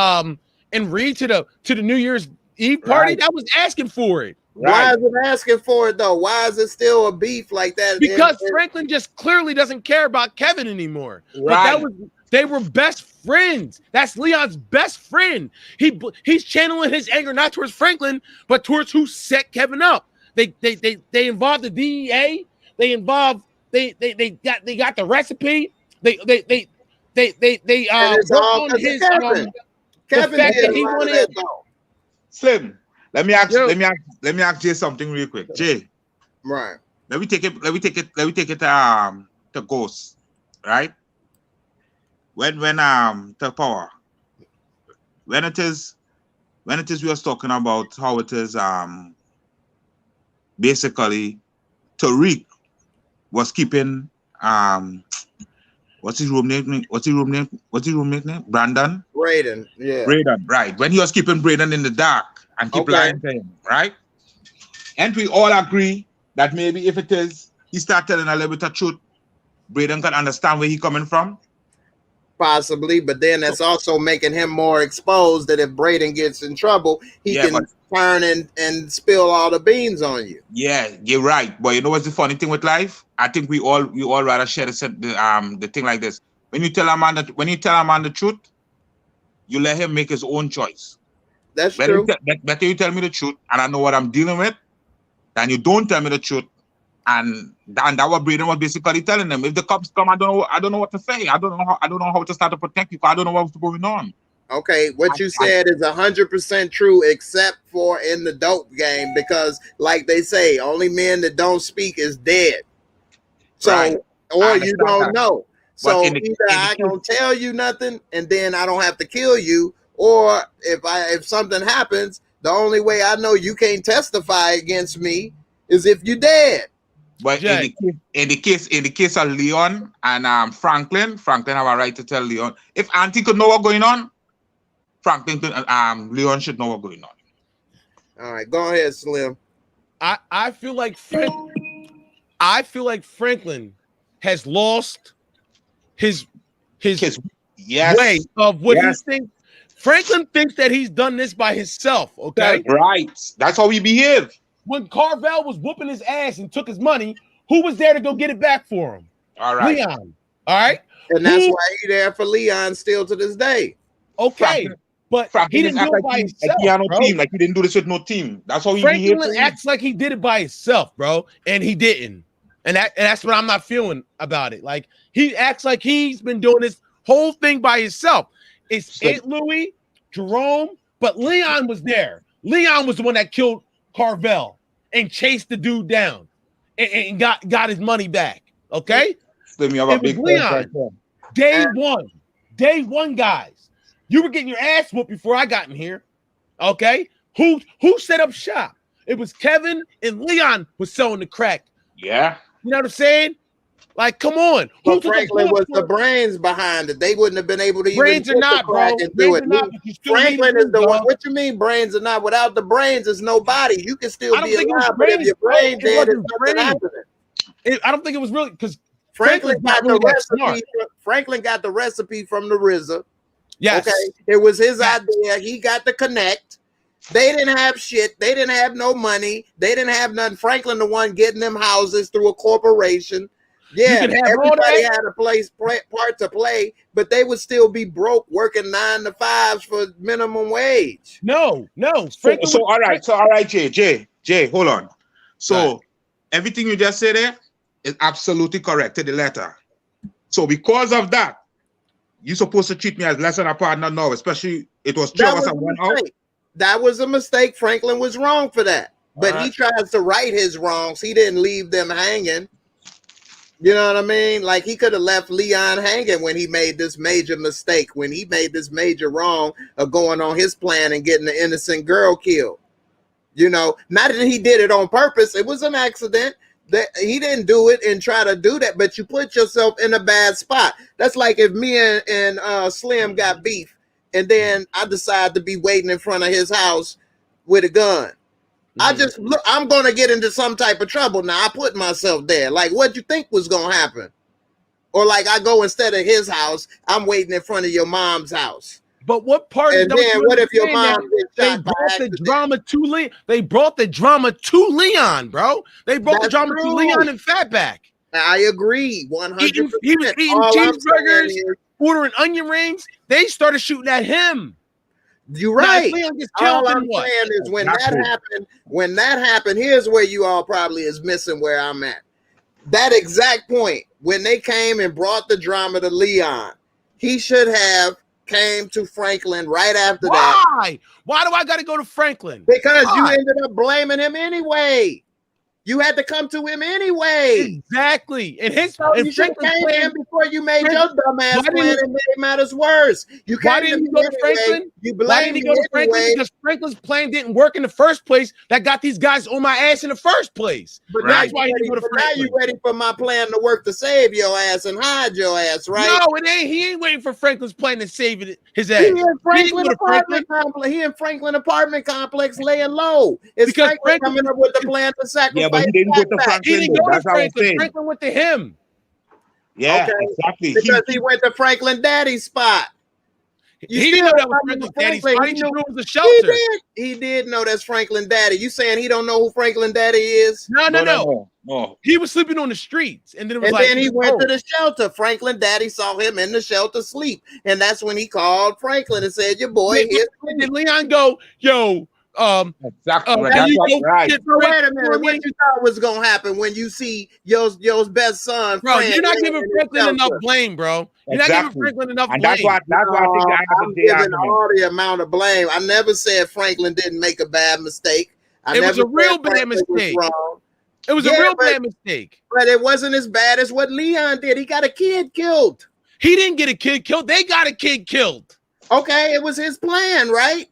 and Reed to the New Year's Eve party, Right. that was asking for it. Why is it asking for it though? Why is it still a beef like that? Because Franklin just clearly doesn't care about Kevin anymore. But they were best friends. That's Leon's best friend. He's channeling his anger not towards Franklin, but towards who set Kevin up. They involved the DEA. They got the recipe. They it's worked all on 'cause of his Kevin. Kevin fact did that he a lot of wanted- that, though. Slim, let me ask Yo. let me ask Jay something real quick. Jay, Right. let me take it to Ghost, right? When to Power. When it is we was talking about how it is basically Tariq was keeping what's his room name? Brandon? Braden, yeah. Braden, right. When he was keeping Braden in the dark and keep lying to him, right? And we all agree that maybe if it is, he start telling a little bit of truth, Braden can understand where he coming from. Possibly, but then that's also making him more exposed that if Braden gets in trouble, he can turn and spill all the beans on you. Yeah, you're right. But you know what's the funny thing with life? I think we all rather share the thing like this. When you tell a man the truth, you let him make his own choice. That's true. Better you tell me the truth and I know what I'm dealing with, than you don't tell me the truth. And that what Braden was basically telling them. If the cops come, I don't know what to say. I don't know how to start to protect you. I don't know what's going on. Okay, what you said is 100% true, except for in the dope game, because like they say, only men that don't speak is dead. So, Right. or you don't know. So But either I don't tell you nothing, and then I don't have to kill you, or if something happens, the only way I know you can't testify against me is if you're dead. But in the case of Leon and Franklin have a right to tell Leon. If Auntie could know what's going on, Leon should know what's going on. All right, go ahead, Slim. I feel like Franklin has lost his way of what he thinks. Franklin thinks that he's done this by himself. Okay, right. That's how he behave. When Carvel was whooping his ass and took his money, who was there to go get it back for him? All right, Leon. All right, and that's why he's there for Leon still to this day. Okay, but he didn't do it by himself. Like he didn't do this with no team. That's how he Franklin behaved. acts like he did it by himself, bro, and he didn't. And that's what I'm not feeling about it. Like he acts like he's been doing this whole thing by himself. It's Aunt Louie, Jerome, but Leon was there. Leon was the one that killed Carvel and chased the dude down and got his money back. Okay, it was Leon. Day one, guys. You were getting your ass whooped before I got in here. Okay, who set up shop? It was Kevin and Leon was selling the crack. Yeah, you know what I'm saying? Like, come on. But Franklin was the brains behind it. They wouldn't have been able to brains even are not, bro. Do it. Franklin is the one. What you mean brains are not? Without the brains, there's nobody. You can still be alive, but if your brain dead, it's nothing happening. I don't think it was really because Franklin got the recipe. Franklin got the recipe from the RZA. Yes. Okay. It was his idea. He got the connect. They didn't have shit. They didn't have no money. They didn't have nothing. Franklin, the one getting them houses through a corporation. Yeah, everybody had a part to play, but they would still be broke working 9 to 5s for minimum wage. No. So all right, Jay, hold on. So everything you just said there is absolutely correct to the letter. So because of that, you're supposed to treat me as less than a partner now, especially it was 2 of us and 1 out. That was a mistake. Franklin was wrong for that. But he tries to right his wrongs. He didn't leave them hanging. You know what I mean? Like, he could have left Leon hanging when he made this major mistake, when he made this major wrong of going on his plan and getting the innocent girl killed. You know, not that he did it on purpose. It was an accident. That he didn't do it and try to do that, but you put yourself in a bad spot. That's like if me and Slim got beef, and then I decide to be waiting in front of his house with a gun. I just look, I'm gonna get into some type of trouble now. I put myself there. Like, what you think was gonna happen? Or like I go instead of his house, I'm waiting in front of your mom's house. But what part And of then what if your understand mom that gets they shot by brought the accident? drama to Leon? They brought the drama to Leon, bro. They brought the That's drama to true. Leon and Fatback. I agree, 100%. He was eating All I'm cheeseburgers, saying is, ordering onion rings. They started shooting at him. you're Now, if right. Leon gets killed, All then I'm what? saying is when Exactly. that happened, here's where you all probably is missing where I'm at. That exact point, when they came and brought the drama to Leon, he should have came to Franklin right after that. Why? Why do I got to go to Franklin? Because you Why? ended up blaming him anyway. You had to come to him anyway. Exactly. And his So and you should have Franklin's came to him plan. before you made your dumbass Why plan didn't- and made matters worse. You Why came to didn't me he go to anyway. Franklin? You Why blamed didn't he me go to Franklin? anyway. Because Franklin's plan didn't work in the first place. That got these guys on my ass in the first place. But Right. That's why he didn't go to now you Franklin. ready for my plan to work to save your ass and hide your ass, right? No, it ain't. He ain't waiting for Franklin's plan to save his ass. He in He didn't Franklin go to apartment complex. He in Franklin apartment complex laying low. It's Because Franklin Franklin- coming up with the plan to sacrifice. Yeah, but he didn't go to Fatback. He Franklin. didn't Though. go to That's what I was Franklin. saying. Franklin went to him. Yeah, Okay. exactly. Because he went to Franklin Daddy's spot. You He didn't know still that was coming to Franklin's daddy's Franklin. spot. He He knew- knew it was a He shelter. did. He did know that's Franklin Daddy. You saying he don't know who Franklin Daddy is? No. He was sleeping on the streets, and then it was And like, then he went to oh. the shelter. Franklin Daddy saw him in the shelter sleep. And that's when he called Franklin and said, your boy Wait, here. and then Leon go, yo, Exactly. can That's you what, go right. get So wait a Franklin minute. for What me? you thought was gonna happen when you see your best son? Bro, Fran you're not laying giving in his Franklin enough shelter? blame, bro. You're not Exactly. giving Franklin enough And blame. that's why I think I have I'm a big giving argument. all the amount of blame. I never said Franklin didn't make a bad mistake. I It was never a real said bad Franklin was mistake. wrong. It was Yeah, a real but- bad mistake. But it wasn't as bad as what Leon did. He got a kid killed. He didn't get a kid killed. They got a kid killed. Okay, it was his plan, right?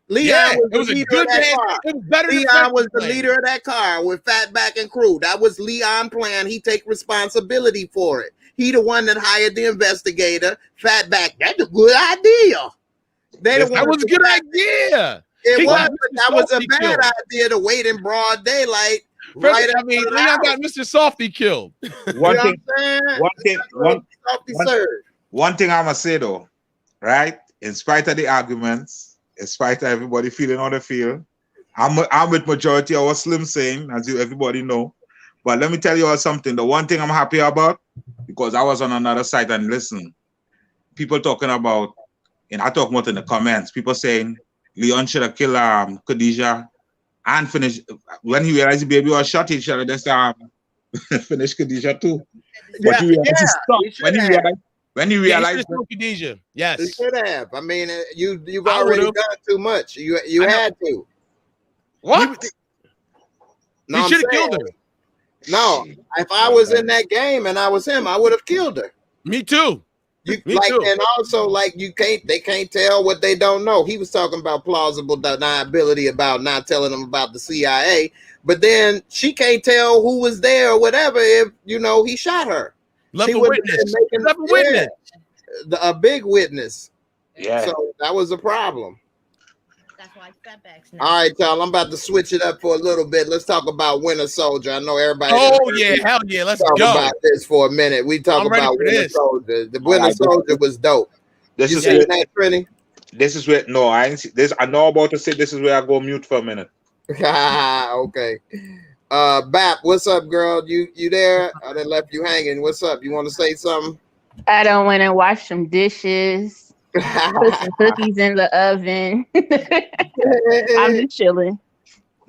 Leon Yeah, was it was the a leader good of that man. car. It was better than Leon Franklin's was the plan. leader of that car with Fatback and crew. That was Leon's plan. He take responsibility for it. He the one that hired the investigator. Fatback. That's a good idea. They the That ones was a good idea. It He was, got but Mr. that was a Softy bad killed. idea to wait in broad daylight. First, Right I mean, after the Leon house. got Mr. Softy killed. You One know thing, what I'm saying? one thing, Softy one- served. one thing I'm gonna say though, right? In spite of the arguments, in spite of everybody feeling how they feel, I'm with majority of what Slim saying, as you everybody know. But let me tell you all something. The one thing I'm happy about, because I was on another site and listen, people talking about, and I talk about in the comments, people saying Leon should have killed Khadijah and finish when he realized the baby was shot, he should have just finish Khadijah too. But he realized he stopped. he should have. When he Yeah, realized he should've Khadijah. You Yes. should have. I mean, you've I already would've. done too much. You I know. had to. what? No, He I'm should have saying, killed her. no. If I was in that game and I was him, I would have killed her. Me too. You Me like, too. and also like they can't tell what they don't know. He was talking about plausible deniability about not telling them about the CIA, but then she can't tell who was there or whatever if he shot her. Left She a wouldn't witness. have been making- Left a witness. A big witness. Yeah. So that was a problem. That's why Fatback's All right, y'all. I'm about to switch it up for a little bit. Let's talk about Winter Soldier. I know everybody. Oh yeah, hell yeah. Let's Talk go. about this for a minute. We talk I'm ready about for Winter this. Soldier. The Winter Alright, Soldier was dope. This You is seen where, that, Trini? this is where no, I ain't see this. I know about to say this is where I go mute for a minute. Okay. Bap, what's up, girl? You there? I done left you hanging. What's up? You want to say something? I don't want to wash some dishes, put some cookies in the oven. I'm just chilling,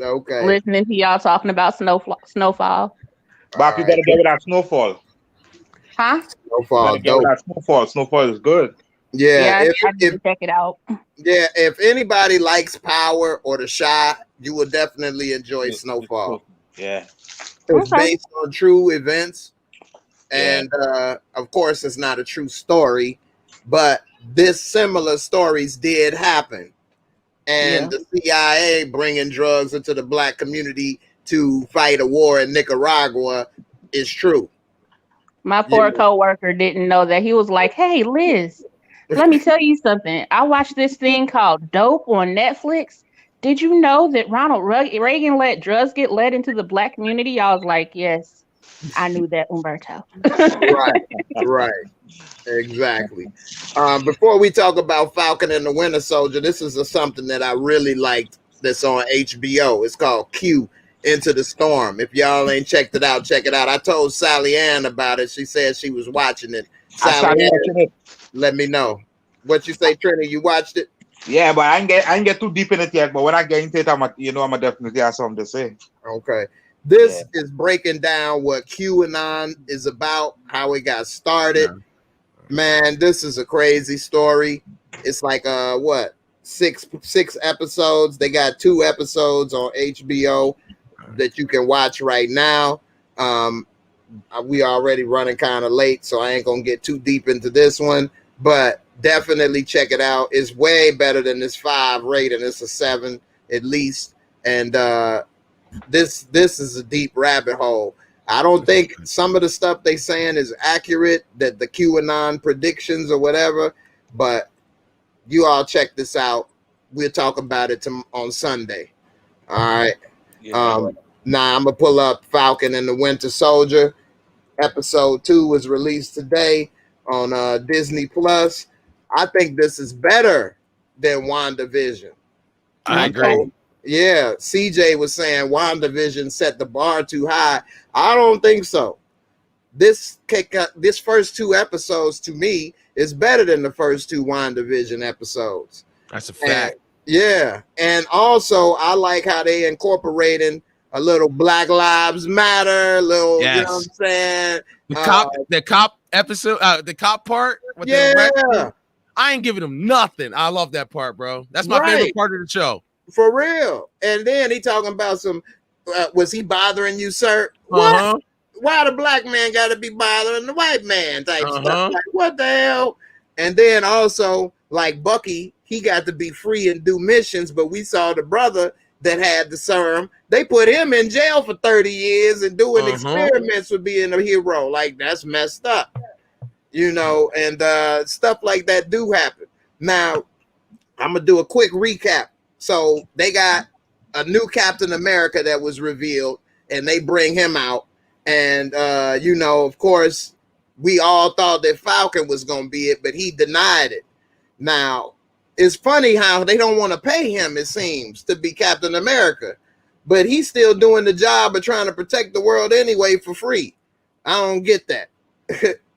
Okay. listening to y'all talking about Snowfall. Bap, you gotta get with that Snowfall. Huh? Snowfall, You gotta get with dope. that Snowfall. Snowfall is good. Yeah. I If need to check it out. if anybody likes Power or The Shy, you will definitely enjoy Snowfall. Yeah. It's Okay. based on true events, and of course, it's not a true story, but this similar stories did happen. And the CIA bringing drugs into the black community to fight a war in Nicaragua is true. My poor Yeah. coworker didn't know that. He was like, "Hey, Liz, let me tell you something. I watched this thing called Dope on Netflix. Did you know that Ronald Reagan let drugs get led into the black community?" I was like, "Yes, I knew that, Umberto." Right. Exactly. Before we talk about Falcon and the Winter Soldier, this is something that I really liked that's on HBO. It's called Q Into the Storm. If y'all ain't checked it out, check it out. I told Sally Ann about it. She said she was watching it. I started Sally Ann, watching it. let me know. What you say, Trini? You watched it? Yeah, but I ain't get too deep in it yet. But when I get into it, I'm definitely have something to say. Okay. This is breaking down what QAnon is about, how it got started. Yeah. Man, this is a crazy story. It's like six episodes. They got 2 episodes on HBO that you can watch right now. We already running kind of late, so I ain't gonna get too deep into this one, but definitely check it out. It's way better than this 5 rating. It's a 7 at least, and this is a deep rabbit hole. I don't think some of the stuff they saying is accurate, that the QAnon predictions or whatever, but you all check this out. We'll talk about it on Sunday. All right. Yeah. Now I'm gonna pull up Falcon and the Winter Soldier. Episode 2 was released today on Disney Plus. I think this is better than WandaVision. I agree. Yeah, CJ was saying WandaVision set the bar too high. I don't think so. This first 2 episodes to me is better than the first 2 WandaVision episodes. That's a fact. And also I like how they incorporating a little Black Lives Matter, little, you know what I'm saying? The cop episode, the cop part. I ain't giving them nothing. I love that part, bro. That's my favorite part of the show. For real. And then he talking about some, was he bothering you, sir? What? Why the black man got to be bothering the white man type stuff? Like, what the hell? And then also, like Bucky, he got to be free and do missions, but we saw the brother that had the serum. They put him in jail for 30 years and doing experiments with being a hero. Like, that's messed up. You know, and stuff like that do happen. Now, I'm going to do a quick recap. So they got a new Captain America that was revealed, and they bring him out. And, you know, of course, we all thought that Falcon was going to be it, but he denied it. Now, it's funny how they don't want to pay him, it seems, to be Captain America. But he's still doing the job of trying to protect the world anyway for free. I don't get that.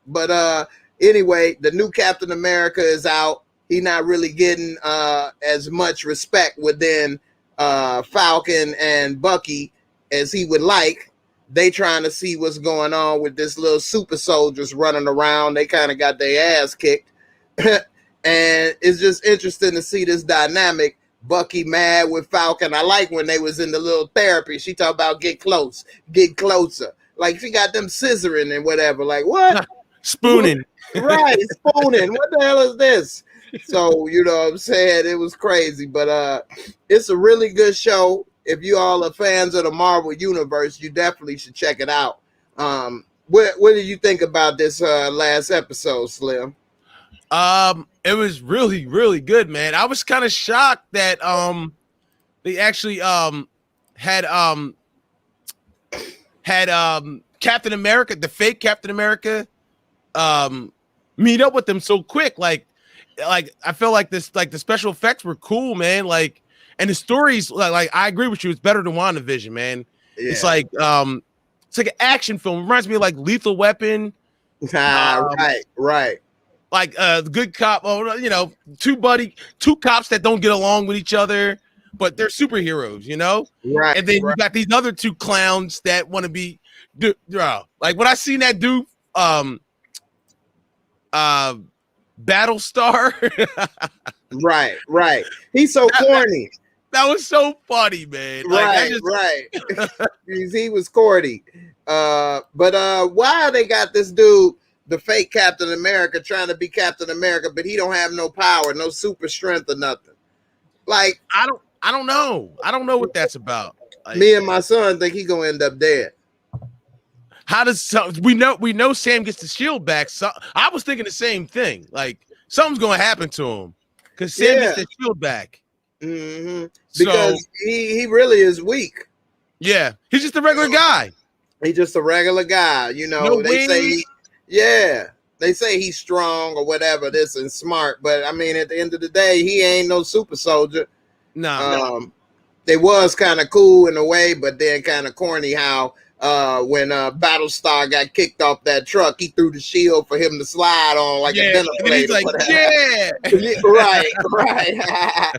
But anyway, the new Captain America is out. He's not really getting as much respect within Falcon and Bucky as he would like. They trying to see what's going on with this little super soldiers running around. They kind of got their ass kicked. And it's just interesting to see this dynamic. Bucky mad with Falcon. I like when they was in the little therapy. She talked about get close, get closer. Like she got them scissoring and whatever. Like what? Spooning. Right, spooning. What the hell is this? So, you know what I'm saying? It was crazy, but it's a really good show. If you all are fans of the Marvel Universe, you definitely should check it out. What did you think about this last episode, Slim? It was really, really good, man. I was kind of shocked that they actually had Captain America, the fake Captain America, meet up with them so quick. Like I feel like this, like the special effects were cool, man. Like, and the stories, like I agree with you, it's better than WandaVision, man. Yeah. It's like an action film. It reminds me of like Lethal Weapon. Right. Like the good cop, you know, two cops that don't get along with each other, but they're superheroes, you know? Right. And then you got these other 2 clowns that want to be like when I seen that dude Battlestar. Right. He's so corny. That was so funny, man. Right. He was corny. But why they got this dude, the fake Captain America, trying to be Captain America, but he don't have no power, no super strength or nothing. Like I don't know. I don't know what that's about. Like, me and my son think he gonna end up dead. How does we know Sam gets the shield back? So I was thinking the same thing. Like something's gonna happen to him because Sam gets the shield back. Mm-hmm. Because he really is weak. Yeah, he's just a regular guy. He's just a regular guy. You know, no they wings. say they say he's strong or whatever, this and smart, but I mean, at the end of the day, he ain't no super soldier. No. It was kind of cool in a way, but then kind of corny how when Battlestar got kicked off that truck, he threw the shield for him to slide on like a dinner and he's plate. like, yeah. right.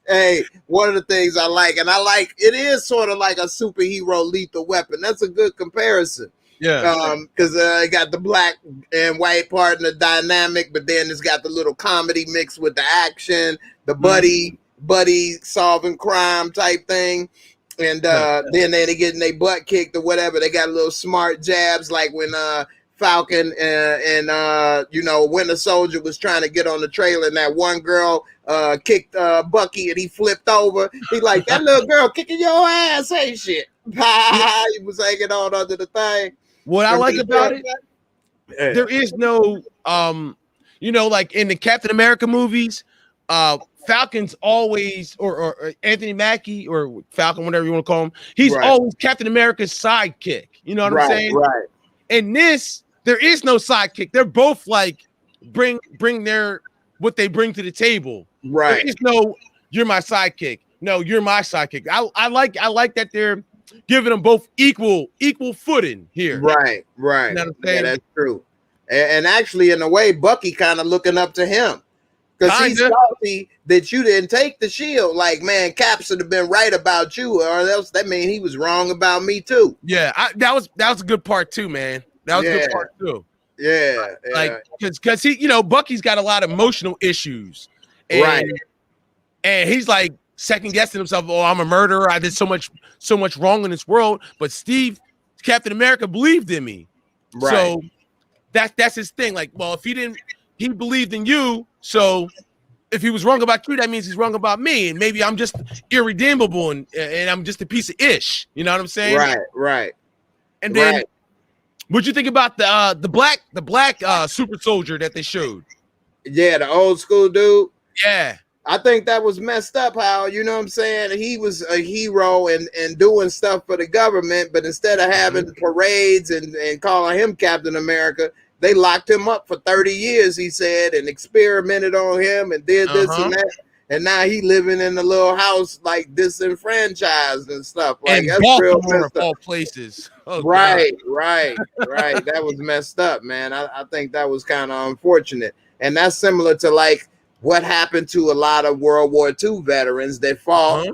Hey, one of the things I like, and I like, it is sort of like a superhero lethal weapon. That's a good comparison. Yeah. Because it got the black and white part in the dynamic, but then it's got the little comedy mixed with the action, the buddy solving crime type thing. And then they getting their butt kicked or whatever. They got a little smart jabs, like when Falcon and Winter Soldier was trying to get on the trailer, and that one girl kicked Bucky and he flipped over. He like, that little girl kicking your ass ain't shit. He was hanging on under the thing. What I like about it, there is no like in the Captain America movies, Falcon's always or Anthony Mackie or Falcon, whatever you want to call him, he's always Captain America's sidekick. You know what I'm saying? Right. In this, there is no sidekick. They're both like bring their what they bring to the table. Right. There is no you're my sidekick. No, you're my sidekick. I like that they're giving them both equal footing here. Right. You know what I'm saying? Yeah, that's true. And actually, in a way, Bucky kind of looking up to him. Because he's salty that you didn't take the shield. Like, man, Cap should have been right about you, or else that mean he was wrong about me too. Yeah, that was a good part too, man. That was a good part too. Yeah, like because he, Bucky's got a lot of emotional issues, and he's like second guessing himself. Oh, I'm a murderer. I did so much wrong in this world. But Steve, Captain America, believed in me. Right. So that's his thing. Like, well, if he believed in you. So if he was wrong about you, that means he's wrong about me. And maybe I'm just irredeemable and I'm just a piece of ish. You know what I'm saying? Right. And then what'd you think about the black super soldier that they showed? Yeah, the old school dude. Yeah. I think that was messed up how, you know what I'm saying? He was a hero and doing stuff for the government, but instead of having parades and calling him Captain America, they locked him up for 30 years, he said, and experimented on him and did this and that. And now he living in a little house like disenfranchised and stuff. Like, and that's Baltimore, real messed of all up. Places. Oh, right. That was messed up, man. I think that was kind of unfortunate. And that's similar to like what happened to a lot of World War II veterans that fought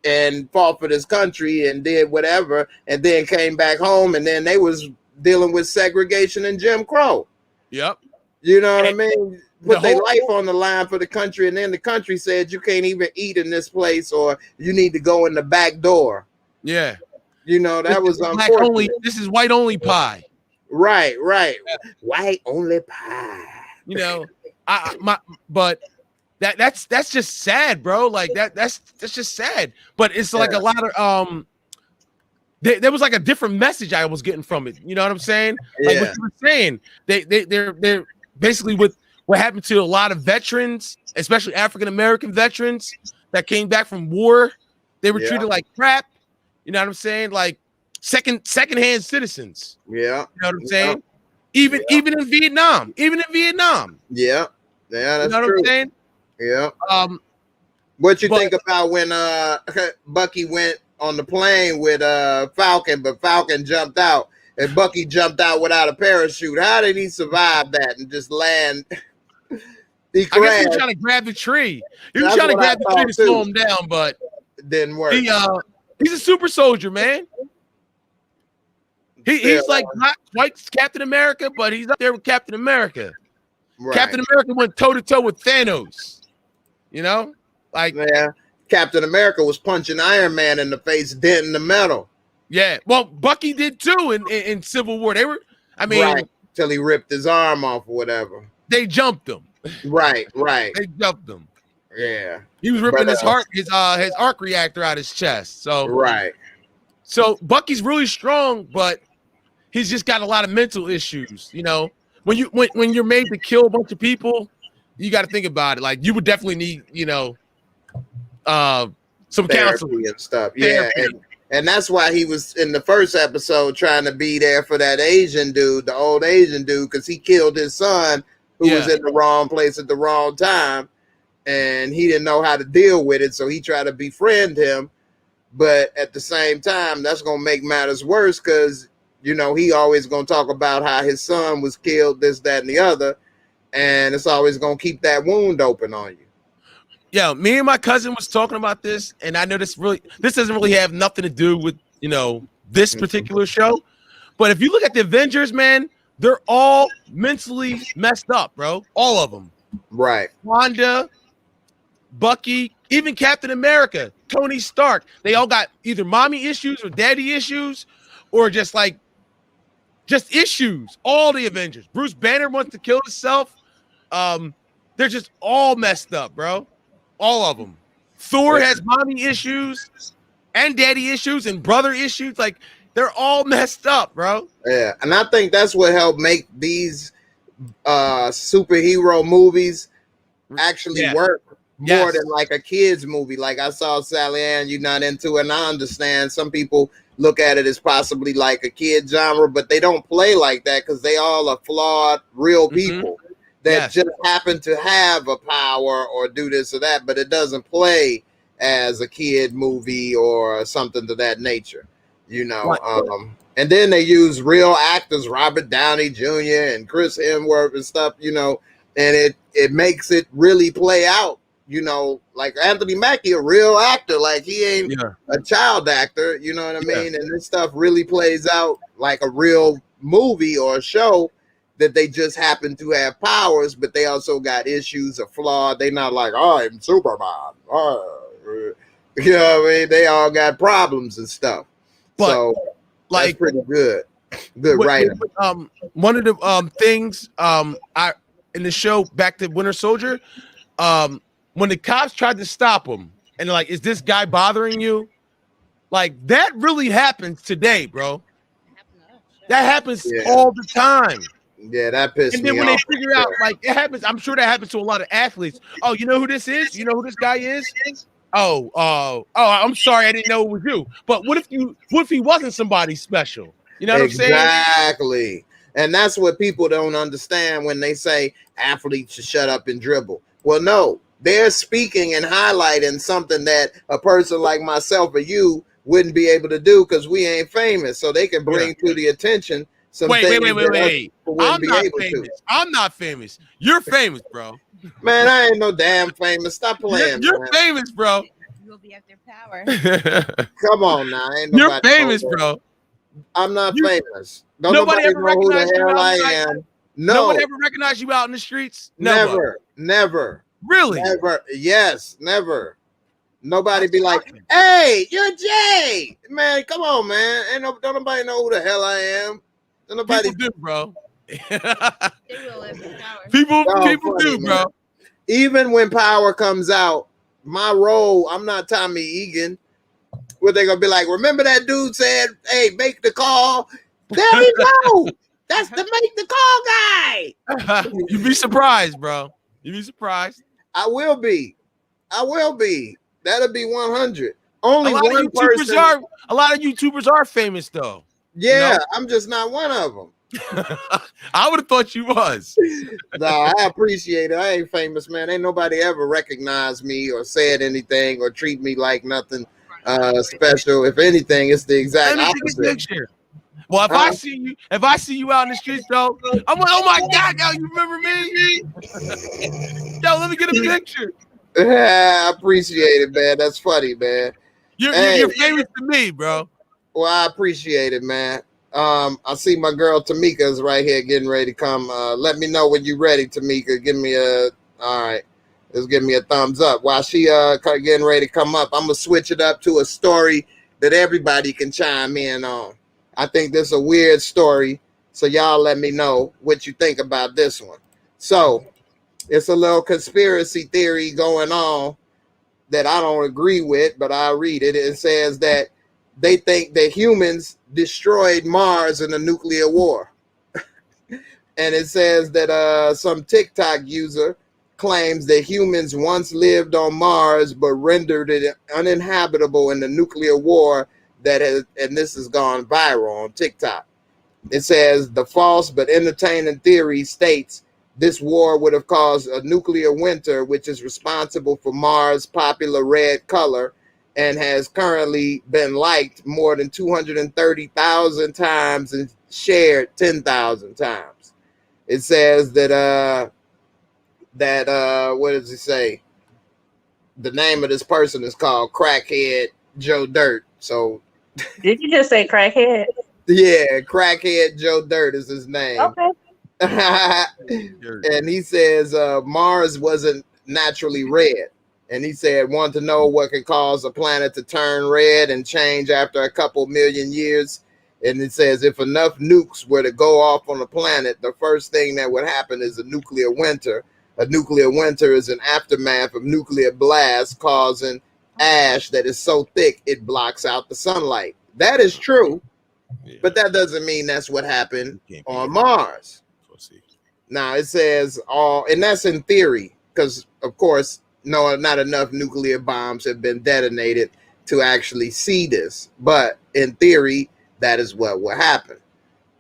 and fought for this country and did whatever, and then came back home, and then they was dealing with segregation and Jim Crow. Yep. You know what I mean? Put their life on the line for the country, and then the country said you can't even eat in this place, or you need to go in the back door. Yeah. You know, that was unfortunate. This is white only pie. Right. White only pie. You know, but that's just sad, bro. Like that's just sad. But it's like a lot of there was like a different message I was getting from it. You know what I'm saying? Like what you were saying. They're basically with what happened to a lot of veterans, especially African American veterans that came back from war. They were treated like crap. You know what I'm saying? Like second-hand citizens. Yeah. You know what I'm saying? Even in Vietnam. Yeah, that's you know true. What I'm saying? Yeah. What you think about when Bucky went on the plane with Falcon, but Falcon jumped out and Bucky jumped out without a parachute? How did he survive that and just land? I guess he was trying to grab the tree. He was trying to grab the tree to slow him down, but it didn't work. He's a super soldier, man. He's like not white Captain America, but he's up there with Captain America. Right. Captain America went toe-to-toe with Thanos. You know? Like Captain America was punching Iron Man in the face, denting the metal. Yeah. Well, Bucky did too in Civil War. They were, till he ripped his arm off or whatever. They jumped him. Right. They jumped him. Yeah. He was ripping his arc reactor out his chest. So So Bucky's really strong, but he's just got a lot of mental issues. You know, when you're made to kill a bunch of people, you got to think about it. Like you would definitely need, some therapy counseling and stuff. therapy. And that's why he was in the first episode trying to be there for that Asian dude, the old Asian dude, because he killed his son who was in the wrong place at the wrong time. And he didn't know how to deal with it. So he tried to befriend him. But at the same time, that's going to make matters worse because, you know, he always going to talk about how his son was killed, this, that, and the other. And it's always going to keep that wound open on you. Yeah, me and my cousin was talking about this, and I know this doesn't really have nothing to do with, you know, this particular show. But if you look at the Avengers, man, they're all mentally messed up, bro. All of them. Right. Wanda, Bucky, even Captain America, Tony Stark. They all got either mommy issues or daddy issues or just issues. All the Avengers. Bruce Banner wants to kill himself. They're just all messed up, bro. All of them. Thor has mommy issues and daddy issues and brother issues. Like, they're all messed up, bro. Yeah, and I think that's what helped make these superhero movies actually work more than like a kid's movie. Like I saw Sally Ann, you're not into it, and I understand some people look at it as possibly like a kid genre, but they don't play like that because they all are flawed, real people that just happen to have a power or do this or that, but it doesn't play as a kid movie or something to that nature, you know. And then they use real actors, Robert Downey Jr. and Chris Hemsworth and stuff, you know, and it makes it really play out, you know, like Anthony Mackie, a real actor, like he ain't a child actor, you know what I mean? And this stuff really plays out like a real movie or a show that they just happen to have powers, but they also got issues or flawed. They not like, oh, I'm Superman. You know what I mean? They all got problems and stuff. But so like that's pretty good. Good writing. One of the things I in the show Back to Winter Soldier, when the cops tried to stop him and like, is this guy bothering you? Like that really happens today, bro. That happens all the time. Yeah, that pissed me off. And then when they figure out, like, it happens, I'm sure that happens to a lot of athletes. Oh, you know who this is? You know who this guy is? Oh, I'm sorry, I didn't know it was you. But what if he wasn't somebody special? You know what I'm saying? Exactly. And that's what people don't understand when they say athletes should shut up and dribble. Well, no, they're speaking and highlighting something that a person like myself or you wouldn't be able to do because we ain't famous. So they can bring to the attention some wait. I'm not famous. I'm not famous. You're famous, bro. Man, I ain't no damn famous. Stop playing. You're famous, bro. You'll be up there power. Come on now. You're famous, bro. I'm not famous. Don't nobody ever know who the hell I am. No. Nobody ever recognized you out in the streets? Never. Really? Never. Yes, never. Nobody be like, hey, you're Jay. Man, come on, man. Don't nobody know who the hell I am. Nobody do, bro. They will have the power. People funny, do, bro. Even when Power comes out, my role, I'm not Tommy Egan. Where they gonna be like, remember that dude said, hey, make the call? There we go. That's the make the call guy. You'd be surprised, bro. You'd be surprised. I will be. That'll be 100. Only one person. A lot of YouTubers are famous, though. Yeah, you know? I'm just not one of them. I would have thought you was. No, I appreciate it. I ain't famous, man. Ain't nobody ever recognized me or said anything or treat me like nothing special. If anything, it's the exact opposite. Well, if I see you out in the streets, though, I'm like, oh my God, yo, you remember me? Yo, let me get a picture. Yeah, I appreciate it, man. That's funny, man. You're famous to me, bro. Well, I appreciate it, man. I see my girl Tamika's right here getting ready to come. Let me know when you're ready, Tamika. All right. Just give me a thumbs up. While she getting ready to come up, I'm going to switch it up to a story that everybody can chime in on. I think this is a weird story, so y'all let me know what you think about this one. So, it's a little conspiracy theory going on that I don't agree with, but I'll read it. It says that they think that humans destroyed Mars in a nuclear war. And it says that some TikTok user claims that humans once lived on Mars but rendered it uninhabitable in the nuclear war that has, and this has gone viral on TikTok. It says the false but entertaining theory states this war would have caused a nuclear winter, which is responsible for Mars' popular red color and has currently been liked more than 230,000 times and shared 10,000 times. It says that what does it say? The name of this person is called Crackhead Joe Dirt. So Did you just say crackhead? yeah, Crackhead Joe Dirt is his name. Okay. And he says Mars wasn't naturally red. And he said, want to know what could cause a planet to turn red and change after a couple million years? And it says if enough nukes were to go off on a planet, the first thing that would happen is a nuclear winter. A nuclear winter is an aftermath of nuclear blasts causing ash that is so thick it blocks out the sunlight. That is true, but that doesn't mean that's what happened on Mars. Now it says and that's in theory, because of course, no, not enough nuclear bombs have been detonated to actually see this. But in theory, that is what will happen.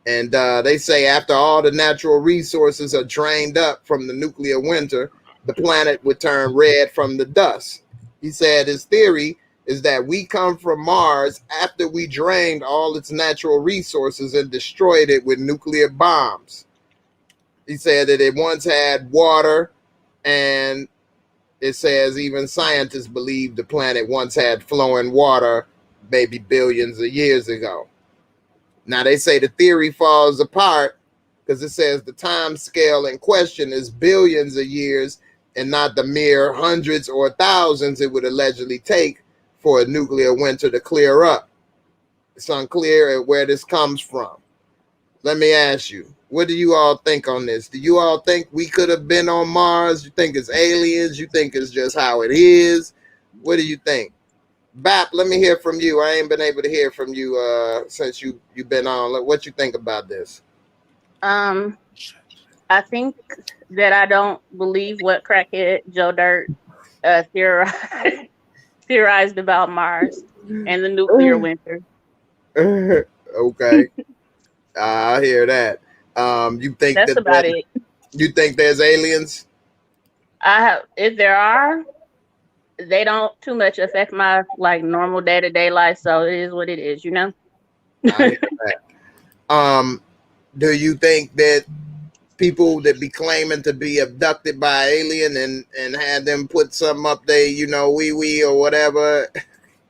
And they say after all the natural resources are drained up from the nuclear winter, the planet would turn red from the dust. He said his theory is that we come from Mars after we drained all its natural resources and destroyed it with nuclear bombs. He said that it once had water, and it says even scientists believe the planet once had flowing water maybe billions of years ago. Now they say the theory falls apart because it says the time scale in question is billions of years and not the mere hundreds or thousands it would allegedly take for a nuclear winter to clear up. It's unclear where this comes from. Let me ask you, what do you all think on this? Do you all think we could have been on Mars? You think it's aliens? You think it's just how it is? What do you think? Bap, let me hear from you. I ain't been able to hear from you since you've been on. What you think about this? I think that I don't believe what Crackhead Joe Dirt theorized about Mars and the nuclear winter. Okay. I hear that. You think that's about it? You think there's aliens? If there are, they don't too much affect my like normal day-to-day life, so it is what it is, you know. I hear that. Do you think that people that be claiming to be abducted by alien and had them put something up there, you know, wee or whatever,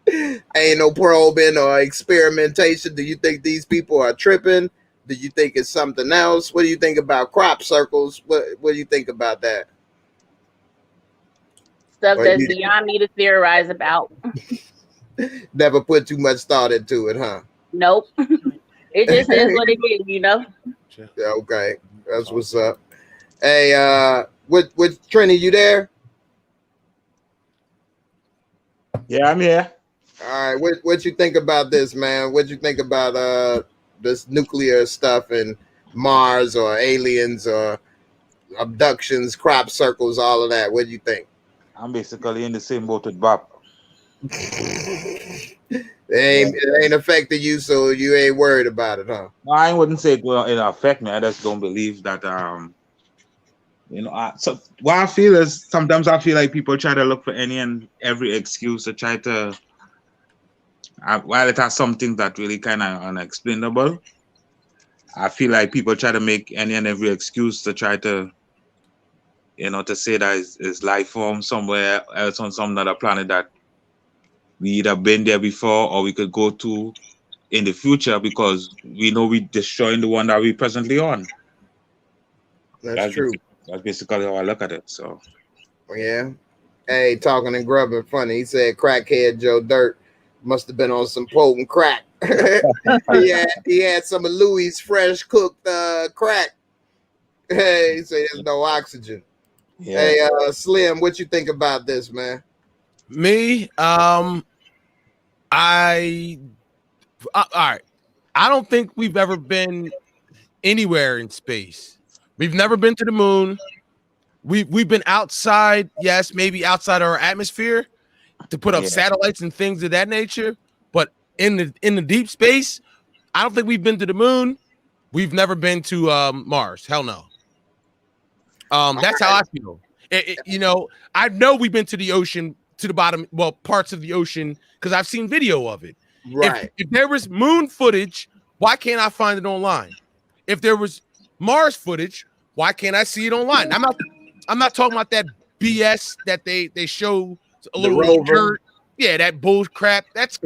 ain't no probing or experimentation? Do you think these people are tripping? Do you think it's something else? What do you think about crop circles? What do you think about that? Stuff that's beyond me to theorize about. Never put too much thought into it, huh? Nope. It just is what it is, you know. Yeah, okay, that's what's up. Hey, what Trini, you there? Yeah, I'm here. All right, what you think about this, man? What you think about this nuclear stuff and Mars or aliens or abductions, crop circles, all of that? What do you think? I'm basically in the same boat with Bob. It ain't affected you, so you ain't worried about it, huh? No, I wouldn't say it will affect me. I just don't believe that. So what I feel is sometimes I feel like people try to look for any and every excuse to try to. While it has something that really kind of unexplainable, I feel like people try to make any and every excuse to try to, to say that it's life form somewhere else on some other planet that we either been there before or we could go to in the future because we know we're destroying the one that we're presently on. That's true. That's basically how I look at it. So, yeah. Hey, talking and grubbing funny. He said Crackhead Joe Dirt must have been on some potent crack. he had some of Louis' fresh cooked crack. Hey, he said there's no oxygen. Yeah. Hey, Slim, what you think about this, man? Me, all right. I don't think we've ever been anywhere in space. We've never been to the moon. We've been outside, yes, maybe outside our atmosphere to put up satellites and things of that nature. But in the deep space, I don't think we've been to the moon. We've never been to Mars. Hell no. That's how I feel. You know, I know we've been to the ocean, to the bottom, well, parts of the ocean, because I've seen video of it. Right. If there was moon footage, why can't I find it online? If there was Mars footage, why can't I see it online? I'm not talking about that BS that they show a The little rover. dirt. Yeah, that bull crap. That's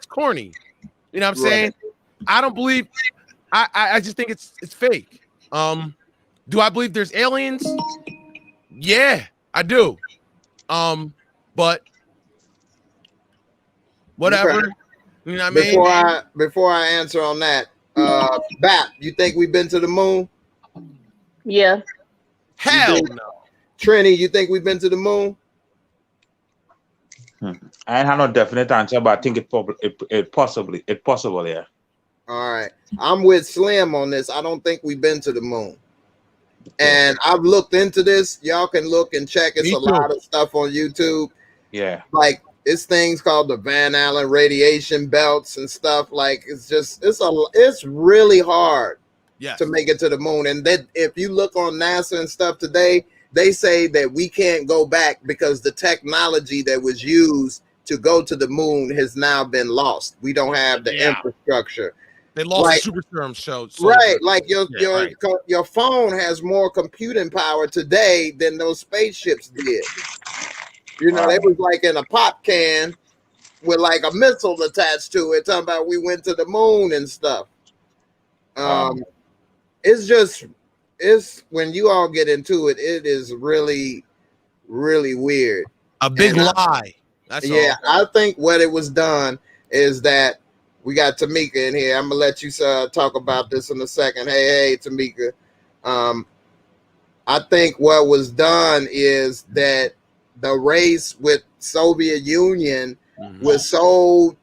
corny. You know what I'm saying? I don't believe. I just think it's fake. Do I believe there's aliens? Yeah, I do. But whatever. Okay. You know what I mean? Before I answer on that, Bap, you think we've been to the moon? Yeah. Hell no. Trini, you think we've been to the moon? I ain't have no definite answer, but I think it possible, yeah. All right. I'm with Slim on this. I don't think we've been to the moon. And I've looked into this. Y'all can look and check. It's a lot of stuff on YouTube. Yeah. Like it's things called the Van Allen radiation belts and stuff. Like it's really hard to make it to the moon. And then if you look on NASA and stuff today, they say that we can't go back because the technology that was used to go to the moon has now been lost. We don't have the infrastructure. They lost the Super Serum show. Right. Like your phone has more computing power today than those spaceships did. You know, they was like in a pop can with like a missile attached to it, talking about we went to the moon and stuff. It's when you all get into it, it is really, really weird. A big lie. That's all. I think what it was done is that we got Tamika in here. I'm gonna let you talk about this in a second. Hey, Tamika. I think what was done is that the race with Soviet Union was so,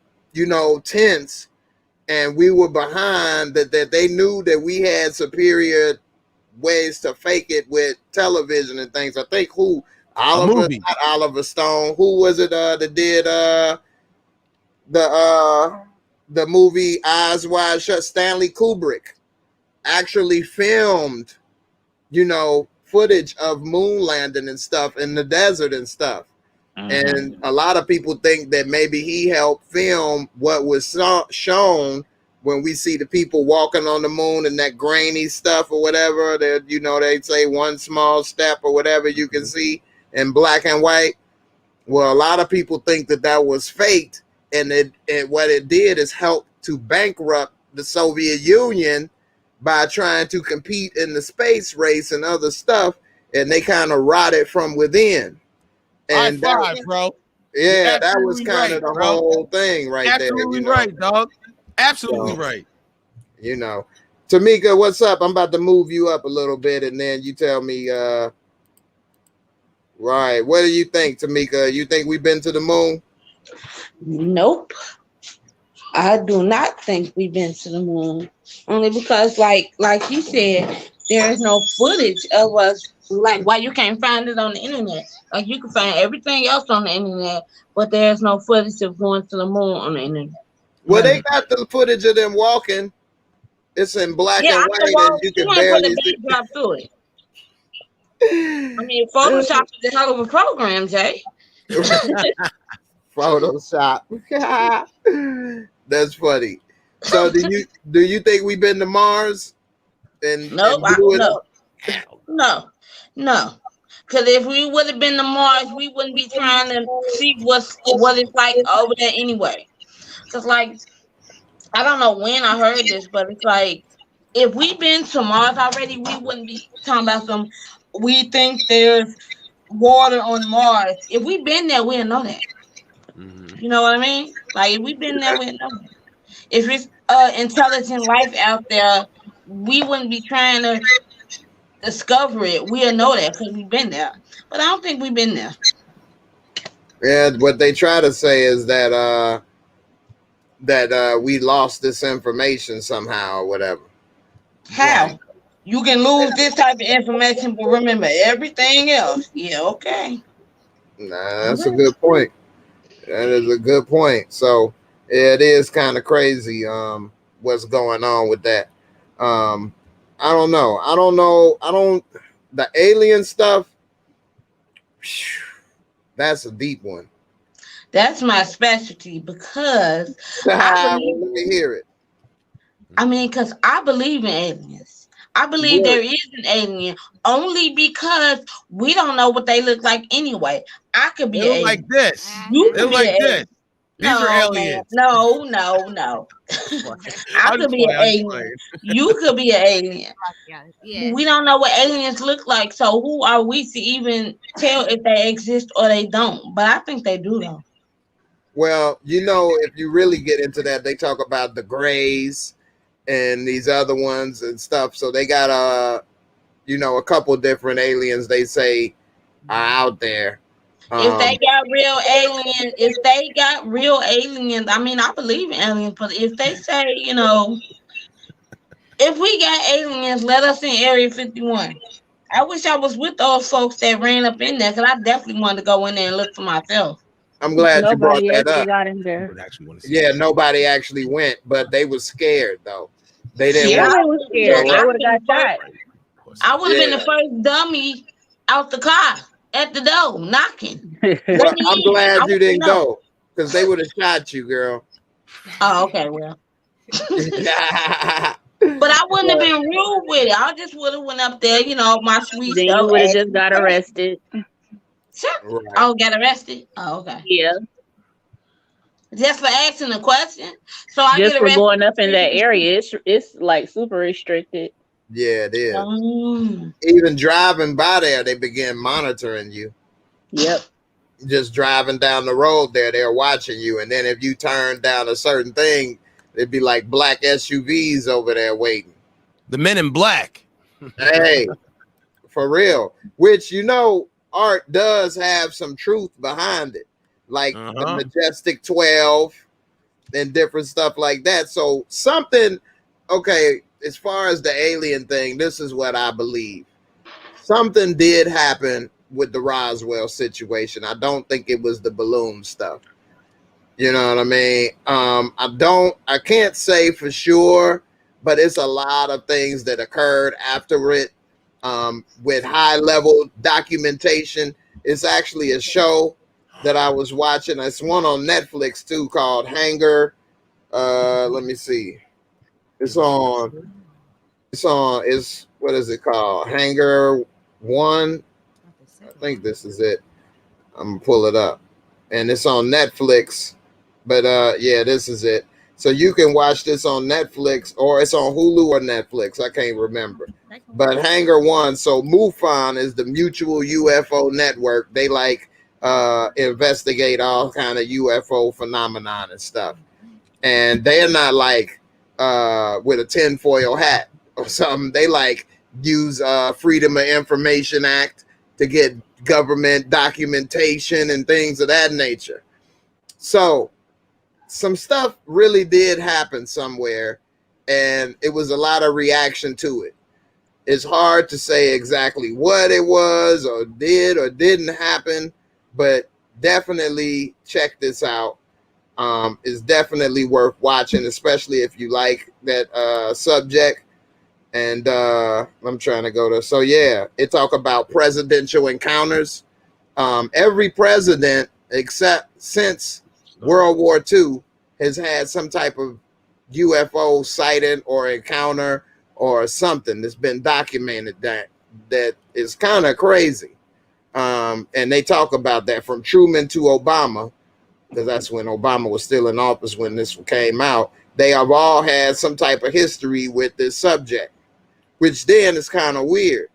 tense, and we were behind that they knew that we had superior ways to fake it with television and things. I think not Oliver Stone. Who was it that did the movie Eyes Wide Shut? Stanley Kubrick actually filmed, footage of moon landing and stuff in the desert and stuff. And a lot of people think that maybe he helped film what was shown when we see the people walking on the moon and that grainy stuff or whatever that, they say one small step or whatever you can see in black and white. Well, a lot of people think that was faked. And what it did is help to bankrupt the Soviet Union by trying to compete in the space race and other stuff. And they kind of rotted from within. And bro. Yeah, that was kind of the whole thing right there. Absolutely right, dog. Absolutely right. Tamika, what's up? I'm about to move you up a little bit, and then you tell me. Right, what do you think, Tamika? You think we've been to the moon? Nope. I do not think we've been to the moon. Only because, like you said, there is no footage of us. Like, why you can't find it on the internet? Like, you can find everything else on the internet, but there's no footage of going to the moon on the internet. Well, they got the footage of them walking. It's in black and white, and you can barely see. To it. I mean, Photoshop is a hell of a program, Jay. Photoshop. That's funny. So, do you think we've been to Mars? No. Because if we would have been to Mars, we wouldn't be trying to see what it's like over there anyway. Because, like, I don't know when I heard this, but it's like, if we've been to Mars already, we wouldn't be talking about we think there's water on Mars. If we've been there, we'll know that. You know what I mean? Like, if we've been there, we'll know that. If it's intelligent life out there, we wouldn't be trying to discover it. We'll know that because we've been there. But I don't think we've been there. Yeah, what they try to say is that we lost this information somehow or whatever. How? Right. You can lose this type of information, but remember everything else. Yeah, okay. Nah, that's a good point. That is a good point. So, It is kind of crazy what's going on with that. I don't know. The alien stuff, that's a deep one. That's my specialty because Let me hear it. because I believe in aliens. I believe there is an alien only because we don't know what they look like anyway. I could be They an look alien. like this. You They could look be like an this. alien. These are No, man. aliens. No. I I'm could just be an playing. I'm just alien. playing. You could be an alien. Yeah. We don't know what aliens look like, so who are we to even tell if they exist or they don't? But I think they do, though. Well, if you really get into that, they talk about the Greys and these other ones and stuff. So they got a couple different aliens they say are out there. If they got real aliens, I believe in aliens, but if they say, if we got aliens, let us in Area 51. I wish I was with those folks that ran up in there because I definitely wanted to go in there and look for myself. I'm glad you brought Nobody that actually up. got in there. Yeah, nobody actually went, but they was scared though. They didn't Yeah, want they was scared. They to would have got shot. I would have been the first dummy out the car at the door knocking. Well, I'm glad you didn't know. go because they would have shot you, girl. Oh, okay, well. But I wouldn't have been rude with it. I just would have went up there, my sweet Then stuff. you would have just got arrested. Sure. Right. Oh, got arrested? Oh, okay. Yeah. Just for asking a question. So I Just get for arrested. going up in that area. It's like super restricted. Yeah, it is. Even driving by there, they began monitoring you. Yep. Just driving down the road there, they're watching you. And then if you turn down a certain thing, it'd be like black SUVs over there waiting. The Men in Black. Hey, for real. Which, art does have some truth behind it. Like the Majestic 12 and different stuff like that. So something, okay, as far as the alien thing, this is what I believe. Something did happen with the Roswell situation. I don't think it was the balloon stuff. You know what I mean? I can't say for sure, but it's a lot of things that occurred after it with high level documentation. It's actually a show that I was watching. It's one on Netflix too called Hangar. Let me see. It's what is it called? Hangar 1. I think this is it. I'm gonna pull it up. And it's on Netflix. But yeah, this is it. So you can watch this on Netflix or it's on Hulu or Netflix. I can't remember. But Hangar 1. So MUFON is the Mutual UFO Network. They investigate all kind of UFO phenomenon and stuff. And they're not like with a tinfoil hat or something. They use Freedom of Information Act to get government documentation and things of that nature. So some stuff really did happen somewhere, and it was a lot of reaction to it. It's hard to say exactly what it was or did or didn't happen, but definitely check this out. It's definitely worth watching, especially if you like that subject. And I'm trying to go to, so yeah, it talk about presidential encounters. Every president except since World War II has had some type of UFO sighting or encounter or something that's been documented that is kind of crazy. And they talk about that from Truman to Obama, because that's when Obama was still in office when this came out. They have all had some type of history with this subject, which then is kind of weird,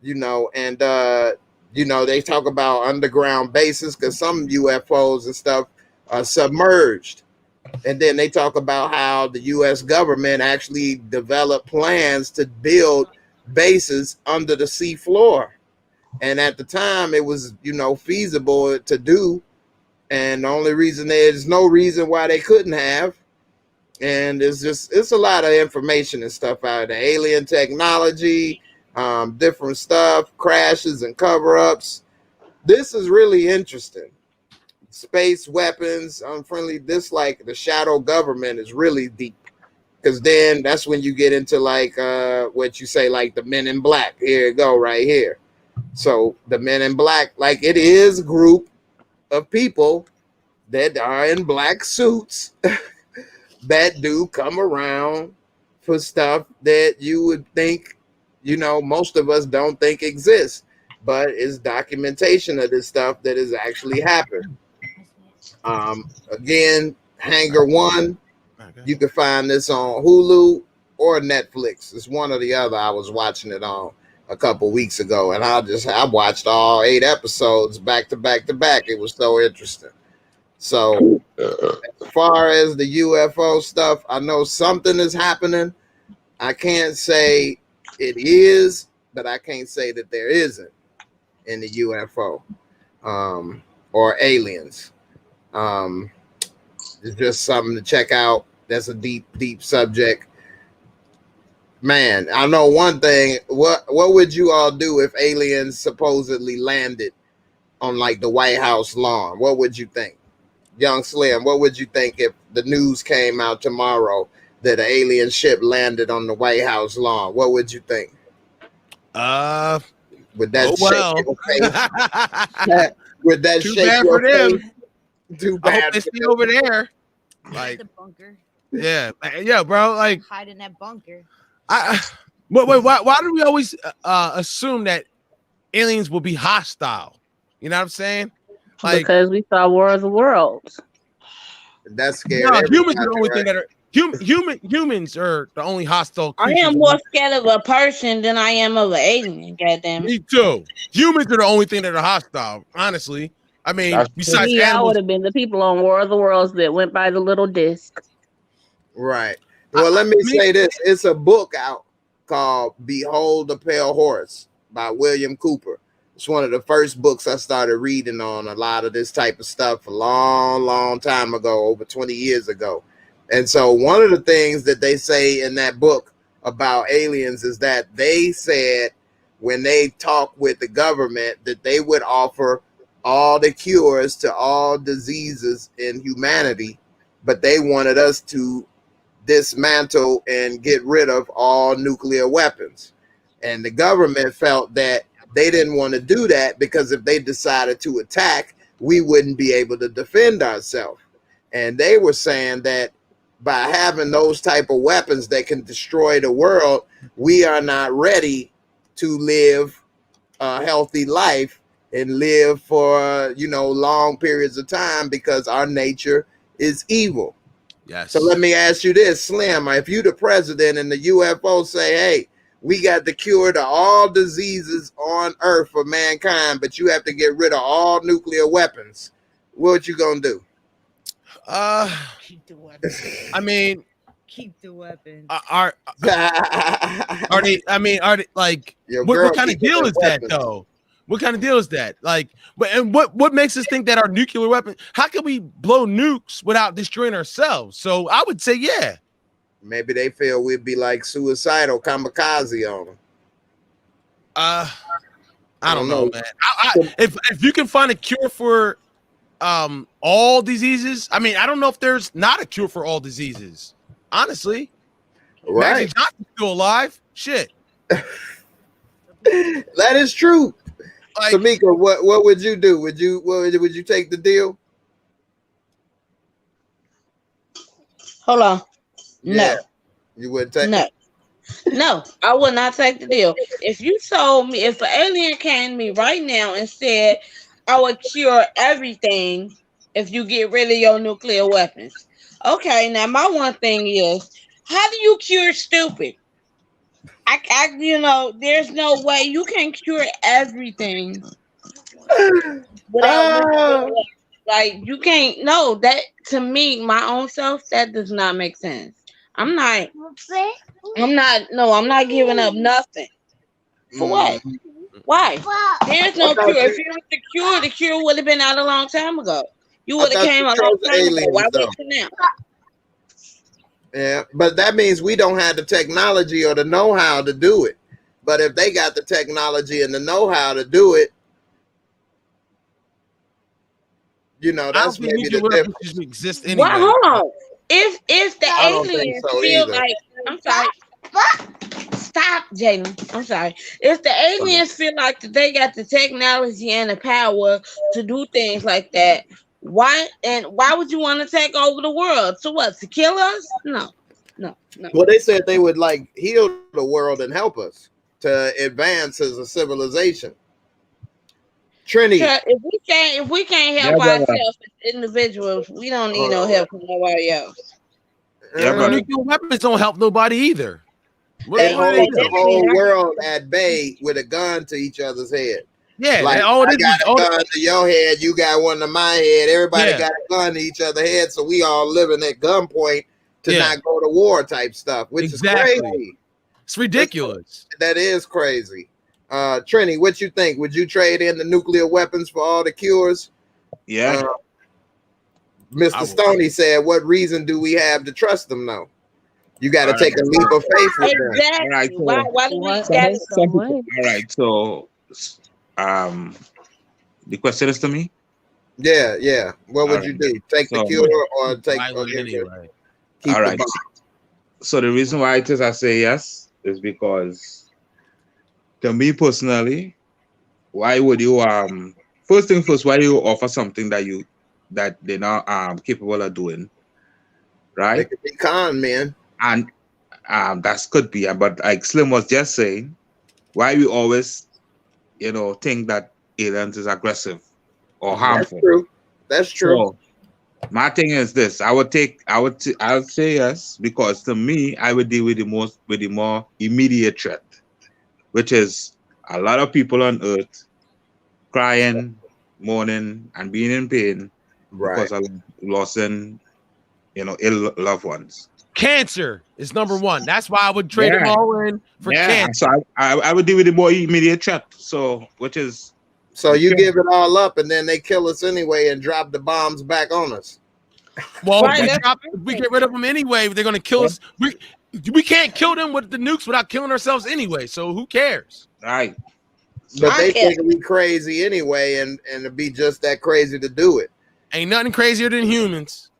and they talk about underground bases because some UFOs and stuff are submerged. And then they talk about how the U.S. government actually developed plans to build bases under the sea floor. And at the time it was, feasible to do. And the only reason there's no reason why they couldn't have. And it's a lot of information and stuff out there. Alien technology, different stuff, crashes and cover-ups. This is really interesting. space weapons, unfriendly, this like the shadow government is really deep. Because then that's when you get into like what you say, like the Men in Black. Here you go, right here. So the Men in Black, like it is a group of people that are in black suits that do come around for stuff that you would think, you know, most of us don't think exists, but it's documentation of this stuff that has actually happened. Again, Hanger One, you can find this on Hulu or Netflix. It's one or the other. I was watching it on a couple weeks ago, and I watched all 8 episodes back to back to back. It was so interesting. So as far as the UFO stuff, I know something is happening. I can't say it is, but I can't say that there isn't in the UFO or aliens. It's just something to check out. That's a deep, deep subject. Man, I know one thing. What would you all do if aliens supposedly landed on like the White House lawn? What would you think? Young Slim, what would you think if the news came out tomorrow that an alien ship landed on the White House lawn? What would you think? Would that shake your face? Would that Too shake bad your for them. face? Too I bad. hope they stay over there. Like the bunker. Yeah, bro. Like Hide in that bunker. Why do we always assume that aliens will be hostile? You know what I'm saying? Like, because we saw War of the Worlds. That's scary. No, humans are the only thing that are humans are the only hostile I creatures. am more scared of a person than I am of an alien. Goddamn it. Me too. Humans are the only thing that are hostile. Honestly, I mean, besides I animals, would have been the people on War of the Worlds that went by the little disc. Right. Well, let me say this. It's a book out called Behold the Pale Horse by William Cooper. It's one of the first books I started reading on a lot of this type of stuff a long, long time ago, over 20 years ago. And so one of the things that they say in that book about aliens is that they said when they talk with the government that they would offer all the cures to all diseases in humanity, but they wanted us to dismantle and get rid of all nuclear weapons. And the government felt that they didn't want to do that because if they decided to attack, we wouldn't be able to defend ourselves. And they were saying that by having those type of weapons that can destroy the world, we are not ready to live a healthy life and live for, you know, long periods of time because our nature is evil. yes. So let me ask you this, Slim, if you the president and the UFO say, hey, we got the cure to all diseases on earth for mankind, but you have to get rid of all nuclear weapons, what you gonna do? Keep the weapons. I mean, Keep the weapons. are they? I mean, are they like? What kind of deal is that, though? What kind of deal is that? Like, and what makes us think that our nuclear weapon? How can we blow nukes without destroying ourselves? So I would say, yeah. Maybe they feel we'd be like suicidal kamikaze on them. I don't know, man. If you can find a cure for all diseases, I mean, I don't know if there's not a cure for all diseases. Honestly, Right? Magic Johnson's still alive. Shit. That is true. Like, Tamika, what would you do? Would you take the deal? Hold on. Yeah. No. You wouldn't take No, I would not take the deal. If you told me, if an alien came to me right now and said, I would cure everything if you get rid of your nuclear weapons. Okay, now my one thing is, how do you cure stupid? There's no way you can cure everything without like you can't. No, that to me, my own self, that does not make sense. I'm not giving up nothing. For what? Why? There's no cure. If you was the cure would have been out a long time ago. You would have came a long time ago. Why wait till now? Yeah, but that means we don't have the technology or the know-how to do it. But if they got the technology and the know-how to do it, You know, I that's don't think maybe the nuclear weapons difference. just exist Why? anyway. Hold on. If the I don't think aliens so feel either. like, I'm sorry. Stop, Jalen. I'm sorry. If the aliens feel like that they got the technology and the power to do things like that, why would you want to take over the world? To what? To kill us? No. Well, they said they would like heal the world and help us to advance as a civilization. Trini, So if we can't Yeah, help brother. ourselves as individuals, we don't need hold no on. help from nobody else. Yeah, But brother. nuclear weapons don't help nobody either. What, It what do holds they the do? whole world at bay with a gun to each other's head. Yeah, Like all I it is got is a gun to your head, you got one to my head. Everybody Yeah. got a gun to each other's head, so we all living at gunpoint to Yeah. not go to war type stuff, which Exactly. is crazy. It's ridiculous. That is crazy. Trini, what you think? Would you trade in the nuclear weapons for all the cures? Yeah. Mr. I would. Stoney said, "What reason do we have to trust them? Though you got to All take a leap of faith with them." Exactly. All right, so- Why do we What? got Based on what? All right. So, the question is to me. Yeah. What would you do? Take the So- cure or take? Violent anyway. Keep All the right. bomb? So the reason why it is I say yes is because, to me personally, why would you first thing first, why you offer something that they're not capable of doing, They right? could be con men. And that could be, but like Slim was just saying, why we always, think that aliens is aggressive or That's harmful. true. That's true. So my thing is this: I would say yes, because to me, I would deal with the more immediate threat, which is a lot of people on Earth crying, mourning, and being in pain Right. because of losing, ill loved ones. Cancer is number one. That's why I would trade them Yeah. all in for cancer. So I would deal with the more immediate threat. So which is So you give it all up, and then they kill us anyway and drop the bombs back on us. Well, Right, if we get rid of them anyway, they're going to kill us. We can't kill them with the nukes without killing ourselves anyway. So who cares? right. But they I think we crazy anyway, and it'd be just that crazy to do it. Ain't nothing crazier than humans.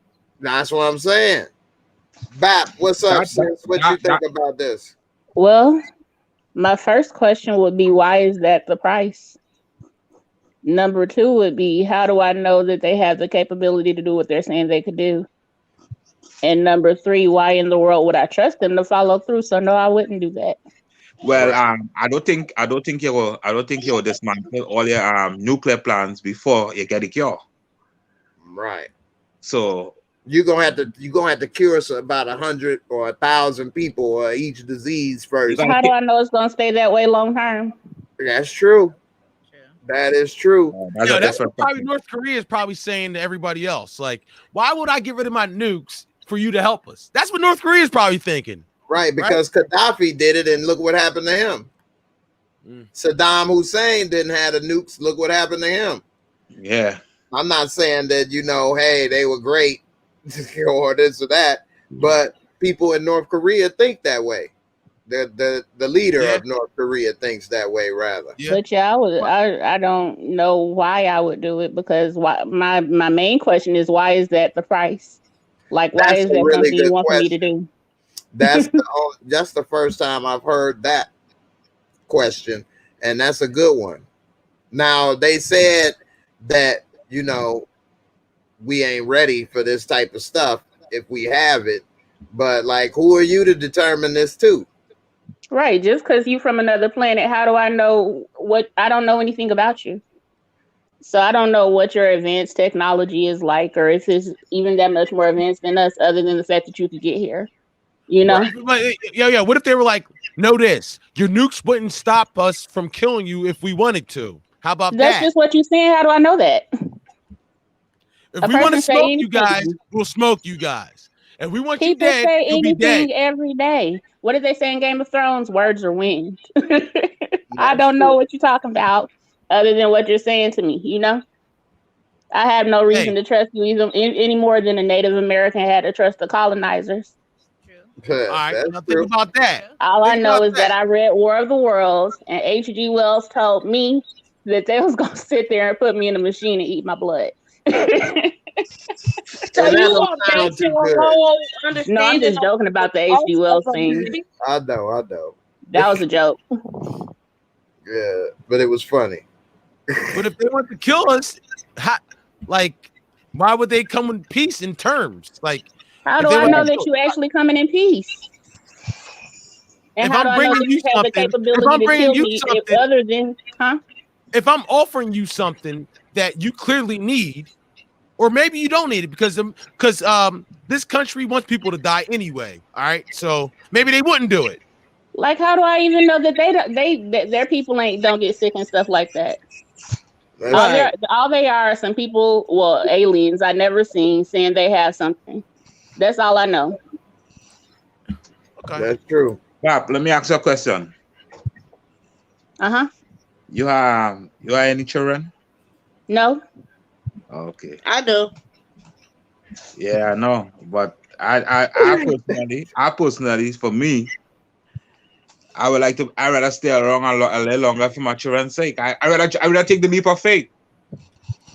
That's what I'm saying. Bap, what's up, sis? What you think about this? Well, my first question would be, why is that the price? Number two would be, how do I know that they have the capability to do what they're saying they could do? And number three, why in the world would I trust them to follow through? So no, I wouldn't do that. Well, I don't think you will dismantle all your nuclear plans before you get a cure. Right. So You're gonna have to cure us about 100 or 1,000 people or each disease first. How do I know it's gonna stay that way long term? That's true. That is true. That's what probably North Korea is probably saying to everybody else. Like, why would I get rid of my nukes for you to help us? That's what North Korea is probably thinking. Right, because Gaddafi did it, and look what happened to him. Saddam Hussein didn't have the nukes. Look what happened to him. Yeah. I'm not saying that, hey, they were great or this or that, but people in North Korea think that way. The leader of North Korea thinks that way, rather. Yeah. But I don't know why I would do it, because my main question is, why is that the price? Like, why That's is a that really something you good want for me to do? That's the first time I've heard that question, and that's a good one. Now, they said that, we ain't ready for this type of stuff if we have it, but like, who are you to determine this too? Right, just because you from another planet, how do I know I don't know anything about you. So I don't know what your advanced technology is like, or if it's even that much more advanced than us, other than the fact that you could get here. Right. Yeah. What if they were like, know this, your nukes wouldn't stop us from killing you if we wanted to? How about That's that? just what you're saying. How do I know that? If we want to smoke you guys, we'll smoke you guys. If we want you People dead, say you'll be dead. anything every day. What did they say in Game of Thrones? Words are wind. I don't know what you're talking about, other than what you're saying to me. I have no reason to trust you even any more than a Native American had to trust the colonizers. All right, now think about that. All I know is that I read War of the Worlds, and H.G. Wells told me that they was gonna sit there and put me in a machine and eat my blood. So that you don't are sound basing too your good. whole No, I'm understanding just joking about the H.G. Wells thing. I know. That was a joke. Yeah, but it was funny. But if they want to kill us, like, why would they come in peace in terms? Like, How if do they I want know to that kill- you actually coming in peace? And If how I'm do I know bringing that you you have the something- if capability I'm to bringing kill you me if something- other than, if I'm offering you something that you clearly need, or maybe you don't need it because this country wants people to die anyway. All right, so maybe they wouldn't do it. Like, how do I even know that that their people don't get sick and stuff like that? That's, All they are some people, well, aliens I never seen saying they have something. That's all I know. Okay. that's true. Bob, let me ask you a question. You have any children? No. Okay. I do. Yeah, I know. But I personally, for me, I would rather stay around a little longer for my children's sake. I rather take the leap of faith.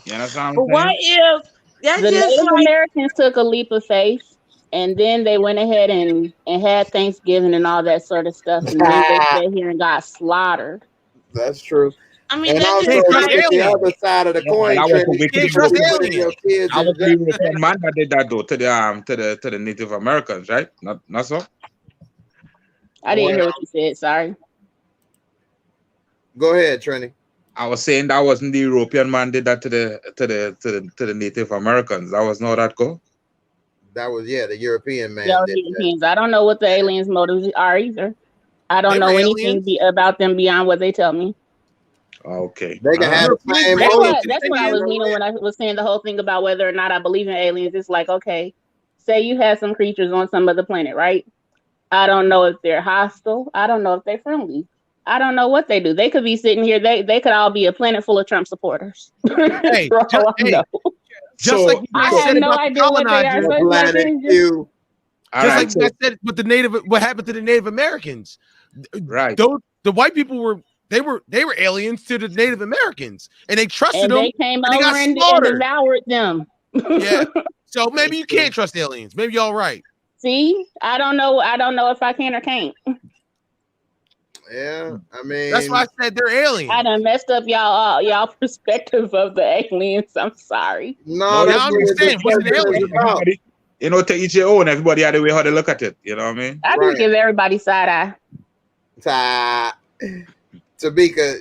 You understand But what I'm what saying? if that's The just Native like Americans took a leap of faith, and then they went ahead and had Thanksgiving and all that sort of stuff, and then they sat here and got slaughtered. That's true. I mean And that's also, just trust look at the aliens. other side of the Yeah, coin, that was Trinity. the wicked Can't trust You putting aliens. your kids I in was the jeopardy. European man that did that though to the Native Americans, right? Not so. I didn't hear what you said. Sorry. Go ahead, Trini. I was saying that wasn't the European man did that to the Native Americans. That was not that go. That was the European man Y'all did that. Europeans. I don't know what the aliens' motives are either. I don't They know were anything aliens. about them beyond what they tell me. Okay. They can have the same That's motive. what I was meaning when I was saying the whole thing about whether or not I believe in aliens. It's like, okay, say you have some creatures on some other planet, right? I don't know if they're hostile. I don't know if they're friendly. I don't know what they do. They could be sitting here. They could all be a planet full of Trump supporters. Hey, For all I know. Just like you I guys have said no about the idea what they are. colonizers, So it's like, Planet it's just, Q. just like you guys said with what happened to the Native Americans. Right. The white people were aliens to the Native Americans, and they trusted and them. they came and they over got and slaughtered. devoured them. Yeah. So maybe you can't trust aliens. Maybe y'all right. See, I don't know if I can or can't. Yeah, I mean, That's why I said they're aliens. I done messed up y'all perspective of the aliens. I'm sorry. no, that's I'm what just the saying, what's an discussion is alien? about. You know, to each your own. Everybody had the way how they look at it. You know what I mean? I Right. just give everybody side eye. Tamika,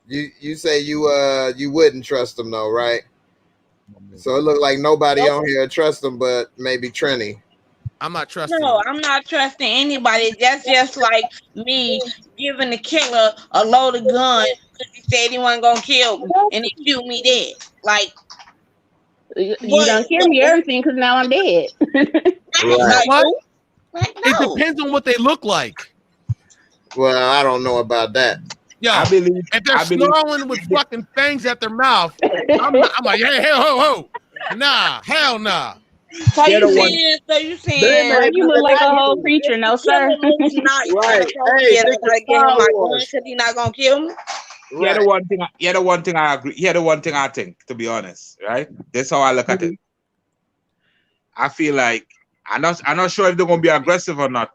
you say you wouldn't trust them though, right? So it looked like nobody on here trust them, but maybe Trini. I'm not trusting. no, I'm not trusting anybody. That's just like me giving the killer a loaded gun because he said he wasn't gonna kill me and he shoot me dead. Like You don't hear me everything because now I'm dead. Right. Like, It no. depends on what they look like. Well, I don't know about that. Yo, I believe if they're snarling with fucking fangs at their mouth, I'm like, hey, ho, ho. Nah, hell nah. So Yeah, you the one- saying? Well, you look like a whole creature, no sir. Not Right. Hey, I think gotta of get him Star my gun Wars. because he's not gonna kill me. Yeah, the one thing I agree. Yeah, the one thing I think, to be honest, right? That's how I look at it. I feel like I'm not sure if they're gonna be aggressive or not.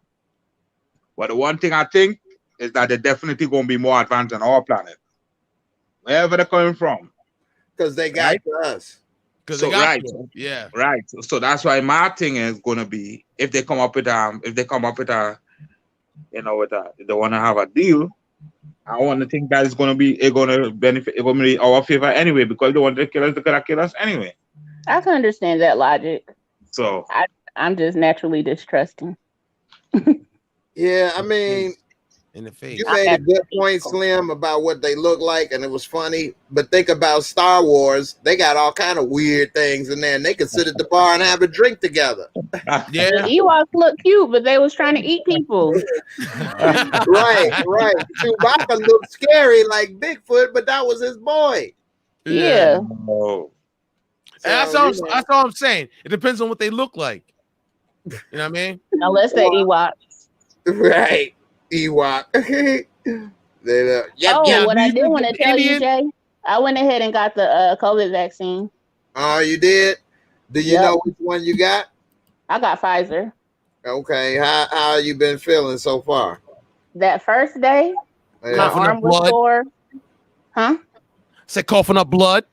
But the one thing I think is that they're definitely gonna be more advanced on our planet. Wherever they're coming from. Because they got to us. Because So, they got right. to. Yeah. Right. So that's why my thing is gonna be if they come up with a if they wanna have a deal, I want to think that it's gonna be benefit it gonna be our favor anyway, because they want to kill us, they're gonna kill us anyway. I can understand that logic. So I'm just naturally distrusting. Yeah, I mean, In the face. you made a good point, Slim, about what they look like, and it was funny. But think about Star Wars; they got all kind of weird things in there, and they could sit at the bar and have a drink together. Yeah. The Ewoks look cute, but they was trying to eat people. Right. Chewbacca looked scary like Bigfoot, but that was his boy. Yeah. oh, And So, that's all I'm saying. It depends on what they look like. You know what I mean? Unless they're Ewoks. right, Ewok. What I did want to tell you, Jay, I went ahead and got the COVID vaccine. Oh, you did? Do you Yep. know which one you got? I got Pfizer. Okay. How you been feeling so far? That first day, my Yeah. Coughing up arm was blood. sore. Huh? Said coughing up blood.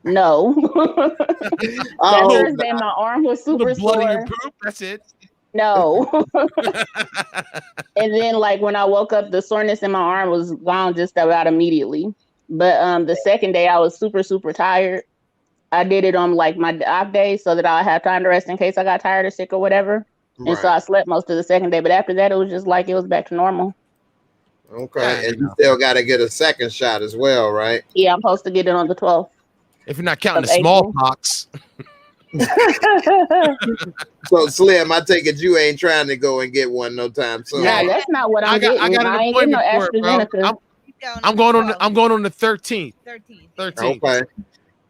No. I That hope first day, my arm was The super blood in your sore. poop. That's it. No. And then, like, when I woke up, the soreness in my arm was gone just about immediately. But the second day, I was super, super tired. I did it on like my off day so that I have time to rest in case I got tired or sick or whatever. And so right. I slept most of the second day. But after that, it was just like it was back to normal. Okay. Yeah, And you you know. still got to get a second shot as well, right? Yeah, I'm supposed to get it on the 12th. If you're not counting Of the April. smallpox. So Slim, I take it you ain't trying to go and get one no time soon. Nah, that's not what I'm getting. I got an I ain't getting no appointment for it, bro. AstraZeneca. I'm going on the 13th. 13th. 13th. Okay.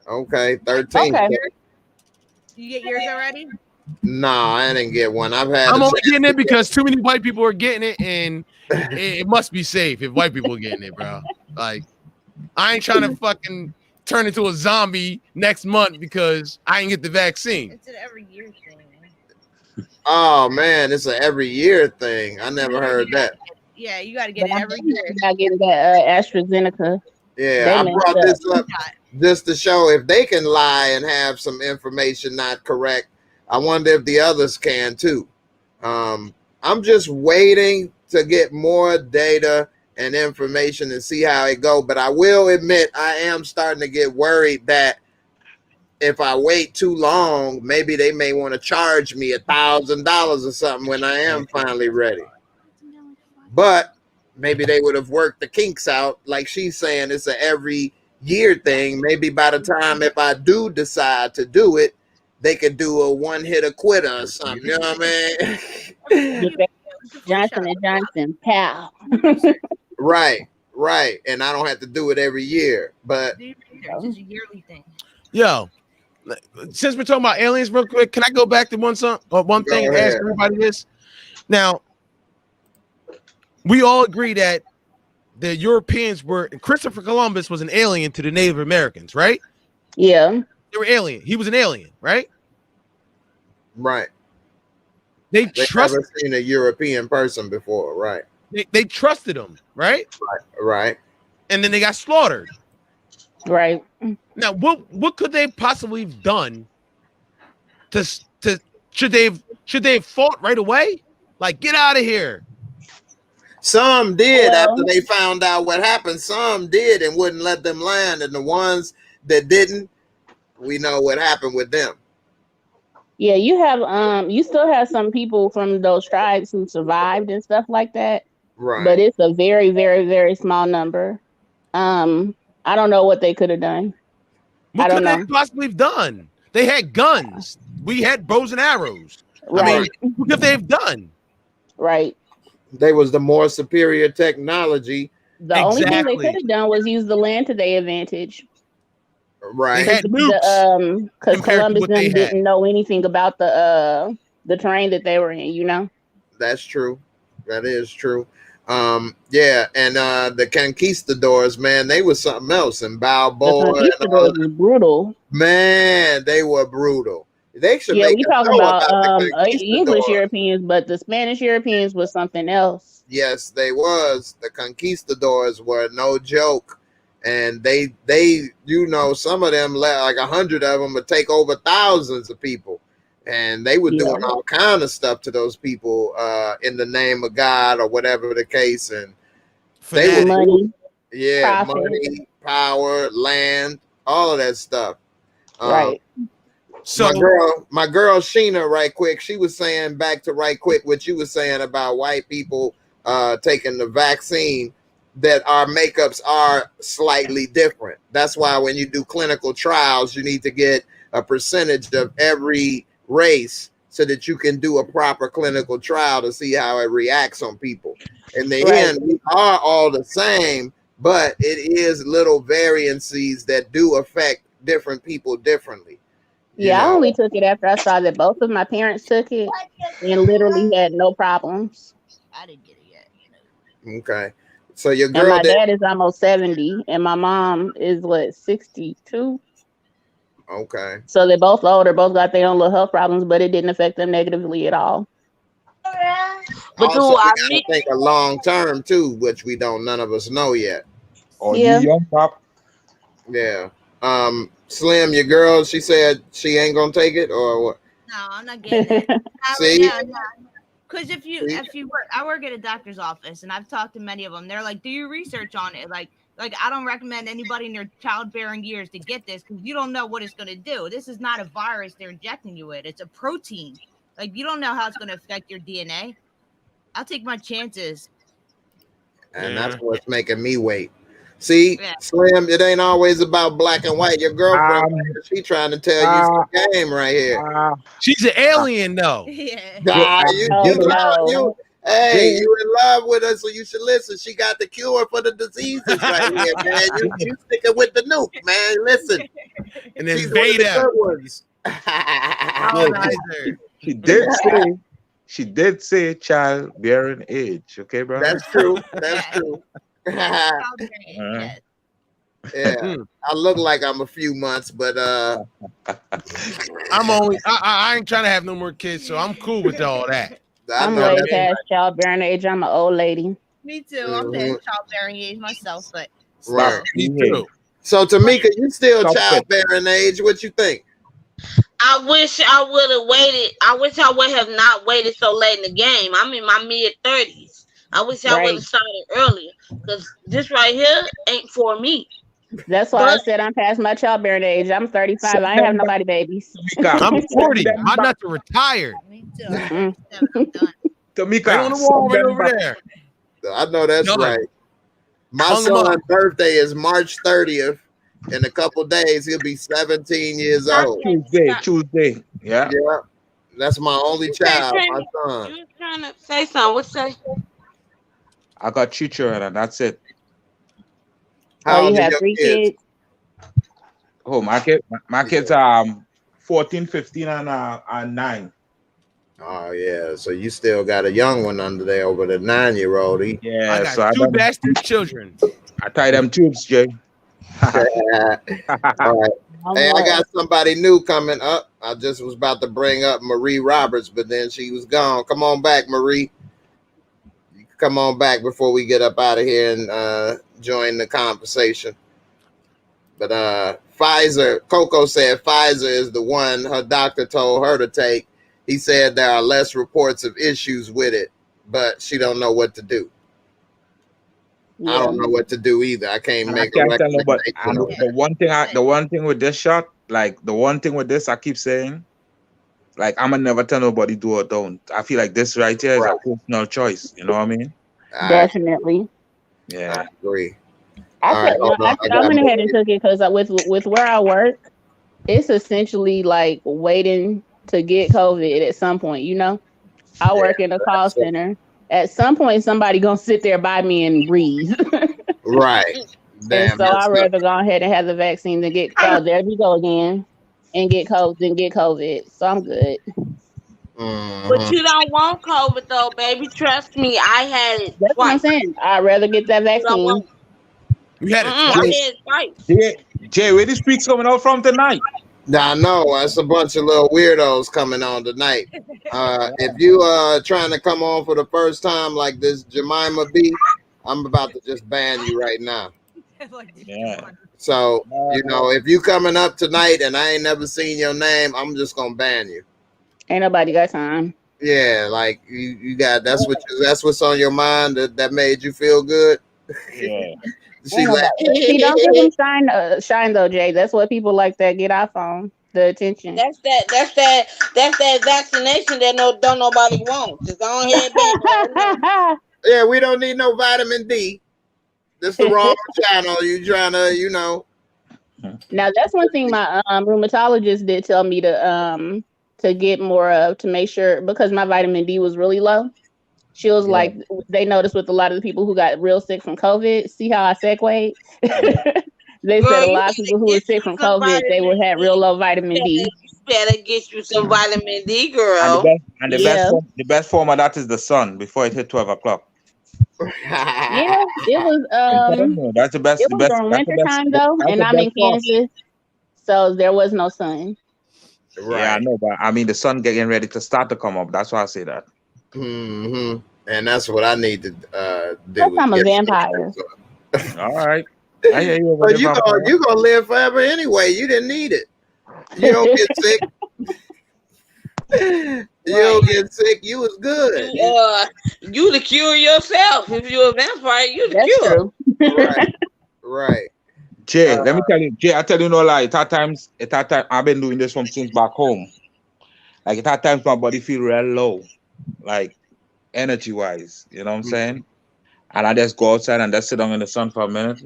Okay. 13. Okay. You get yours already? No, I didn't get one. I've had. I'm a only chance getting to it because too many white people are getting it, and it must be safe if white people are getting it, bro. Like, I ain't trying to fucking turn into a zombie next month because I ain't get the vaccine. It's an every year thing. Oh man, it's an every year thing. I never heard that. Yeah, you got to get But it I'm every year. not getting that AstraZeneca. Yeah, They I messed brought up. this up just to show if they can lie and have some information not correct. I wonder if the others can too. I'm just waiting to get more data and information and see how it go. But I will admit I am starting to get worried that if I wait too long, maybe they may want to charge me $1,000 or something when I am finally ready. But maybe they would have worked the kinks out. Like she's saying, it's a every year thing. Maybe by the time if I do decide to do it, they could do a one-hitter quitter or something. You know what I mean? Get that Johnson and Johnson, pal. Right, right. And I don't have to do it every year. But It's just a yearly thing. Yo, since we're talking about aliens real quick, can I go back to one thing? Go Ask ahead. everybody this. Now, we all agree that the Europeans were Christopher Columbus was an alien to the Native Americans, right? Yeah. They were alien. He was an alien, right? right. They They trusted. never seen a European person before, right? They trusted him, right? Right. And then they got slaughtered. Right. Now, what could they possibly have done? Should they have fought right away? Like, get out of here. Some did Well, after they found out what happened. Some did and wouldn't let them land. And the ones that didn't, we know what happened with them. yeah, you still have some people from those tribes who survived and stuff like that. Right. But it's a very, very, very small number. I don't know what they could have done. What I don't could they know. possibly have done? They had guns. We had bows and arrows. Right. I mean, what could they have done? Right. They was the more superior technology. The only thing they Exactly. could have done was use the land to their advantage. Right. They had nukes Because compared to Columbus what they had. didn't know anything about the terrain that they were in, you know? That's true. That is true. Yeah, and the conquistadors, man, they was something else. And The Balboa and all conquistadors that. was brutal. Man, they were brutal. They should Yeah, make we a talking show about the English conquistadors. Europeans, but the Spanish Europeans was something else. Yes, they was. The conquistadors were no joke. And they you know, some of them, like 100 of them, would take over thousands of people. And they were doing all kind of stuff to those people in the name of God or whatever the case. And they were Money, yeah, profit. money, power, land, all of that stuff. Right. So my girl Sheena, right quick, she was saying back to right quick what you were saying about white people taking the vaccine, that our makeups are slightly different. That's why when you do clinical trials, you need to get a percentage of every race so that you can do a proper clinical trial to see how it reacts on people. In the end, we are all the same, but it is little variances that do affect different people differently. Yeah, I only took it after I saw that both of my parents took it and literally had no problems. I didn't get it yet. Okay. So your And girl my dad is almost 70 and my mom is what, 62? Okay. So they're both older, both got their own little health problems, but it didn't affect them negatively at all. But Also, do we I got to mean, think a long term too, which none of us know yet. Or Yeah. you young pop. Yeah. Slim, your girl, she said she ain't gonna take it, or what? No, I'm not getting it. See? No. Because if you See? work, I work at a doctor's office, and I've talked to many of them. They're like, do your research on it. Like I don't recommend anybody in their childbearing years to get this because you don't know what it's gonna do. This is not a virus they're injecting you with. It's a protein. Like you don't know how it's gonna affect your DNA. I'll take my chances. And that's what's making me wait. See, Yeah. Slim, it ain't always about black and white. Your girlfriend, she trying to tell you some game right here. She's an alien, though. Yeah. Hey, you in love with her, so you should listen. She got the cure for the diseases right here, man. You sticking with the nuke, man. Listen. And then She's one of the good ones. She did say childbearing age. Okay, bro. That's true. That's true. Yeah, I look like I'm a few months, but I'm only I ain't trying to have no more kids, so I'm cool with all that. I'm way past childbearing age. I'm an old lady. Me too. I'm past childbearing age myself, but right. Me too. So Tamika, you still childbearing age? What you think? I wish I would have waited. I wish I would have not waited so late in the game. I'm in my mid-30s. I wish I would have started earlier because this right here ain't for me. That's why I said I'm past my childbearing age. I'm 35. I ain't have nobody babies. I'm 40. I'm not retired. Me too. Tamika, on the wall right over there. I know that's right. My son's birthday is March 30th. In a couple days, he'll be 17 years old. Tuesday. Yeah. Yeah. That's my only child, my son. You trying to say something? What's that? I got 2 children, and that's it. How you have 3 kids? Oh, my kids 14, 15, and 9. Oh yeah, so you still got a young one under there over the 9-year-old. Yeah, I got 2 bastard children. I tie them tubes, Jay. All right. Hey, I got somebody new coming up. I just was about to bring up Marie Roberts, but then she was gone. Come on back, Marie. Come on back before we get up out of here and join the conversation. But Pfizer, Coco said Pfizer is the one her doctor told her to take. He said there are less reports of issues with it, but she don't know what to do. Yeah. I don't know what to do either. I can't make a recommendation. The one thing with this shot, like the one thing with this, I keep saying, like I'm gonna never tell nobody do or don't. I feel like this right here is a personal choice. You know what I mean? Definitely. Yeah, I agree. I went ahead and took it because with where I work, it's essentially like waiting to get COVID at some point. You know, I work in a call center. At some point, somebody gonna sit there by me and breathe. Right. Damn, and so I'd rather go ahead and have the vaccine than get there we go again and get COVID. So I'm good. But you don't want COVID though, baby. Trust me, I had it. That's what I'm saying. I'd rather get that vaccine. You had it twice. Jay, where these streets coming out from tonight? I know it's a bunch of little weirdos coming on tonight. If you trying to come on for the first time like this Jemima B, I'm about to just ban you right now. Yeah. So you know, if you coming up tonight and I ain't never seen your name, I'm just gonna ban you. Ain't nobody got time. Yeah, like you got that's what's on your mind that made you feel good. Yeah. See, don't give them shine though, Jay. That's what people like that get iPhone, the attention. That's that vaccination that don't nobody want. Just go ahead, baby. Yeah, we don't need no vitamin D. This the wrong channel. You trying to, you know. Now that's one thing my rheumatologist did tell me to get more of, to make sure, because my vitamin D was really low. She was like, they noticed with a lot of the people who got real sick from COVID. See how I segued? They said a lot of people who were sick from COVID, they would have real low vitamin D. You better get you some vitamin D, girl. And the best form of that is the sun before it hit 12 o'clock. Yeah, it was. That's the best. It was during winter time though, and I'm in Kansas. So there was no sun. Right. Yeah, I know, but I mean the sun getting ready to start to come up. That's why I say that. Mm-hmm. And that's what I need to do. That's I'm a vampire. All right. I hear you. But you gonna live forever anyway. You didn't need it. You don't get sick. You don't get sick. You was good. You the cure yourself. If you're a vampire, you the That's cure. Right. Right. Jay, let me tell you, Jay, I tell you no lie. At times, I've been doing this from since back home. Like at times my body feel real low, like energy wise. You know what I'm saying? And I just go outside and just sit down in the sun for a minute.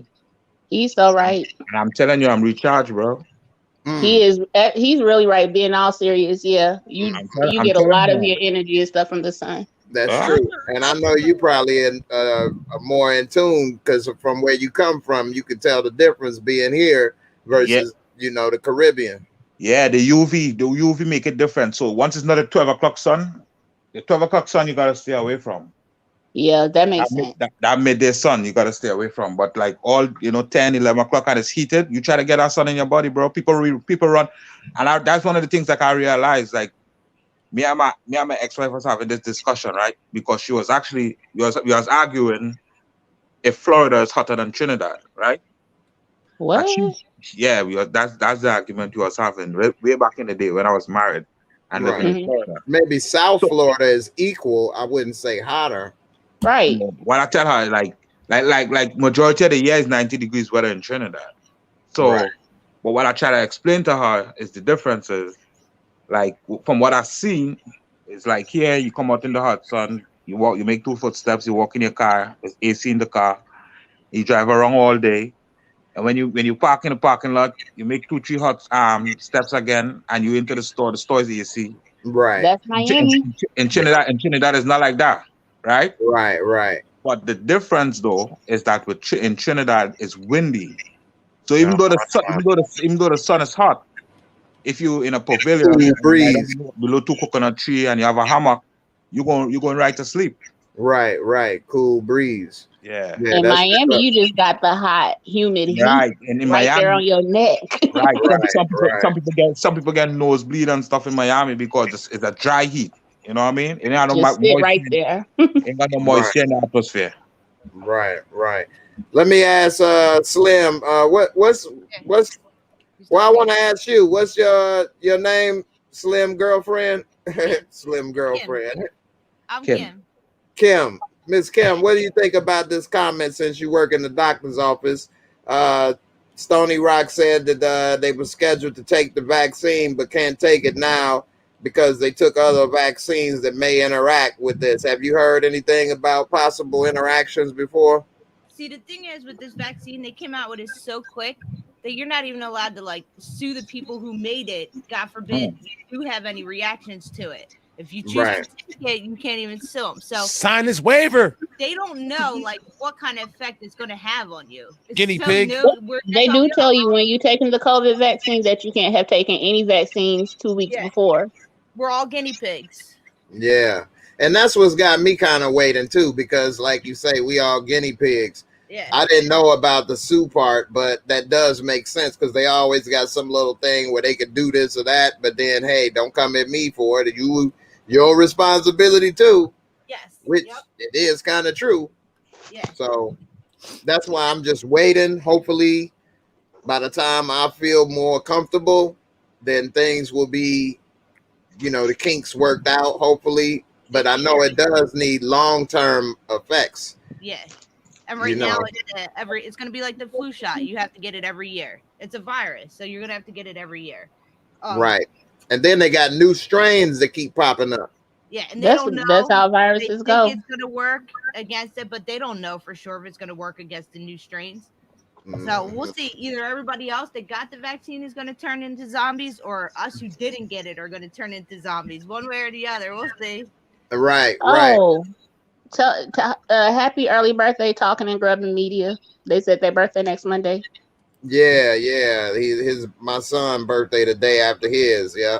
He's so right. And I'm telling you, I'm recharged, bro. He is. He's really right. Being all serious, yeah. You get a lot of your energy and stuff from the sun. That's true. And I know you probably are more in tune because from where you come from, you can tell the difference being here versus the Caribbean. Yeah, the UV make it different. So once it's not a 12 o'clock sun, the 12 o'clock sun you gotta stay away from. Yeah, that makes sense. That midday sun you gotta stay away from. But like all 10, 11 o'clock and it's heated, you try to get that sun in your body, bro. People run, and that's one of the things that I realized. Like me and my ex-wife was having this discussion, right? Because she was actually we was arguing if Florida is hotter than Trinidad, right? What? That's the argument we was having way back in the day when I was married and living in Florida. Maybe South Florida is equal. I wouldn't say hotter. Right. When I tell her like majority of the year is 90 degrees weather in Trinidad. So, but what I try to explain to her is the differences. Like from what I've seen, it's like here you come out in the hot sun, you walk, you make 2 footsteps, you walk in your car, there's AC in the car, you drive around all day, and when you park in the parking lot, you make 2-3 hot steps again, and you into the store. The store is AC. Right. That's Miami. In Trinidad is not like that, right? Right. But the difference though is that in Trinidad it's windy. So even though the sun is hot, if you in a pavilion breeze below 2 coconut tree and you have a hammock, you're going right to sleep. Right. Cool breeze. Yeah. In Miami, you just got the hot, humid heat right Miami, there on your neck. Right. Some people get nosebleed and stuff in Miami because it's a dry heat. You know what I mean? It ain't just sit right there. Ain't got no moisture in the atmosphere. Right. Let me ask Slim. What's well, I want to ask you, what's your name, Slim girlfriend? Slim girlfriend. I'm Kim. Kim. Miss Kim, what do you think about this comment since you work in the doctor's office? Stony Rock said that they were scheduled to take the vaccine but can't take it now because they took other vaccines that may interact with this. Have you heard anything about possible interactions before? See, the thing is with this vaccine, they came out with it so quick that you're not even allowed to sue the people who made it. God forbid you have any reactions to it. If you choose to take it, you can't even sue them. So sign this waiver. They don't know what kind of effect it's going to have on you. It's guinea pig. They do tell you when you're taking the COVID vaccine that you can't have taken any vaccines 2 weeks before. We're all guinea pigs. Yeah. And that's what's got me kind of waiting too, because like you say, we all guinea pigs. Yeah. I didn't know about the sue part, but that does make sense because they always got some little thing where they could do this or that, but then hey, don't come at me for it. Your responsibility too. Yes. Which it is kind of true. Yeah. So that's why I'm just waiting. Hopefully, by the time I feel more comfortable, then things will be, the kinks worked out. Hopefully, but I know it does need long-term effects. Yeah. And right now, it's going to be like the flu shot. You have to get it every year. It's a virus, so you're going to have to get it every year. Right. And then they got new strains that keep popping up. Yeah, and they don't know. That's how viruses go. It's going to work against it, but they don't know for sure if it's going to work against the new strains. So we'll see. Either everybody else that got the vaccine is going to turn into zombies, or us who didn't get it are going to turn into zombies. One way or the other. We'll see. Right. Oh. Happy early birthday, Talking and Grubbing Media. They said their birthday next Monday. Yeah. My son's birthday the day after his. Yeah.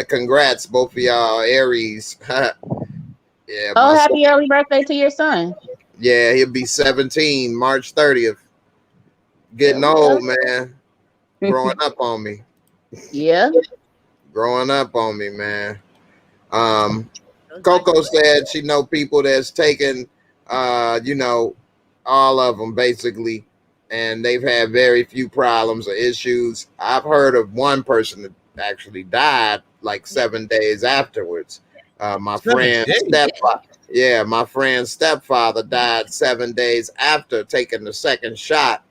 Congrats, both of y'all, Aries. Yeah. Oh, happy early birthday to your son. Yeah, he'll be 17 March 30th. Getting old, man. growing up on me. Yeah. Growing up on me, man. Those Coco like- said she know people that's taken, you know, all of them basically, and they've had very few problems or issues. I've heard of one person that actually died like 7 days afterwards. My 7 friend's days? stepfather, yeah, my friend's stepfather died 7 days after taking the second shot,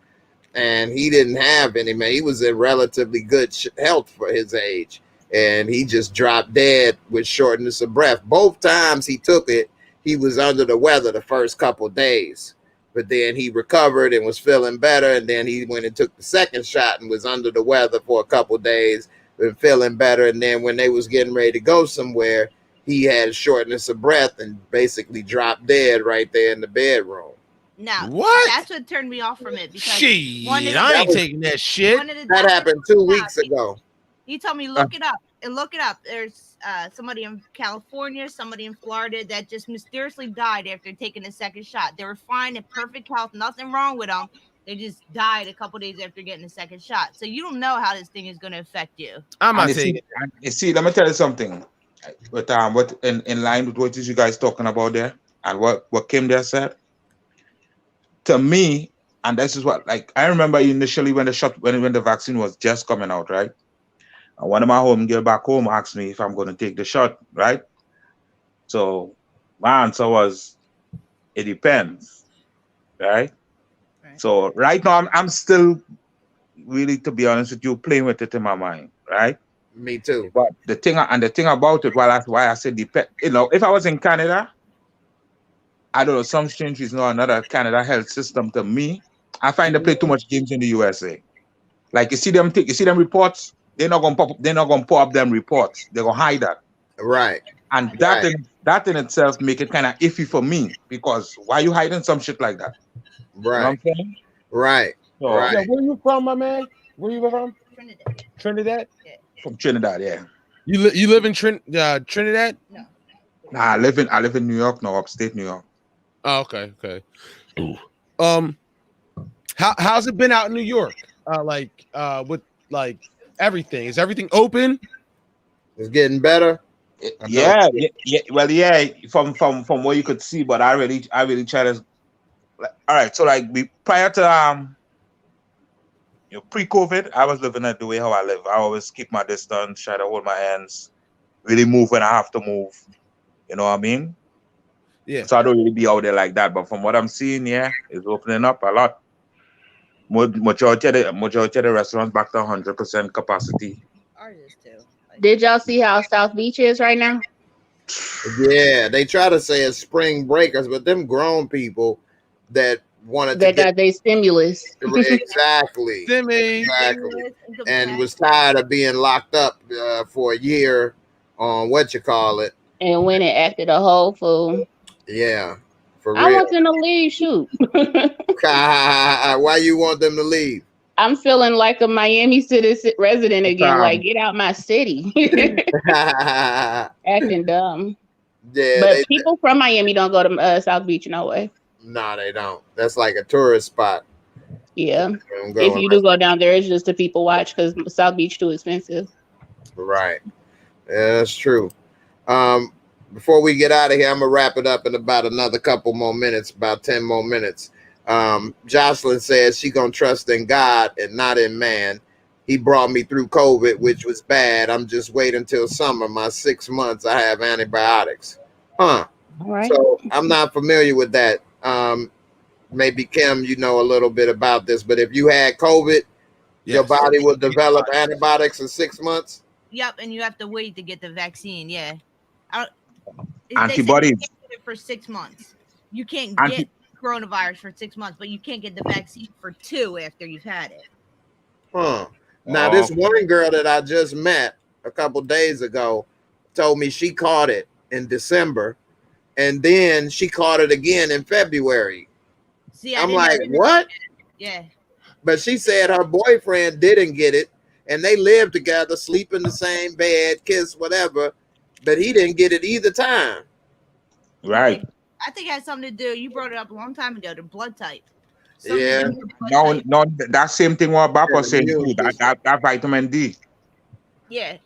and he didn't have any, man. He was in relatively good health for his age, and he just dropped dead with shortness of breath. Both times he took it, he was under the weather the first couple days, but then he recovered and was feeling better, and then he went and took the second shot and was under the weather for a couple days and feeling better, and then when they was getting ready to go somewhere, he had shortness of breath and basically dropped dead right there in the bedroom. Now, What? that's what turned me off from it because Shit, one of the- I ain't was- taking that shit. one of the That doctors happened 2 pointed out, weeks ago. He told me look it up and look it up. There's somebody in California, somebody in Florida that just mysteriously died after taking the second shot. They were fine in perfect health, nothing wrong with them. They just died a couple days after getting the second shot. So you don't know how this thing is going to affect you. I'm not And taking it. you see, let me tell you something. But what in line with what is you guys talking about there, and what Kim there said, to me, and this is what, like, I remember initially when the vaccine was just coming out, right? And one of my home girl back home asked me if I'm going to take the shot, right? So my answer was, it depends, right? So right now I'm still really, to be honest with you, playing with it in my mind, right? Me too. But the thing about it, well, that's why I said depend. You know, if I was in Canada, I don't know, some strange reason or another, Canada health system to me, I find they play too much games in the USA. Like you see them reports, they're not gonna pull up them reports. They're gonna hide that. Right. And that in itself make it kind of iffy for me, because why you hiding some shit like that? Right. You know what I'm saying? Right. So, Right. Yeah, where you from, my man? Where you from? Trinidad. Trinidad? from Trinidad, yeah. You live in Trinidad? No. Nah, I live in New York now, upstate New York. Oh, okay. How's it been out in New York? With like everything. Is everything open? It's getting better. Yeah. Well, yeah, from what you could see, but I really try to. All right, so like prior to pre-COVID, I was living it the way how I live. I always keep my distance, try to hold my hands, really move when I have to move. You know what I mean? Yeah. So I don't really be out there like that. But from what I'm seeing, yeah, it's opening up a lot. Majority of the restaurants back to 100% capacity. Ours is too. Did y'all see how South Beach is right now? Yeah, they try to say it's spring breakers, but them grown people that wanted They to get got their stimulus. exactly, Timmy. exactly, and was tired of being locked up for a year on what you call it. And went and acted a whole fool. Yeah, for I real. want them to leave. Shoot. Why you want them to leave? I'm feeling like a Miami citizen resident again. Like, get out my city. Acting dumb. Yeah, But people from Miami don't go to South Beach, no way. No, they don't. That's like a tourist spot. Yeah. If you do go down there, it's just to people watch because South Beach too expensive. Right. Yeah, that's true. Before we get out of here, I'm gonna wrap it up in about another couple more minutes, about 10 more minutes. Jocelyn says she gonna trust in God and not in man. He brought me through COVID, which was bad. I'm just waiting until summer. My 6 months, I have antibiotics. Huh. All right. So I'm not familiar with that. Maybe Kim, you know a little bit about this, but if you had COVID, your body will develop antibiotics in 6 months. Yep, and you have to wait to get the vaccine. Yeah. Antibodies. They say you can't get it for 6 months. You can't get coronavirus for 6 months, but you can't get the vaccine for 2 after you've had it. Huh. Now, this one girl that I just met a couple days ago told me she caught it in December, and then she caught it again in February. See, I'm like, what? Yeah. But she said her boyfriend didn't get it, and they lived together, sleep in the same bed, kiss, whatever, but he didn't get it either time. Right. I think it has something to do. You brought it up a long time ago. The blood type. Some Yeah. of them put, No, that same thing what Bap was Yeah, saying immune too. That vitamin D. yeah.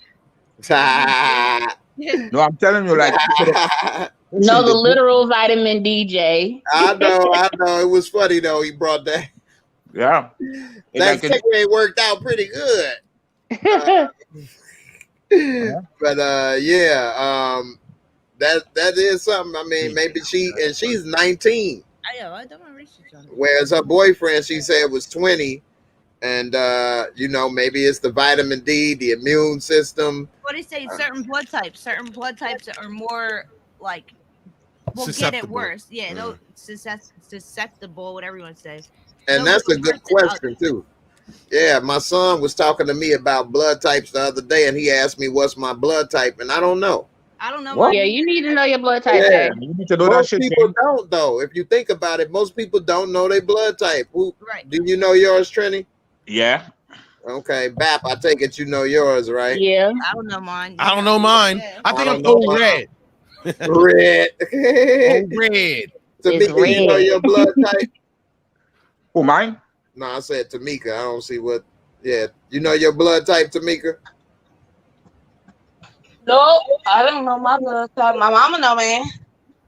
No, I'm telling you, like No, listen, the literal vitamin DJ. I know. It was funny though. He brought that. yeah. That segue worked out pretty good. But that is something. I mean, maybe she's 19, I done my research on it. whereas her boyfriend, she said, was 20. And maybe it's the vitamin D, the immune system. What they say, certain blood types are more like will get it worse. Yeah, no, susceptible, whatever you want to say. And that's a good question too. Yeah, my son was talking to me about blood types the other day, and he asked me what's my blood type, and I don't know. I don't know. Yeah, you need to know your blood type. Yeah. You need to know Most that shit. people don't, though. If you think about it, most people don't know their blood type. Right. Do you know yours, Trini? Yeah. Okay, Bap, I take it you know yours, right? Yeah. I don't know mine. I don't know mine. Yeah. I think I I'm don't know old red. Red. Old red. Tamika, you know your blood type? Who, mine? No, I said Tamika. I don't see what. Yeah, you know your blood type, Tamika? Nope, I don't know my blood type. My mama know, man.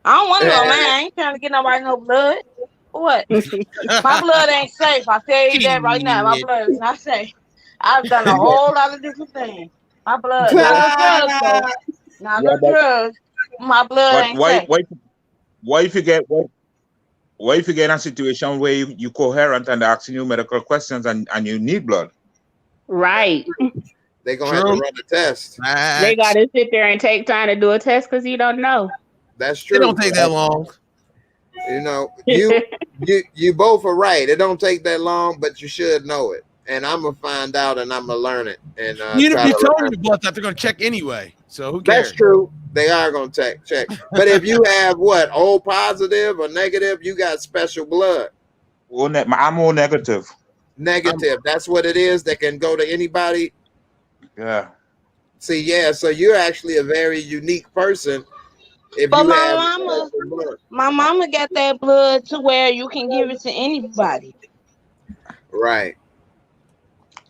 I don't want to know, man. I ain't trying to get nobody no blood. What? My blood ain't safe. I tell you that right now. My blood is not safe. I've done a whole lot of different things. My blood, not the drugs, though. Not the drugs. My blood ain't safe. What if you get in a situation where you coherent and asking you medical questions and you need blood? Right. They're gonna have to run a test. They gotta sit there and take time to do a test because you don't know. That's true. It don't take that long. You know, you both are right. It don't take that long, but you should know it. And I'm gonna find out, and I'm gonna learn it. And Even if you tell them the blood type, they're gonna check anyway. So who cares? That's true. They are gonna check. But if you have what, O positive or negative, you got special blood. I'm O negative. Negative. That's what it is. That can go to anybody. Yeah. See, yeah. So you're actually a very unique person. If But you my have mama, special blood. my mama got that blood to where you can give it to anybody. Right.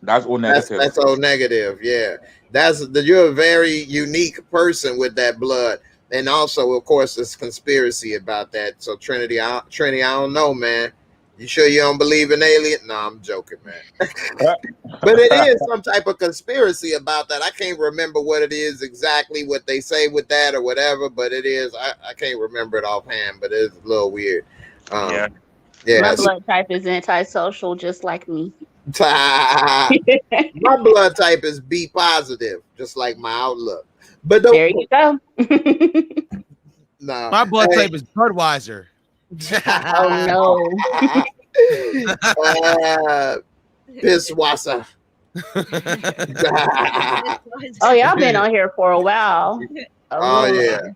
That's O negative. That's O negative. Yeah. You're a very unique person with that blood. And also, of course, there's conspiracy about that. So Trinity, I don't know, man. You sure you don't believe in aliens? No, I'm joking, man. But it is some type of conspiracy about that. I can't remember what it is exactly, what they say with that or whatever, but it is. I can't remember it offhand, but it's a little weird. Yeah. My blood type is antisocial, just like me. My blood type is B positive, just like my outlook. But there you go. No, my blood type is Budweiser. Oh no. Pisswasser. Oh, y'all been on here for a while. Oh yeah.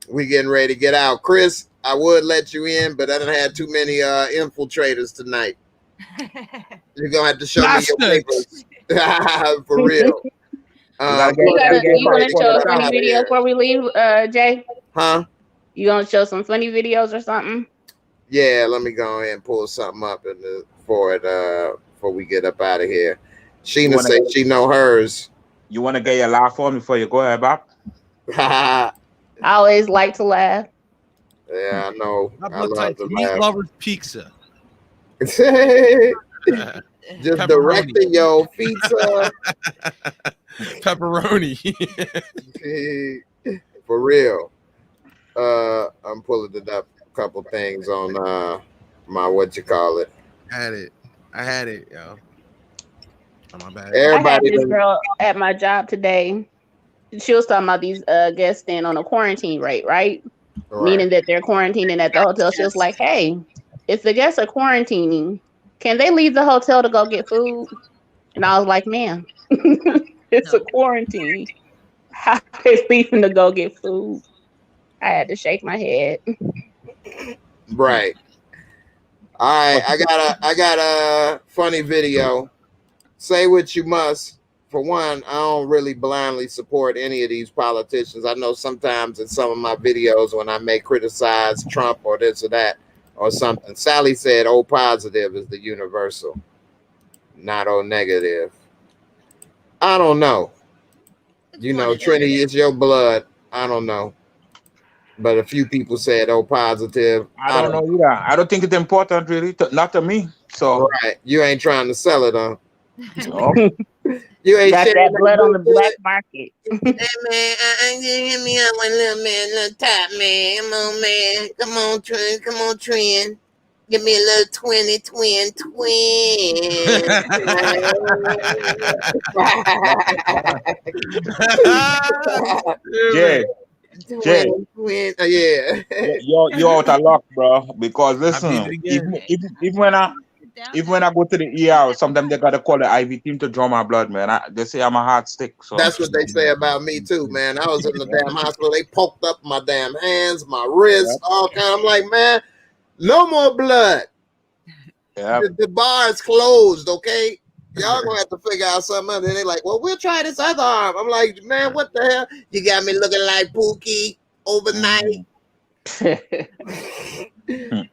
We getting ready to get out. Chris, I would let you in, but I done had too many infiltrators tonight. You're gonna have to show me your papers. For real. You gonna show a funny video before we leave, Jay? Huh? You gonna show some funny videos or something? Yeah, let me go ahead and pull something up before we get up out of here. Sheena said she know hers. You want to get your laugh on before you go ahead, Bob? I always like to laugh. Yeah, I know. My I blood love type to meat laugh. lovers pizza. Just directing your pizza. Pepperoni. For real. I'm pulling it up a couple things on my I had it, yo. Oh, my bad. Everybody I had this girl at my job today. She was talking about these guests staying on a quarantine rate, right? Meaning that they're quarantining at the hotel. She was like, hey, if the guests are quarantining, can they leave the hotel to go get food? And I was like, ma'am, it's a quarantine. How are they leaving to go get food? I had to shake my head. Right. All right. I got a funny video. Say what you must. For one, I don't really blindly support any of these politicians. I know sometimes in some of my videos when I may criticize Trump or this or that or something. Sally said O positive is the universal, not O negative. I don't know. You know, Trinity, it's your blood. I don't know. But a few people said O positive. I don't know either. I don't think it's important, really. Not to me. So right, you ain't trying to sell it, huh? no. You ain't Got that blood on the black market. Hey man, give me up one little man, little top man. Come on, man. Come on, Trent. Come on, Trent. Give me a little twin. Jay, Twin. Yeah. you're out of luck, bro. Because listen, even when I go to the ER, sometimes they gotta call the IV team to draw my blood, man. They say I'm a hot stick. So that's what they say about me too, man. I was in the damn hospital. They poked up my damn hands, my wrists, all kind. I'm like, man, no more blood. Yeah. The bar is closed, okay? Y'all gonna have to figure out something other. And they're like, well, we'll try this other arm. I'm like, man, what the hell? You got me looking like Pookie overnight.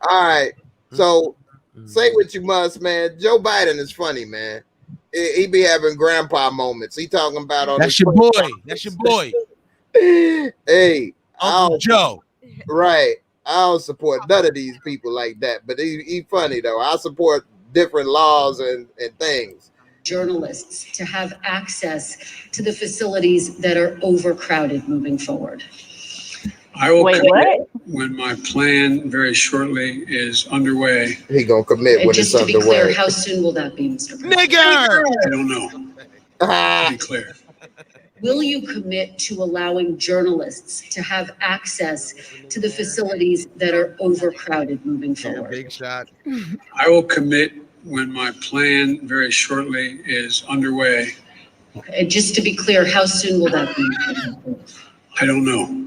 All right. So say what you must, man. Joe Biden is funny, man. He be having grandpa moments. He talking about on That's your boy. That's your boy. Hey, Uncle Joe. Right. I don't support none of these people like that, but he funny though. I support different laws and things. Journalists to have access to the facilities that are overcrowded moving forward. I will Wait, commit what? when my plan very shortly is underway. He gonna commit when Just it's to be clear, underway. how soon will that be, Mr. President? Nigger! I don't know. To be clear. Will you commit to allowing journalists to have access to the facilities that are overcrowded moving forward? Big shot. I will commit when my plan very shortly is underway. And just to be clear, how soon will that be? I don't know.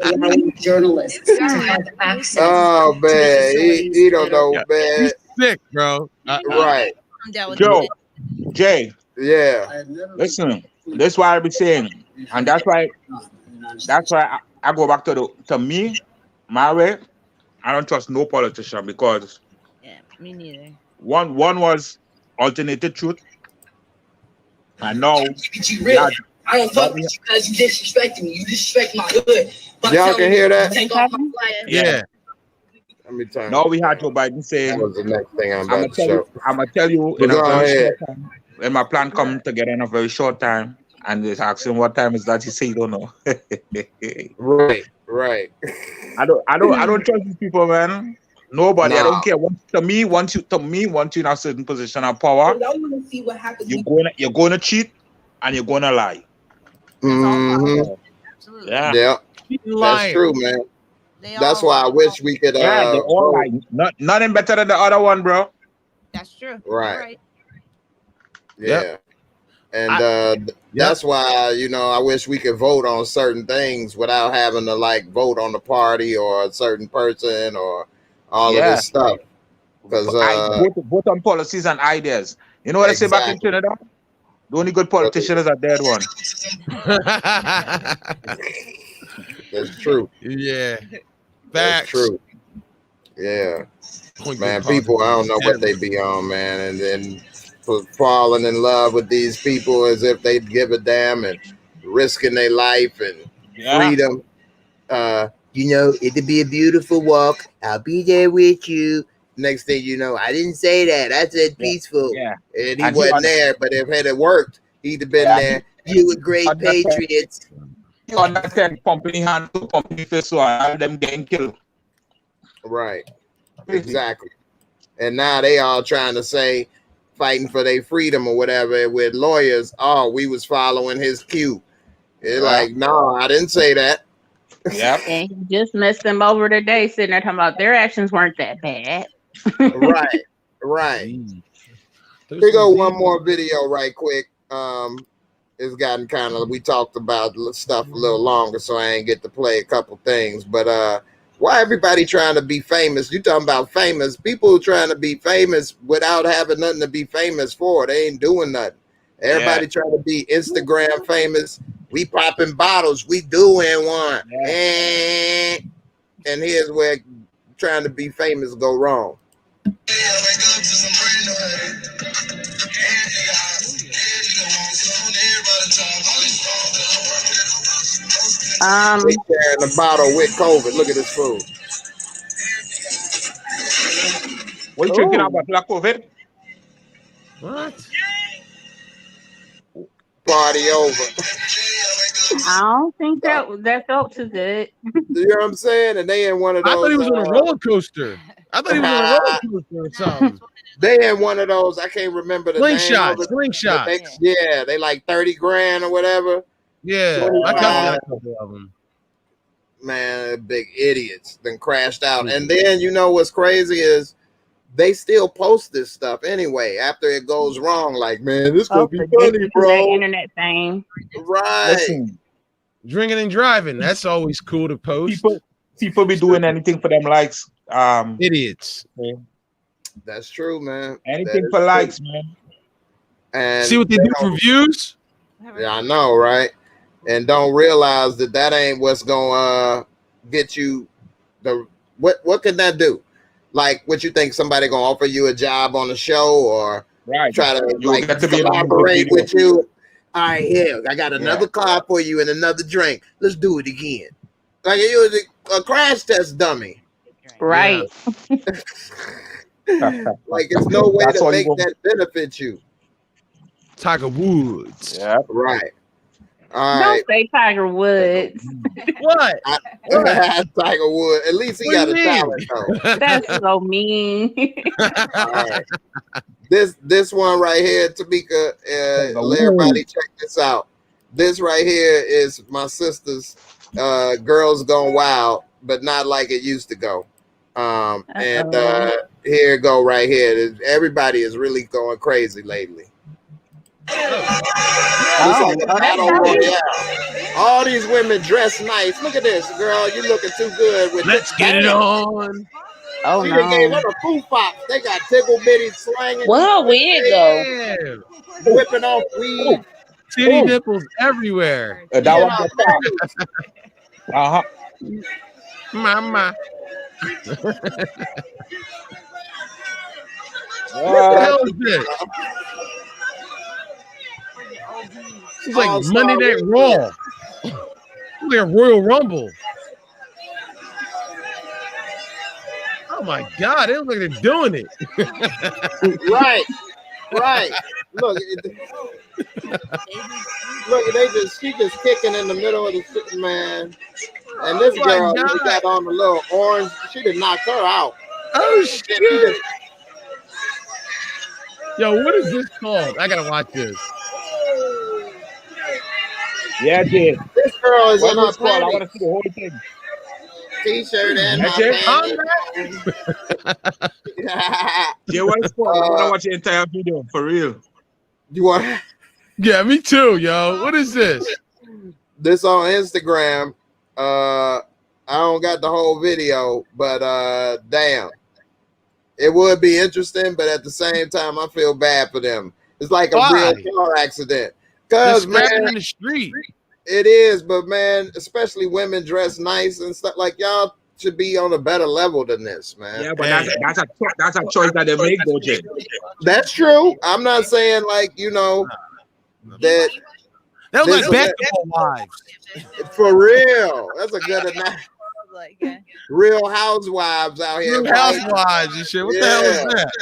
Allowing journalists to have access. Oh to the man, facilities he don't that are- know, man. He's sick, bro. Right. I'm down with Joe, it. Jay, Yeah. listen. That's why I be saying, and that's why I go back to me, my way. I don't trust no politician because Yeah, me neither. one was alternative truth, and now I don't fuck with you because you disrespecting me. You disrespect my hood. Y'all can hear that? Take off my flag. Yeah. Let me tell you. now we had Joe Biden That saying, was the next thing I'm I'm about to show. gonna tell you But in a go very ahead. short time. When my plan come together in a very short time, and they ask him what time is that, he say he don't know. Right. I don't trust these people, man. Nobody. I Nah. don't care. Once you in a certain position of power, I want to see what happens. you're gonna cheat and you're gonna lie. Mm-hmm. Absolutely. Yeah. Yeah. He's That's lying. true, man. They That's all why I lie. wish we could Yeah, they all lie. Nothing better than the other one, bro. That's true. Right. You're Yeah. And that's why, you know, I wish we could vote on certain things without having to like vote on the party or a certain person or all of this stuff. Because vote on policies and ideas. You know what I say back in Trinidad? The only good politician is a dead one. That's true. Yeah. That's Facts. true. Yeah. Man, people, I don't know what they be on, man. And then falling in love with these people as if they give a damn and risking their life and freedom. You know, it'd be a beautiful walk. I'll be there with you. Next thing you know, I didn't say that. I said peaceful. Yeah. And he wasn't there, but if it had worked, he'd have been there. You were great patriots. You understand, pumping hand to pumping face one, them getting killed. Right. Exactly. And now they all trying to say, fighting for their freedom or whatever with lawyers. Oh, we was following his cue. It's like, no, I didn't say that. Yeah. And he just messed them over today, sitting there talking about their actions weren't that bad. Right. Here go one more video right quick. It's gotten kind of, we talked about stuff a little longer, so I ain't get to play a couple things. But why everybody trying to be famous? You talking about famous people trying to be famous without having nothing to be famous for? They ain't doing nothing. Everybody trying to be Instagram famous. We popping bottles. We doing one. And here's where trying to be famous go wrong? They sharing the bottle with COVID. Look at this food. What you drinking about black COVID? What? Party over. I don't think that felt too good. You know what I'm saying? And they in one of those. I thought he was on a roller coaster. I thought he was on a roller coaster or something. They in one of those. I can't remember the Slingshot. name. Slingshot. Yeah, they like 30 grand or whatever. Yeah, I got a couple of them. Man, big idiots. Then crashed out. And then you know what's crazy is they still post this stuff anyway after it goes wrong. Like, man, this gonna be funny, bro. That internet thing. Right. Listen, drinking and driving. That's always cool to post. People be doing anything for them likes. Idiots. That's true, man. Anything for likes, man. And see what they do for views? Yeah, I know, right? And don't realize that ain't what's gonna get you the what can that do? Like, what you think somebody gonna offer you a job on the show or try to like collaborate with you? All right, here, I got another car for you and another drink. Let's do it again. Like you was a crash test dummy. Right. Like it's no way to make that benefit you. Tiger Woods. Yeah. Right. All right. Don't say Tiger Woods. What? Tiger Woods. At least he got a talent, though. That's so mean. All right. This one right here, Tamika, let everybody check this out. This right here is my sister's Girls Gone Wild, but not like it used to go. And here it go right here. Everybody is really going crazy lately. All these women dress nice. Look at this, girl. You looking too good with Let's get it on. Oh she no. gave her a foo pop. They got tickle bitty slanging. Well, where go? Whipping off weed. Titty nipples everywhere. Mama. What the hell is this? It's like Monday Night Raw. It's like a Royal Rumble. Oh my God! It looks like they're doing it. Right. Look, she just kicking in the middle of the shit, man. And this girl, she got on the little orange. She did knock her out. Oh shit! Yo, what is this called? I gotta watch this. Yeah, dude. This girl is in her panties. I want to see the whole thing. T-shirt and my pants. Yeah, what is called? I want to watch the entire video for real. You want? Yeah, me too, yo. What is this? This on Instagram. I don't got the whole video, but damn, it would be interesting. But at the same time, I feel bad for them. It's like a real car accident. Cause man, in the street. It is, but man, especially women dress nice and stuff. Like y'all should be on a better level than this, man. Yeah, but that's a choice that they make, though, Jay. That's true. I'm not saying like that. That was like Basketball Wives. For real. That's a good enough. Real Housewives out here. Real Housewives and shit. What the hell is that?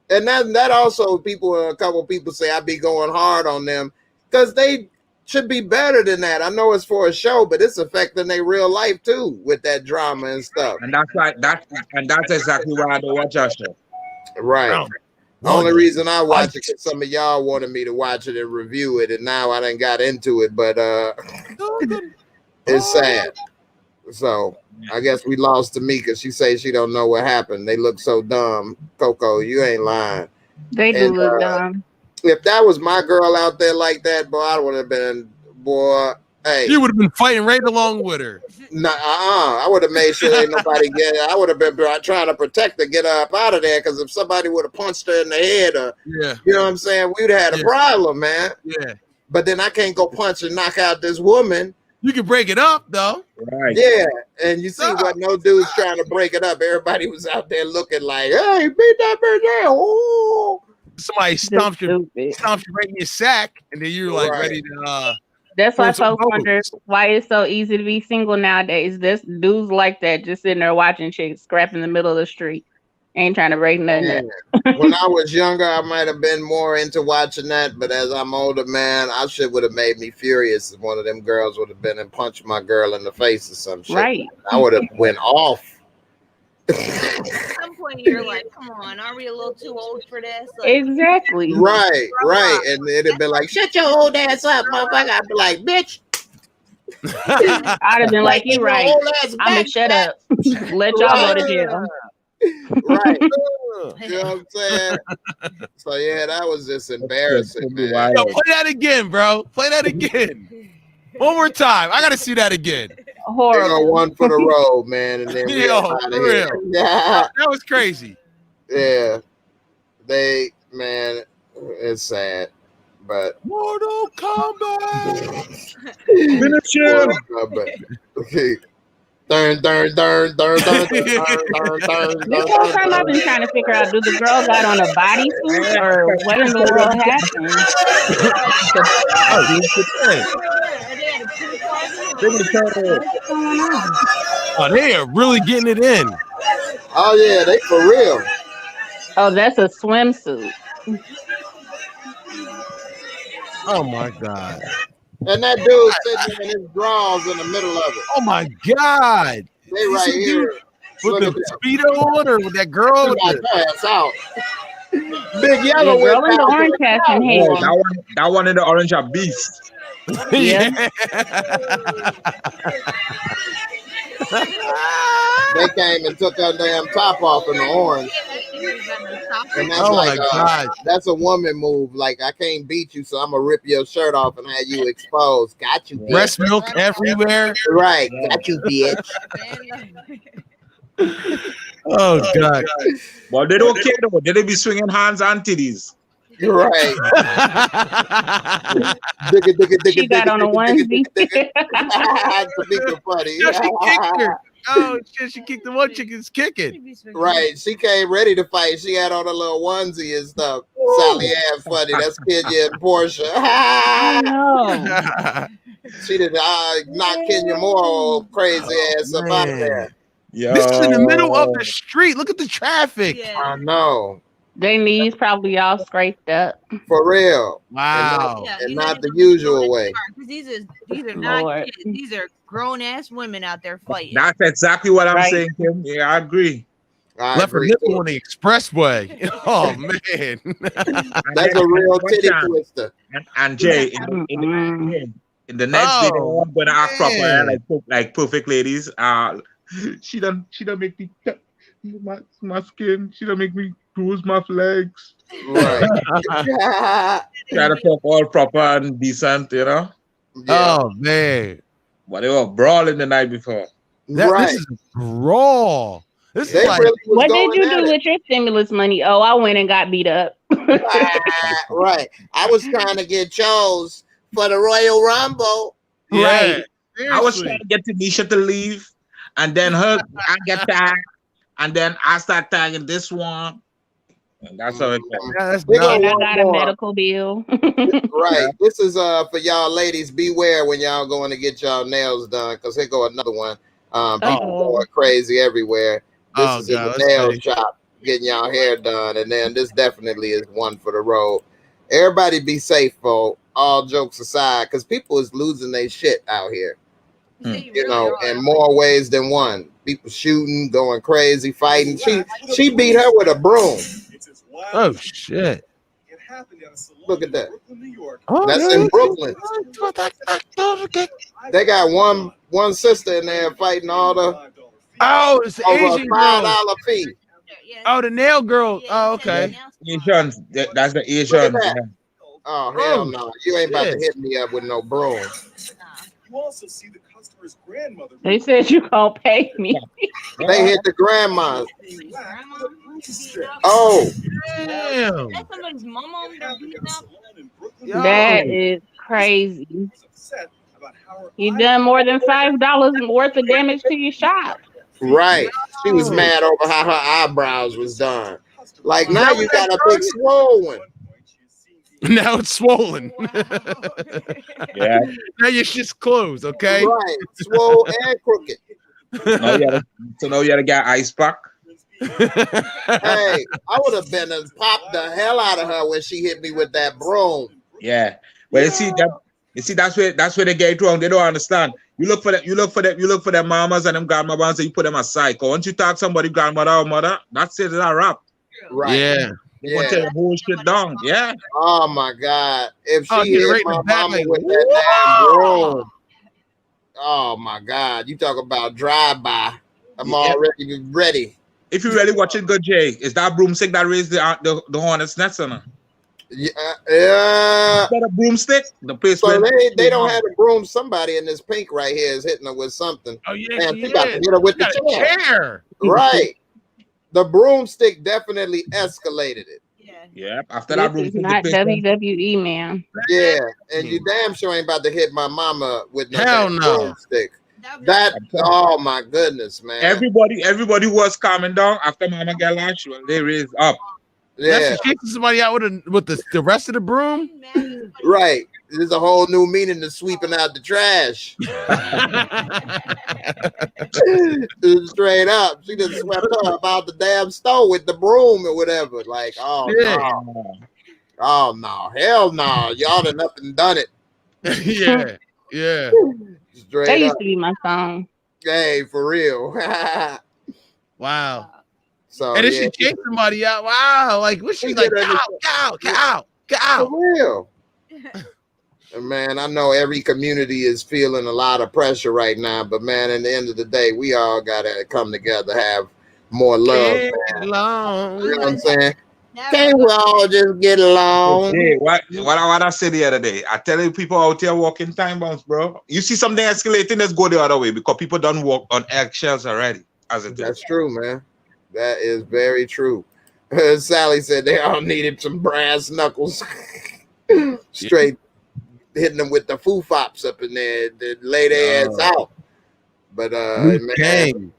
And that also a couple people say I be going hard on them because they should be better than that. I know it's for a show, but it's affecting their real life too with that drama and stuff. And that's exactly why I don't watch our show. Right. The only reason I watch it because some of y'all wanted me to watch it and review it, and now I done got into it, but it's sad. So I guess we lost Tamika. She says she don't know what happened. They look so dumb. Coco, you ain't lying. They do look dumb. If that was my girl out there like that, boy, I would have been, boy. Hey, you would have been fighting right along with her. Nah, I would have made sure ain't nobody get. I would have been trying to protect her, get her up out of there. Because if somebody would have punched her in the head, or you know what I'm saying, we'd have had a problem, man. Yeah. But then I can't go punch and knock out this woman You can break it up though. Right. Yeah, and you see what no dude's trying to break it up. Everybody was out there looking like, hey, beat that bitch down. Ooh. Somebody stomps you right in your sack, and then you're like ready to. That's why folks wonder why it's so easy to be single nowadays. This dudes like that just sitting there watching chicks scrap in the middle of the street, ain't trying to break nothing up. When I was younger, I might have been more into watching that, but as I'm older, man, I shit would have made me furious if one of them girls would have been and punched my girl in the face or some shit. Right. I would have went off. At some point, you're like, "Come on, are we a little too old for this?" Like, Exactly. Right, and it'd be like, "Shut your old ass up, motherfucker!" I'd be like, "Bitch." I'd have been like, "You're right. I'm gonna shut up. Let y'all go to jail." Right. You know what I'm saying? So yeah, that was just embarrassing, man. Yo, play that again, bro. Play that again. One more time. I gotta see that again. Horrible. They go one for the road, man, and then we out of here. Yeah. That was crazy. Yeah. Man, it's sad. But Mortal Kombat. Finish him. Okay. Turn. This whole time I've been trying to figure out, do the girl got on a bodysuit or what in the world happened? Oh, they are really getting it in. Oh yeah, they for real. Oh, that's a swimsuit. Oh my god. And that dude sitting in his drawers in the middle of it. Oh my god. They right here. With the speedo on or with that girl? Pass out. Big yellow the girl in the orange hat and hair. That one in the orange are beast. Yeah. They came and took her damn top off in the orange. And that's that's a woman move. Like, I can't beat you, so I'm gonna rip your shirt off and have you exposed. Got you, bitch. Breast milk everywhere. Right, got you, bitch. Oh god. Well, they don't care though. They be swinging hands and titties. You're right. She got on a onesie. Funny. She kicked her. Oh shit! She kicked the one chicken's kicking. Right, she came ready to fight. She had on a little onesie and stuff. Sally Ann funny. That's Kenya and Portia. She did knock Kenya Moore crazy ass up out there. Yo. This is in the middle of the street. Look at the traffic. Yeah. I know. Their knees probably all scraped up. For real. Wow. And not the usual way. These are not kids. These are grown ass women out there fighting. That's exactly what I'm saying, Kim. Yeah, I agree. Left her nipple on the expressway. Oh man. That's a real titty twister. And Jay, in the next day, I'm gonna act proper like perfect ladies. She don't make me my skin. She don't make me bruise my legs. Right. Try to talk all proper and decent, you know. Yeah. Oh man. But they were brawling the night before. This is brawl. This is like, what did you do with your stimulus money? Oh, I went and got beat up. Right. I was trying to get chose for the Royal Rumble. yeah. Right. I was trying to get Tanisha to leave, and then I get tagged, and then I start tagging this one. And that's how it goes. And I got a medical bill. Right. This is for y'all ladies. Beware when y'all going to get y'all nails done, because here go another one. People going crazy everywhere. This is in the nail shop getting y'all hair done, and then this definitely is one for the road. Everybody be safe, folks. All jokes aside, because people is losing their shit out here. You know, in more ways than one. People shooting, going crazy, fighting. She beat her with a broom. Oh shit! Look at that. That's in Brooklyn. They got one sister in there fighting all the. Oh, it's the Asian girl. $5 fee. Oh, the nail girl. Oh, okay. Asians. That's the Asians. Oh hell no! You ain't about to hit me up with no broom. You also see the customer's grandmother. They said you gonna pay me. They hit the grandma. Oh, damn! That's somebody's mama. That is crazy. You done more than $5 worth of damage to your shop. Right. She was mad over how her eyebrows was done. Like now you got a big swollen. Now it's swollen. Yeah. Now your shit's closed, okay? Right. Swole and crooked. Now you gotta get ice pack. Hey, I would have been popped the hell out of her when she hit me with that broom. Yeah. But you see that's where they get it wrong. They don't understand. You look for them mamas and them grandmas and you put them aside. Cause once you talk somebody grandmother or mother, that's it, it's a wrap. Right. Yeah. They're gonna tear the whole shit down. Yeah. Oh my God. If she get hit right in my the back mama like, with that damn broom. Oh my God. You talk about drive-by. I'm already ready. If you really watch it good, Jay, is that broomstick that raised the hornet's nest on her? Yeah. Is that a broomstick? The place So where they don't have a broom. Somebody in this pink right here is hitting her with something. Oh yeah, Man, she she got to is. hit her with She got the a chair. Right. The broomstick definitely escalated it. Yeah. After that This is broomstick, not WWE, man. Yeah, and you damn sure ain't about to hit my mama with no Hell damn no. broomstick. That oh my goodness, man. everybody was calming down after mama got lashed when they raised up. Yeah, That's chasing somebody out with the rest of the broom. right. There's a whole new meaning to sweeping out the trash. Straight up, she just swept her about the damn stove with the broom or whatever. Like, oh no, oh no, hell no, y'all done up and done it. Yeah, yeah. Straight That used up. to be my song. Hey, for real. Wow. So And then yeah, she chased somebody out. Wow. Like what she like, get out. for real. And man, I know every community is feeling a lot of pressure right now, but man, at the end of the day, we all gotta come together, have more love. Get Man. along. You know what I'm saying? Can't we all just get along? Hey, what I said the other day? I tell you, people out here walking time bombs, bro. You see something escalating, let's go the other way because people don't walk on eggshells already. As it That's is. true, man. That is very true. Sally said they all needed some brass knuckles. Straight hitting them with the foo-fops up in there to lay their ass out. But man,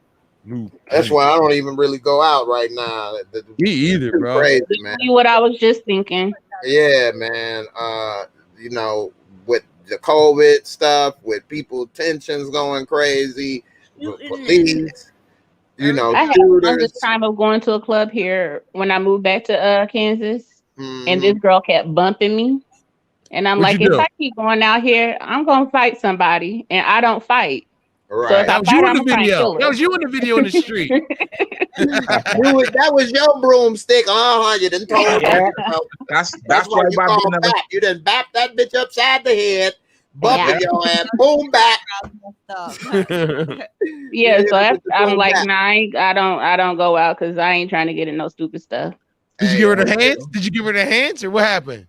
that's why I don't even really go out right now. Me either, bro. Crazy, man. What I was just thinking. Yeah, man. You know, with the COVID stuff, with people tensions going crazy, with police, you know, I had shooters. the time of going to a club here when I moved back to Kansas, and this girl kept bumping me. And I'm What'd like, you if do? I keep going out here, I'm gonna fight somebody, and I don't fight. Right. So if That I was fight, you in I'm the gonna try and video. kill her. That was you in the video in the street. That was your broomstick. You didn't told Yeah. about. That's why why you Bobby call never. back. You done bap that bitch upside the head, bumping your ass, boom back. Yeah, so with the I'm boom like, back. nah, I don't go out because I ain't trying to get in no stupid stuff. Did you give her the hands? Did you give her the hands or what happened?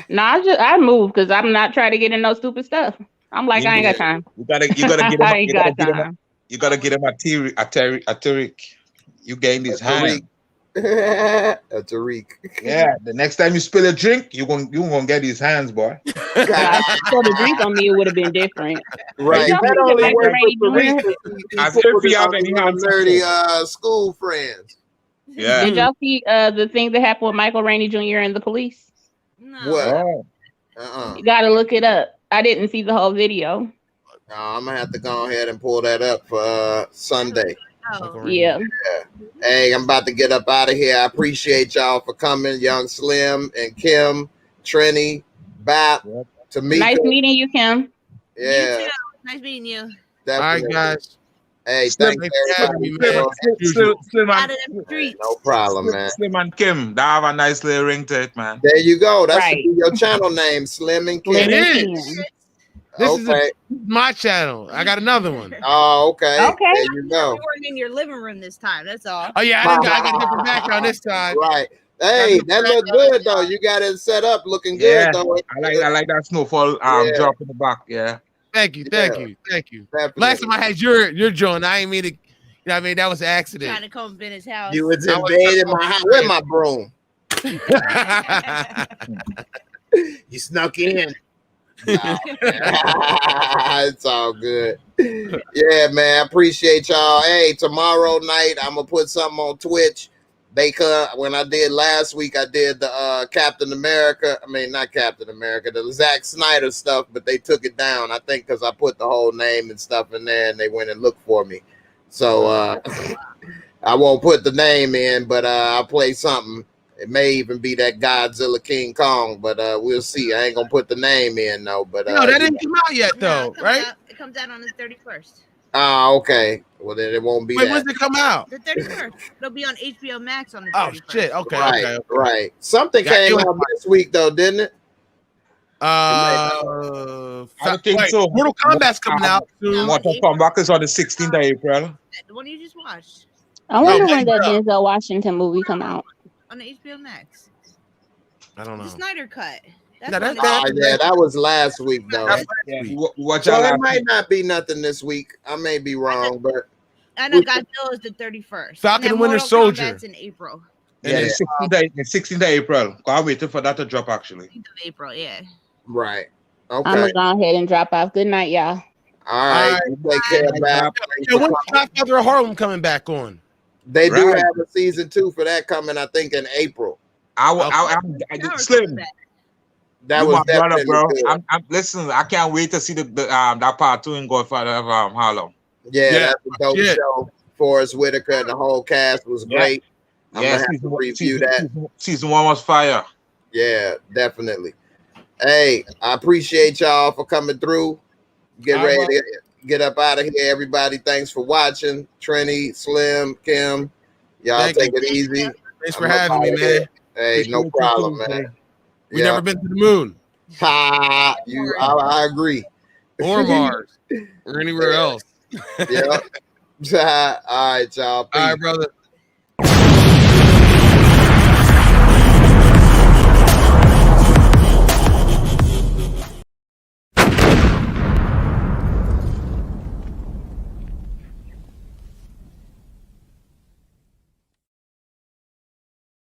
No, I move because I'm not trying to get in no stupid stuff. I'm like, I ain't got time. You gotta get him. I ain't got time. You gotta get him a Tariq. You gain his hand. A Tariq. Yeah. The next time you spill a drink, you gonna get his hands, boy. So the drink on me, it would have been different. Right. Did y'all That see only Michael worked Rainey for Tariq. Jr.? As if you have any hands. Nerdy school friends. Yeah. Did y'all see the thing that happened with Michael Rainey Jr. and the police? What? Oh. You gotta look it up. I didn't see the whole video. I'm gonna have to go ahead and pull that up for Sunday. Yeah. Hey, I'm about to get up out of here. I appreciate y'all for coming, Young Slim and Kim, Trini, Bap, Tamika. Nice meeting you, Kim. Yeah, Nice meeting you. definitely. All right, guys. Hey, Slim, thanks thanks for having everybody. me, man. Slim Out of them streets. No problem, man. Slim and Kim, that have a nice little ring to it, man. There you go. That Right. should be your channel name, Slim and Kim. It is. This is Okay. my channel. I got another one. Oh, okay. Okay. There you go. We weren't in your living room this time. That's all. Oh yeah, I got a different background this time. Right. Hey, that look good though. You got it set up, looking Yeah. good though. I like that Snowfall Yeah. drop in the back. Yeah. Thank you. Definitely. Last time I had your joint, I ain't mean to. You know what I mean? That was an Trying accident. to come up in his house. You was invading my house with my broom. You snuck in. No, it's all good. Yeah, man. I appreciate y'all. Hey, tomorrow night I'm gonna put something on Twitch. They when I did last week, I did the Captain America. I mean, not Captain America, the Zack Snyder stuff, but they took it down. I think because I put the whole name and stuff in there, and they went and looked for me. So I won't put the name in, but I'll play something. It may even be that Godzilla King Kong, but we'll see. I ain't gonna put the name in though. But no, that didn't come out yet, though, right? It comes out on the 31st. Ah, okay. Well, then it won't be. Wait, when's it come out? The 31st. It'll be on HBO Max on the 31st. Oh shit! Okay, right, okay. right. Something came out this week though, didn't it? I don't think so. Mortal Kombat's coming out soon. Mortal Kombat is on the 16th of April. The one you just watched. I wonder when that Denzel Washington movie come out. On the HBO Max. I don't know. The Snyder Cut. Yeah, that was last week though. So it might not be nothing this week. I may be wrong, but I know Godzilla is the 31st. Falcon and Winter Soldier. That's in April. Yeah, the 16th of April. I'm waiting for that to drop actually. 16th of April, yeah. Right. Okay. I'm gonna go ahead and drop off. Good night, y'all. All right. Take care, man. When's Godfather of Harlem coming back on? They do have a season 2 for that coming, I think, in April. Slim. That was brother, bro. good. Listen, I can't wait to see that part 2 in Godfather of Harlem. Yeah, that's a dope show. Forrest Whitaker and the whole cast was great. I'm gonna have to review that. Season 1 was fire. Yeah, definitely. Hey, I appreciate y'all for coming through. Get ready to get up out of here, everybody. Thanks for watching. Trini, Slim, Kim, y'all take it easy. Thanks for having me, man. Hey, no problem, man. We've never been to the moon. Ha! I agree. Or Mars. Or anywhere else. Yeah. All right, y'all. Peace. All right, brother.